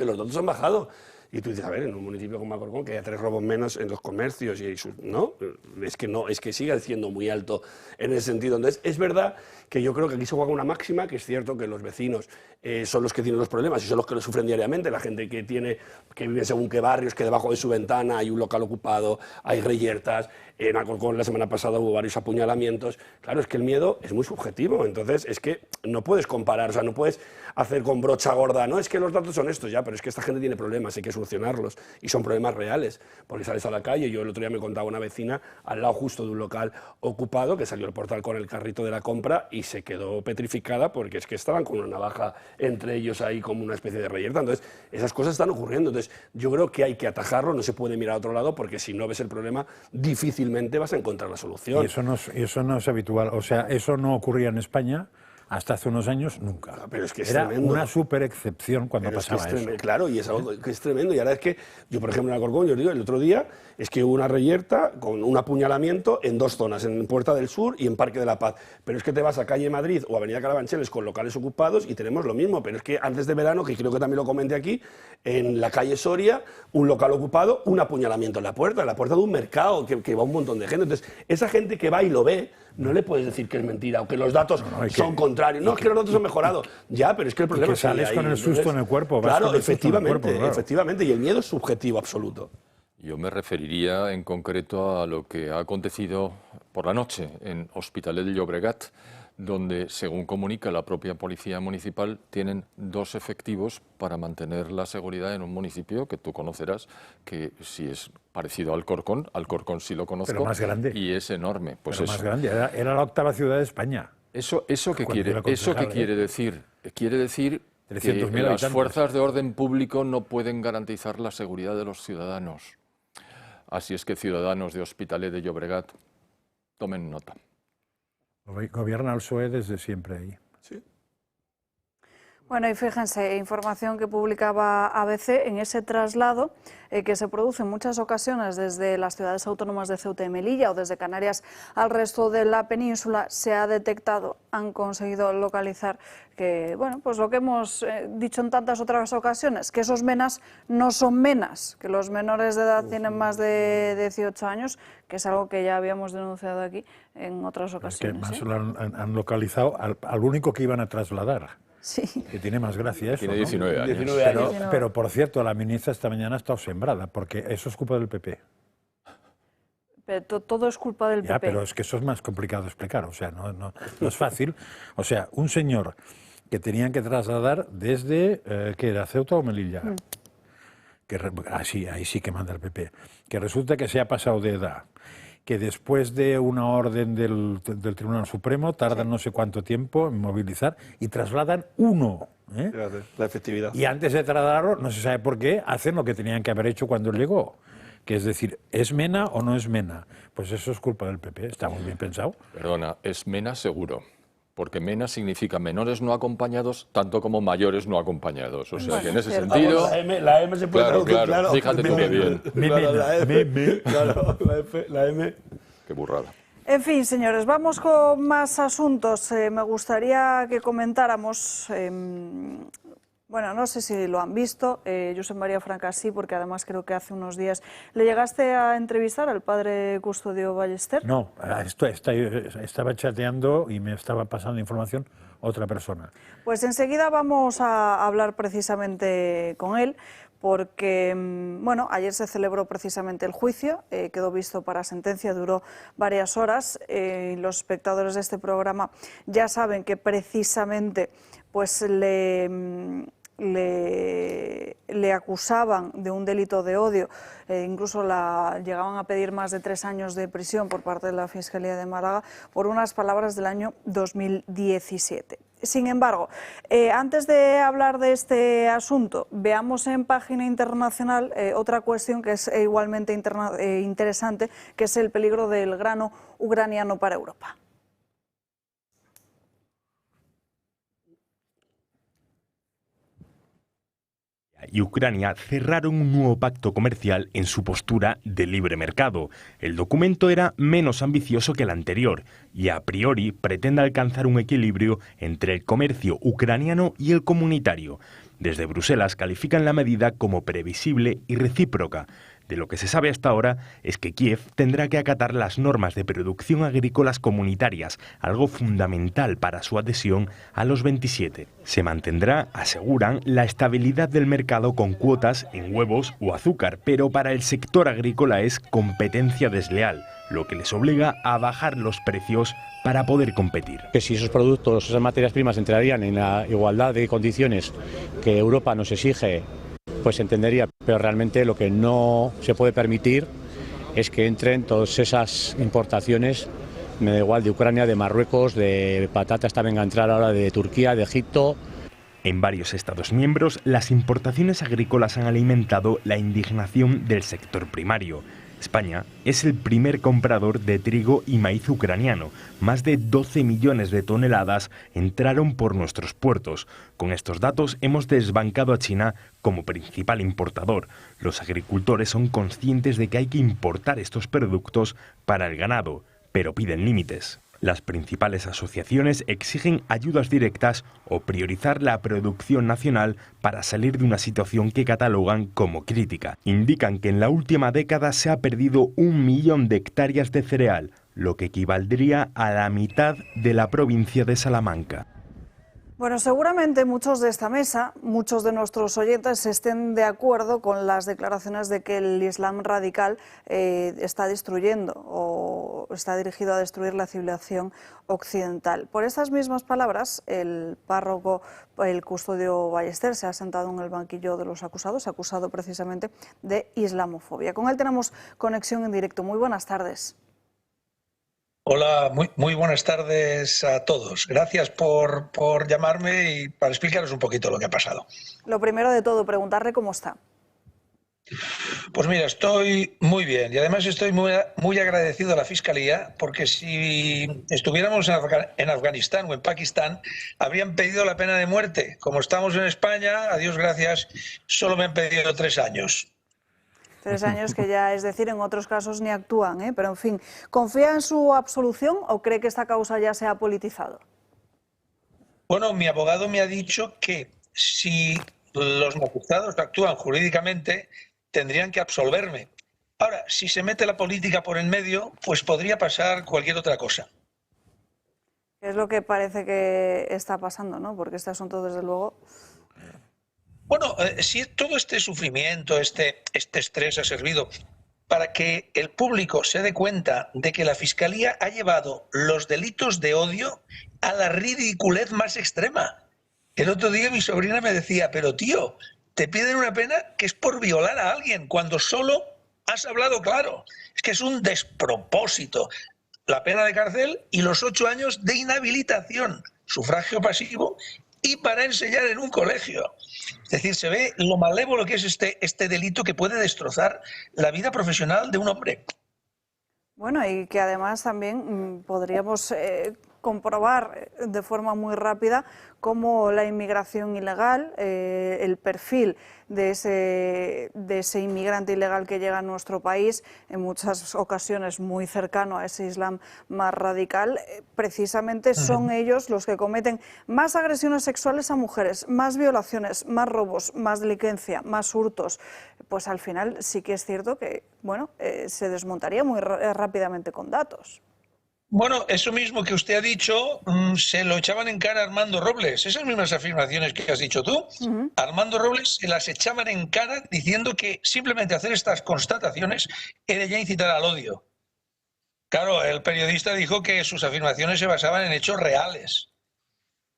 los datos han bajado. Y tú dices, a ver, en un municipio como Alcorcón, que haya 3 robos menos en los comercios, no, es que sigue siendo muy alto en ese sentido. Entonces, es verdad que yo creo que aquí se juega una máxima, que es cierto que los vecinos son los que tienen los problemas y son los que lo sufren diariamente, la gente que vive según qué barrios, que debajo de su ventana hay un local ocupado, hay reyertas. En Alcorcón la semana pasada hubo varios apuñalamientos. Claro, es que el miedo es muy subjetivo, entonces es que no puedes comparar, o sea, no puedes hacer con brocha gorda, no, es que los datos son estos ya, pero es que esta gente tiene problemas, hay que solucionarlos, y son problemas reales, porque sales a la calle. Yo el otro día me contaba una vecina al lado justo de un local ocupado, que salió al portal con el carrito de la compra y se quedó petrificada porque es que estaban con una navaja entre ellos ahí como una especie de reyerta. Entonces, esas cosas están ocurriendo, entonces yo creo que hay que atajarlo, no se puede mirar a otro lado, porque si no ves el problema, difícilmente vas a encontrar la solución. Y eso no es habitual, o sea, eso no ocurría en España hasta hace unos años nunca. Pero es que es Era tremendo. una super excepción cuando pasaba eso. Claro, y es algo que es tremendo. Y ahora es que yo, por ejemplo, en Alcorcón, yo os digo, el otro día es que hubo una reyerta con un apuñalamiento en 2 zonas, en Puerta del Sur y en Parque de la Paz. Pero es que te vas a Calle Madrid o Avenida Carabancheles con locales ocupados y tenemos lo mismo. Pero es que antes de verano, que creo que también lo comenté aquí, en la calle Soria, un local ocupado, un apuñalamiento en la puerta de un mercado que va un montón de gente. Entonces, esa gente que va y lo ve, no le puedes decir que es mentira o que los datos son contrarios. No, es que los datos han mejorado. Ya, pero es que el problema es que sales con el susto en el cuerpo. Claro, efectivamente, y el miedo es subjetivo absoluto. Yo me referiría en concreto a lo que ha acontecido por la noche en Hospitalet de Llobregat, donde, según comunica la propia Policía Municipal, tienen 2 efectivos para mantener la seguridad en un municipio que tú conocerás, que si es parecido a Alcorcón sí lo conozco, pero más grande. Y es enorme. Pues pero eso. Más grande, era la 8ª ciudad de España. ¿Eso qué quiere decir? Quiere decir que las habitantes. fuerzas de orden público no pueden garantizar la seguridad de los ciudadanos. Así es que, ciudadanos de Hospitalet de Llobregat, tomen nota. Gobierna el PSOE desde siempre ahí. Sí. Bueno, y fíjense, información que publicaba ABC en ese traslado que se produce en muchas ocasiones desde las ciudades autónomas de Ceuta y Melilla o desde Canarias al resto de la península. Se ha detectado, han conseguido localizar que, bueno, pues lo que hemos dicho en tantas otras ocasiones, que esos menas no son menas, que los menores de edad tienen más de 18 años, que es algo que ya habíamos denunciado aquí en otras ocasiones. Es que más han localizado al único que iban a trasladar. Sí. Que tiene más gracia eso. Tiene 19 años. Pero, por cierto, la ministra esta mañana ha estado sembrada, porque eso es culpa del PP. Pero todo es culpa del PP. Ya, pero es que eso es más complicado de explicar, o sea, no es fácil. O sea, un señor que tenían que trasladar desde, ¿qué era, Ceuta o Melilla? Ahí sí que manda el PP. Que resulta que se ha pasado de edad, que después de una orden del Tribunal Supremo tardan no sé cuánto tiempo en movilizar y trasladan uno. La efectividad. Y antes de trasladarlo, no se sabe por qué, hacen lo que tenían que haber hecho cuando llegó. Que es decir, ¿es mena o no es mena? Pues eso es culpa del PP, está muy bien pensado. Perdona, es mena seguro. Porque mena significa menores no acompañados, tanto como mayores no acompañados. O sea, que en ese sentido... La M se puede traducir, claro. Fíjate tú qué bien. La M. Qué burrada. En fin, señores, vamos con más asuntos. Me gustaría que comentáramos... Bueno, no sé si lo han visto, Josep María Francasí, porque además creo que hace unos días... ¿Le llegaste a entrevistar al padre Custodio Ballester? No, estaba chateando y me estaba pasando información otra persona. Pues enseguida vamos a hablar precisamente con él, porque, bueno, ayer se celebró precisamente el juicio, quedó visto para sentencia, duró varias horas. Los espectadores de este programa ya saben que precisamente pues le acusaban de un delito de odio, incluso llegaban a pedir más de 3 años de prisión por parte de la Fiscalía de Málaga por unas palabras del año 2017. Sin embargo, antes de hablar de este asunto, veamos en página internacional otra cuestión que es igualmente interesante, que es el peligro del grano ucraniano para Europa. Y Ucrania cerraron un nuevo pacto comercial en su postura de libre mercado. El documento era menos ambicioso que el anterior y a priori pretende alcanzar un equilibrio entre el comercio ucraniano y el comunitario. Desde Bruselas califican la medida como previsible y recíproca. De lo que se sabe hasta ahora es que Kiev tendrá que acatar las normas de producción agrícolas comunitarias, algo fundamental para su adhesión a los 27. Se mantendrá, aseguran, la estabilidad del mercado con cuotas en huevos o azúcar, pero para el sector agrícola es competencia desleal, lo que les obliga a bajar los precios para poder competir. Que si esos productos, esas materias primas entrarían en la igualdad de condiciones que Europa nos exige, pues entendería, pero realmente lo que no se puede permitir es que entren todas esas importaciones, me da igual, de Ucrania, de Marruecos, de patatas también a entrar ahora de Turquía, de Egipto. En varios Estados miembros, las importaciones agrícolas han alimentado la indignación del sector primario. España es el primer comprador de trigo y maíz ucraniano. Más de 12 millones de toneladas entraron por nuestros puertos. Con estos datos hemos desbancado a China como principal importador. Los agricultores son conscientes de que hay que importar estos productos para el ganado, pero piden límites. Las principales asociaciones exigen ayudas directas o priorizar la producción nacional para salir de una situación que catalogan como crítica. Indican que en la última década se ha perdido 1 millón de hectáreas de cereal, lo que equivaldría a la mitad de la provincia de Salamanca. Bueno, seguramente muchos de esta mesa, muchos de nuestros oyentes estén de acuerdo con las declaraciones de que el Islam radical está destruyendo o está dirigido a destruir la civilización occidental. Por estas mismas palabras, el párroco, el custodio Ballester, se ha sentado en el banquillo de los acusados, acusado precisamente de islamofobia. Con él tenemos conexión en directo. Muy buenas tardes. Hola, muy buenas tardes a todos. Gracias por llamarme y para explicaros un poquito lo que ha pasado. Lo primero de todo, preguntarle cómo está. Pues mira, estoy muy bien y además estoy muy agradecido a la Fiscalía porque si estuviéramos en Afganistán o en Pakistán habrían pedido la pena de muerte. Como estamos en España, a Dios gracias, solo me han pedido 3 años. 3 años que ya, es decir, en otros casos ni actúan, ¿eh? Pero en fin, ¿confía en su absolución o cree que esta causa ya se ha politizado? Bueno, mi abogado me ha dicho que si los acusados actúan jurídicamente, tendrían que absolverme. Ahora, si se mete la política por en medio, pues podría pasar cualquier otra cosa. Es lo que parece que está pasando, ¿no? Porque este asunto, desde luego... Bueno, si todo este sufrimiento, este estrés ha servido para que el público se dé cuenta de que la Fiscalía ha llevado los delitos de odio a la ridiculez más extrema. El otro día mi sobrina me decía, pero tío, te piden una pena que es por violar a alguien cuando solo has hablado claro. Es que es un despropósito. La pena de cárcel y los 8 años de inhabilitación, sufragio pasivo y para enseñar en un colegio. Es decir, se ve lo malévolo que es este delito que puede destrozar la vida profesional de un hombre. Bueno, y que además también podríamos comprobar de forma muy rápida cómo la inmigración ilegal, el perfil de ese inmigrante ilegal que llega a nuestro país, en muchas ocasiones muy cercano a ese Islam más radical, precisamente son ellos los que cometen más agresiones sexuales a mujeres, más violaciones, más robos, más delincuencia, más hurtos. Pues al final sí que es cierto que, bueno, se desmontaría muy rápidamente con datos. Bueno, eso mismo que usted ha dicho, se lo echaban en cara a Armando Robles. Esas mismas afirmaciones que has dicho tú, Armando Robles se las echaban en cara diciendo que simplemente hacer estas constataciones era ya incitar al odio. Claro, el periodista dijo que sus afirmaciones se basaban en hechos reales.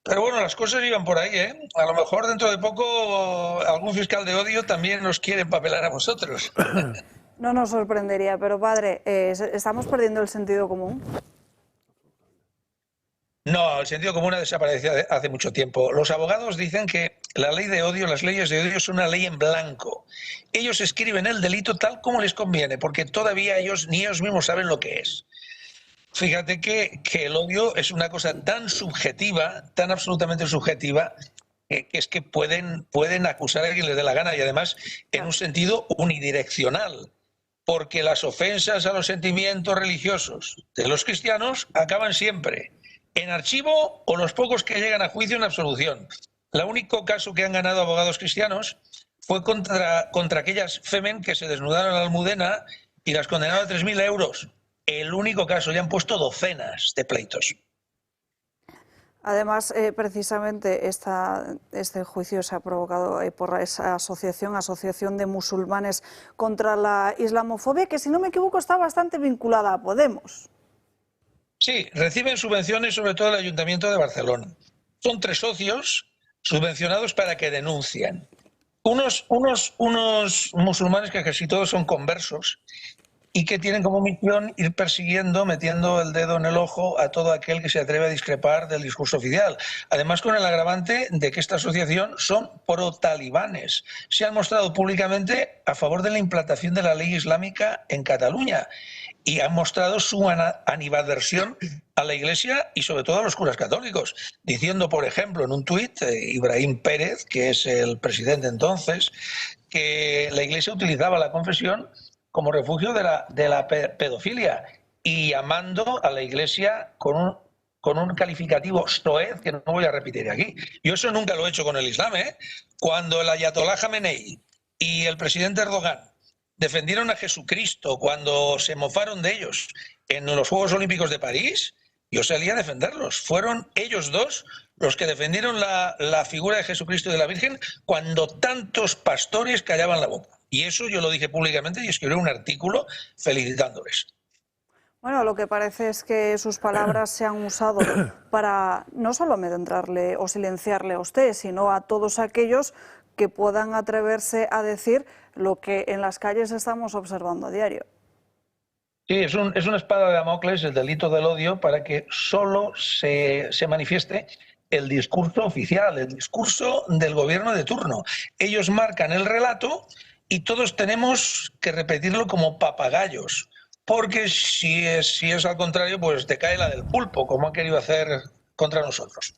Pero bueno, las cosas iban por ahí, ¿eh? A lo mejor dentro de poco algún fiscal de odio también nos quiere empapelar a vosotros. No nos sorprendería, pero padre, ¿estamos perdiendo el sentido común? No, el sentido común ha desaparecido hace mucho tiempo. Los abogados dicen que la ley de odio, las leyes de odio son una ley en blanco. Ellos escriben el delito tal como les conviene, porque todavía ni ellos mismos saben lo que es. Fíjate que el odio es una cosa tan subjetiva, tan absolutamente subjetiva, que es que pueden acusar a quien les dé la gana y además en un sentido unidireccional. Porque las ofensas a los sentimientos religiosos de los cristianos acaban siempre en archivo o los pocos que llegan a juicio en absolución. El único caso que han ganado abogados cristianos fue contra aquellas femen que se desnudaron en la Almudena y las condenaron a 3.000 euros. El único caso, ya han puesto docenas de pleitos. Además, precisamente este juicio se ha provocado por esa asociación de musulmanes contra la islamofobia, que si no me equivoco está bastante vinculada a Podemos. Sí, reciben subvenciones sobre todo del Ayuntamiento de Barcelona. Son 3 socios subvencionados para que denuncien. Unos musulmanes que casi todos son conversos y que tienen como misión ir persiguiendo, metiendo el dedo en el ojo a todo aquel que se atreve a discrepar del discurso oficial. Además, con el agravante de que esta asociación son pro-talibanes. Se han mostrado públicamente a favor de la implantación de la ley islámica en Cataluña y han mostrado su animadversión a la Iglesia y sobre todo a los curas católicos, diciendo, por ejemplo, en un tuit, Ibrahim Pérez, que es el presidente entonces, que la Iglesia utilizaba la confesión como refugio de la pedofilia y llamando a la Iglesia con un calificativo soez que no voy a repetir aquí. Yo eso nunca lo he hecho con el Islam, ¿eh? Cuando el Ayatollah Jamenei y el presidente Erdogan defendieron a Jesucristo, cuando se mofaron de ellos en los Juegos Olímpicos de París, yo salí a defenderlos. Fueron ellos dos los que defendieron la figura de Jesucristo y de la Virgen cuando tantos pastores callaban la boca. Y eso yo lo dije públicamente y escribí un artículo felicitándoles. Bueno, lo que parece es que sus palabras se han usado para no solo amedrentarle o silenciarle a usted, sino a todos aquellos que puedan atreverse a decir lo que en las calles estamos observando a diario. Sí, es una espada de Damocles, el delito del odio, para que solo se manifieste el discurso oficial, el discurso del gobierno de turno. Ellos marcan el relato y todos tenemos que repetirlo como papagayos, porque si es al contrario, pues te cae la del pulpo, como han querido hacer contra nosotros.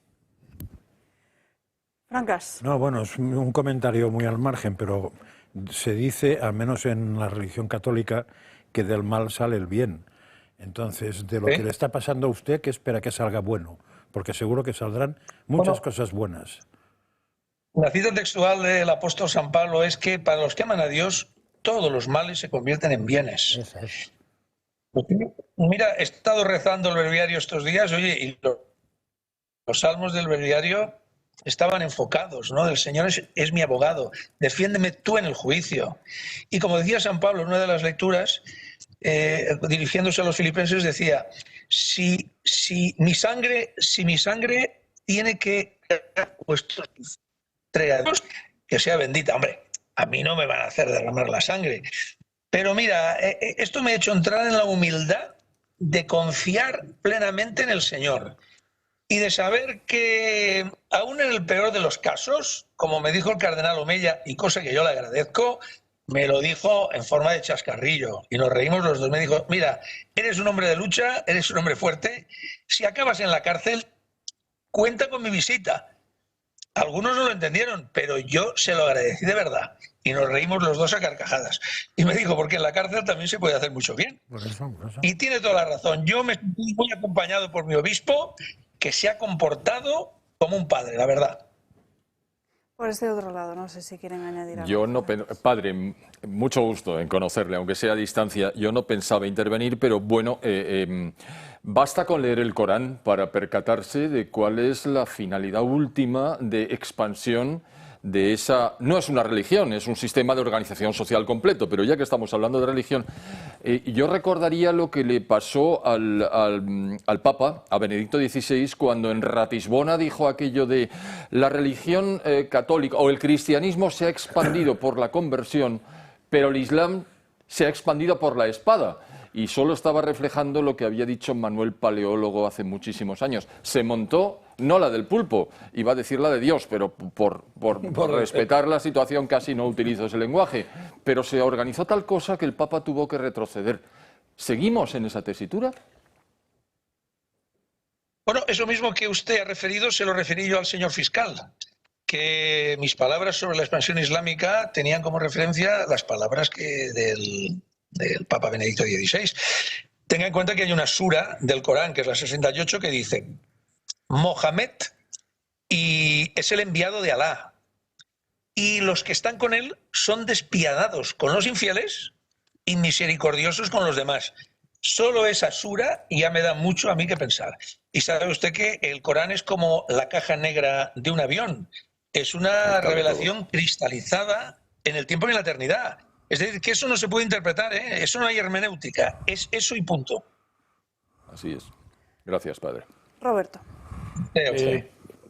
Francas. No, bueno, es un comentario muy al margen, pero se dice, al menos en la religión católica, que del mal sale el bien. Entonces, de lo que le está pasando a usted, ¿qué espera que salga bueno? Porque seguro que saldrán muchas cosas buenas. La cita textual del apóstol San Pablo es que para los que aman a Dios, todos los males se convierten en bienes. Eso es. Mira, he estado rezando el breviario estos días, oye, y los salmos del breviario estaban enfocados, ¿no? El Señor es mi abogado, defiéndeme tú en el juicio. Y como decía San Pablo en una de las lecturas, dirigiéndose a los filipenses, decía, si mi sangre tiene que vuestros entregados, que sea bendita. Hombre, a mí no me van a hacer derramar la sangre. Pero mira, esto me ha hecho entrar en la humildad de confiar plenamente en el Señor y de saber que, aún en el peor de los casos, como me dijo el cardenal Omeya, y cosa que yo le agradezco, me lo dijo en forma de chascarrillo y nos reímos los dos. Me dijo, mira, eres un hombre de lucha, eres un hombre fuerte, si acabas en la cárcel, cuenta con mi visita. Algunos no lo entendieron, pero yo se lo agradecí de verdad. Y nos reímos los dos a carcajadas. Y me dijo, porque en la cárcel también se puede hacer mucho bien. Por eso. Y tiene toda la razón. Yo me sentí muy acompañado por mi obispo, que se ha comportado como un padre, la verdad. Por este otro lado, no sé si quieren añadir algo. Yo no, padre, mucho gusto en conocerle, aunque sea a distancia. Yo no pensaba intervenir, pero bueno, basta con leer el Corán para percatarse de cuál es la finalidad última de expansión de esa... No es una religión, es un sistema de organización social completo, pero ya que estamos hablando de religión, yo recordaría lo que le pasó al Papa, a Benedicto XVI, cuando en Ratisbona dijo aquello de la religión católica o el cristianismo se ha expandido por la conversión, pero el Islam se ha expandido por la espada. Y solo estaba reflejando lo que había dicho Manuel Paleólogo hace muchísimos años. Se montó, no la del pulpo, iba a decir la de Dios, pero por respetar la situación casi no utilizo ese lenguaje. Pero se organizó tal cosa que el Papa tuvo que retroceder. ¿Seguimos en esa tesitura? Bueno, eso mismo que usted ha referido se lo referí yo al señor fiscal, que mis palabras sobre la expansión islámica tenían como referencia las palabras del Papa Benedicto XVI. Tenga en cuenta que hay una sura del Corán, que es la 68, que dice: Mohamed y es el enviado de Alá. Y los que están con él son despiadados con los infieles y misericordiosos con los demás. Solo esa sura ya me da mucho a mí que pensar. Y sabe usted que el Corán es como la caja negra de un avión. Es una revelación cristalizada en el tiempo y en la eternidad. Es decir, que eso no se puede interpretar, ¿eh? Eso no hay hermenéutica. Es eso y punto. Así es. Gracias, padre. Roberto.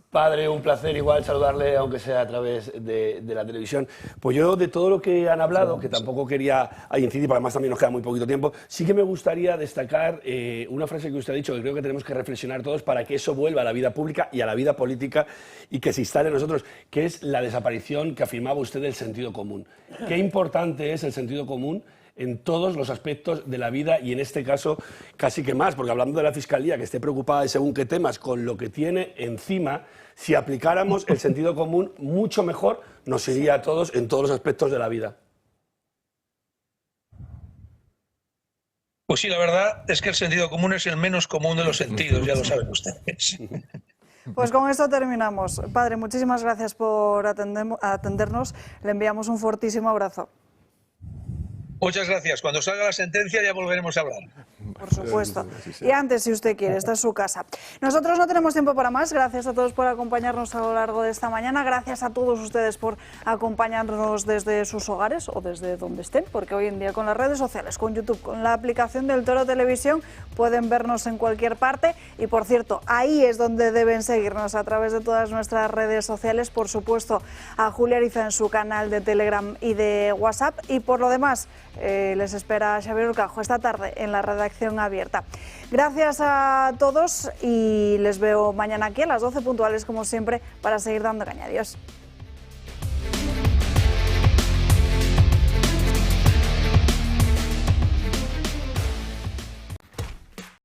Padre, un placer igual saludarle, aunque sea a través de la televisión. Pues yo, de todo lo que han hablado, que tampoco quería incidir, porque además también nos queda muy poquito tiempo, sí que me gustaría destacar una frase que usted ha dicho, que creo que tenemos que reflexionar todos para que eso vuelva a la vida pública y a la vida política y que se instale en nosotros, que es la desaparición que afirmaba usted del sentido común. Qué importante es el sentido común en todos los aspectos de la vida y en este caso casi que más, porque hablando de la Fiscalía, que esté preocupada de según qué temas, con lo que tiene encima, si aplicáramos el sentido común, mucho mejor nos iría a todos en todos los aspectos de la vida. Pues sí, la verdad es que el sentido común es el menos común de los sentidos, ya lo saben ustedes. Pues con esto terminamos. Padre, muchísimas gracias por atendernos. Le enviamos un fortísimo abrazo. Muchas gracias. Cuando salga la sentencia ya volveremos a hablar. Por supuesto. Y antes, si usted quiere, esta es su casa. Nosotros no tenemos tiempo para más. Gracias a todos por acompañarnos a lo largo de esta mañana. Gracias a todos ustedes por acompañarnos desde sus hogares o desde donde estén, porque hoy en día con las redes sociales, con YouTube, con la aplicación del Toro Televisión, pueden vernos en cualquier parte. Y por cierto, ahí es donde deben seguirnos, a través de todas nuestras redes sociales. Por supuesto, a Julia Ariza en su canal de Telegram y de WhatsApp. Y por lo demás, les espera Xavier Urcajo esta tarde en la redacción abierta. Gracias a todos y les veo mañana aquí a las 12 puntuales, como siempre, para seguir dando caña. Adiós.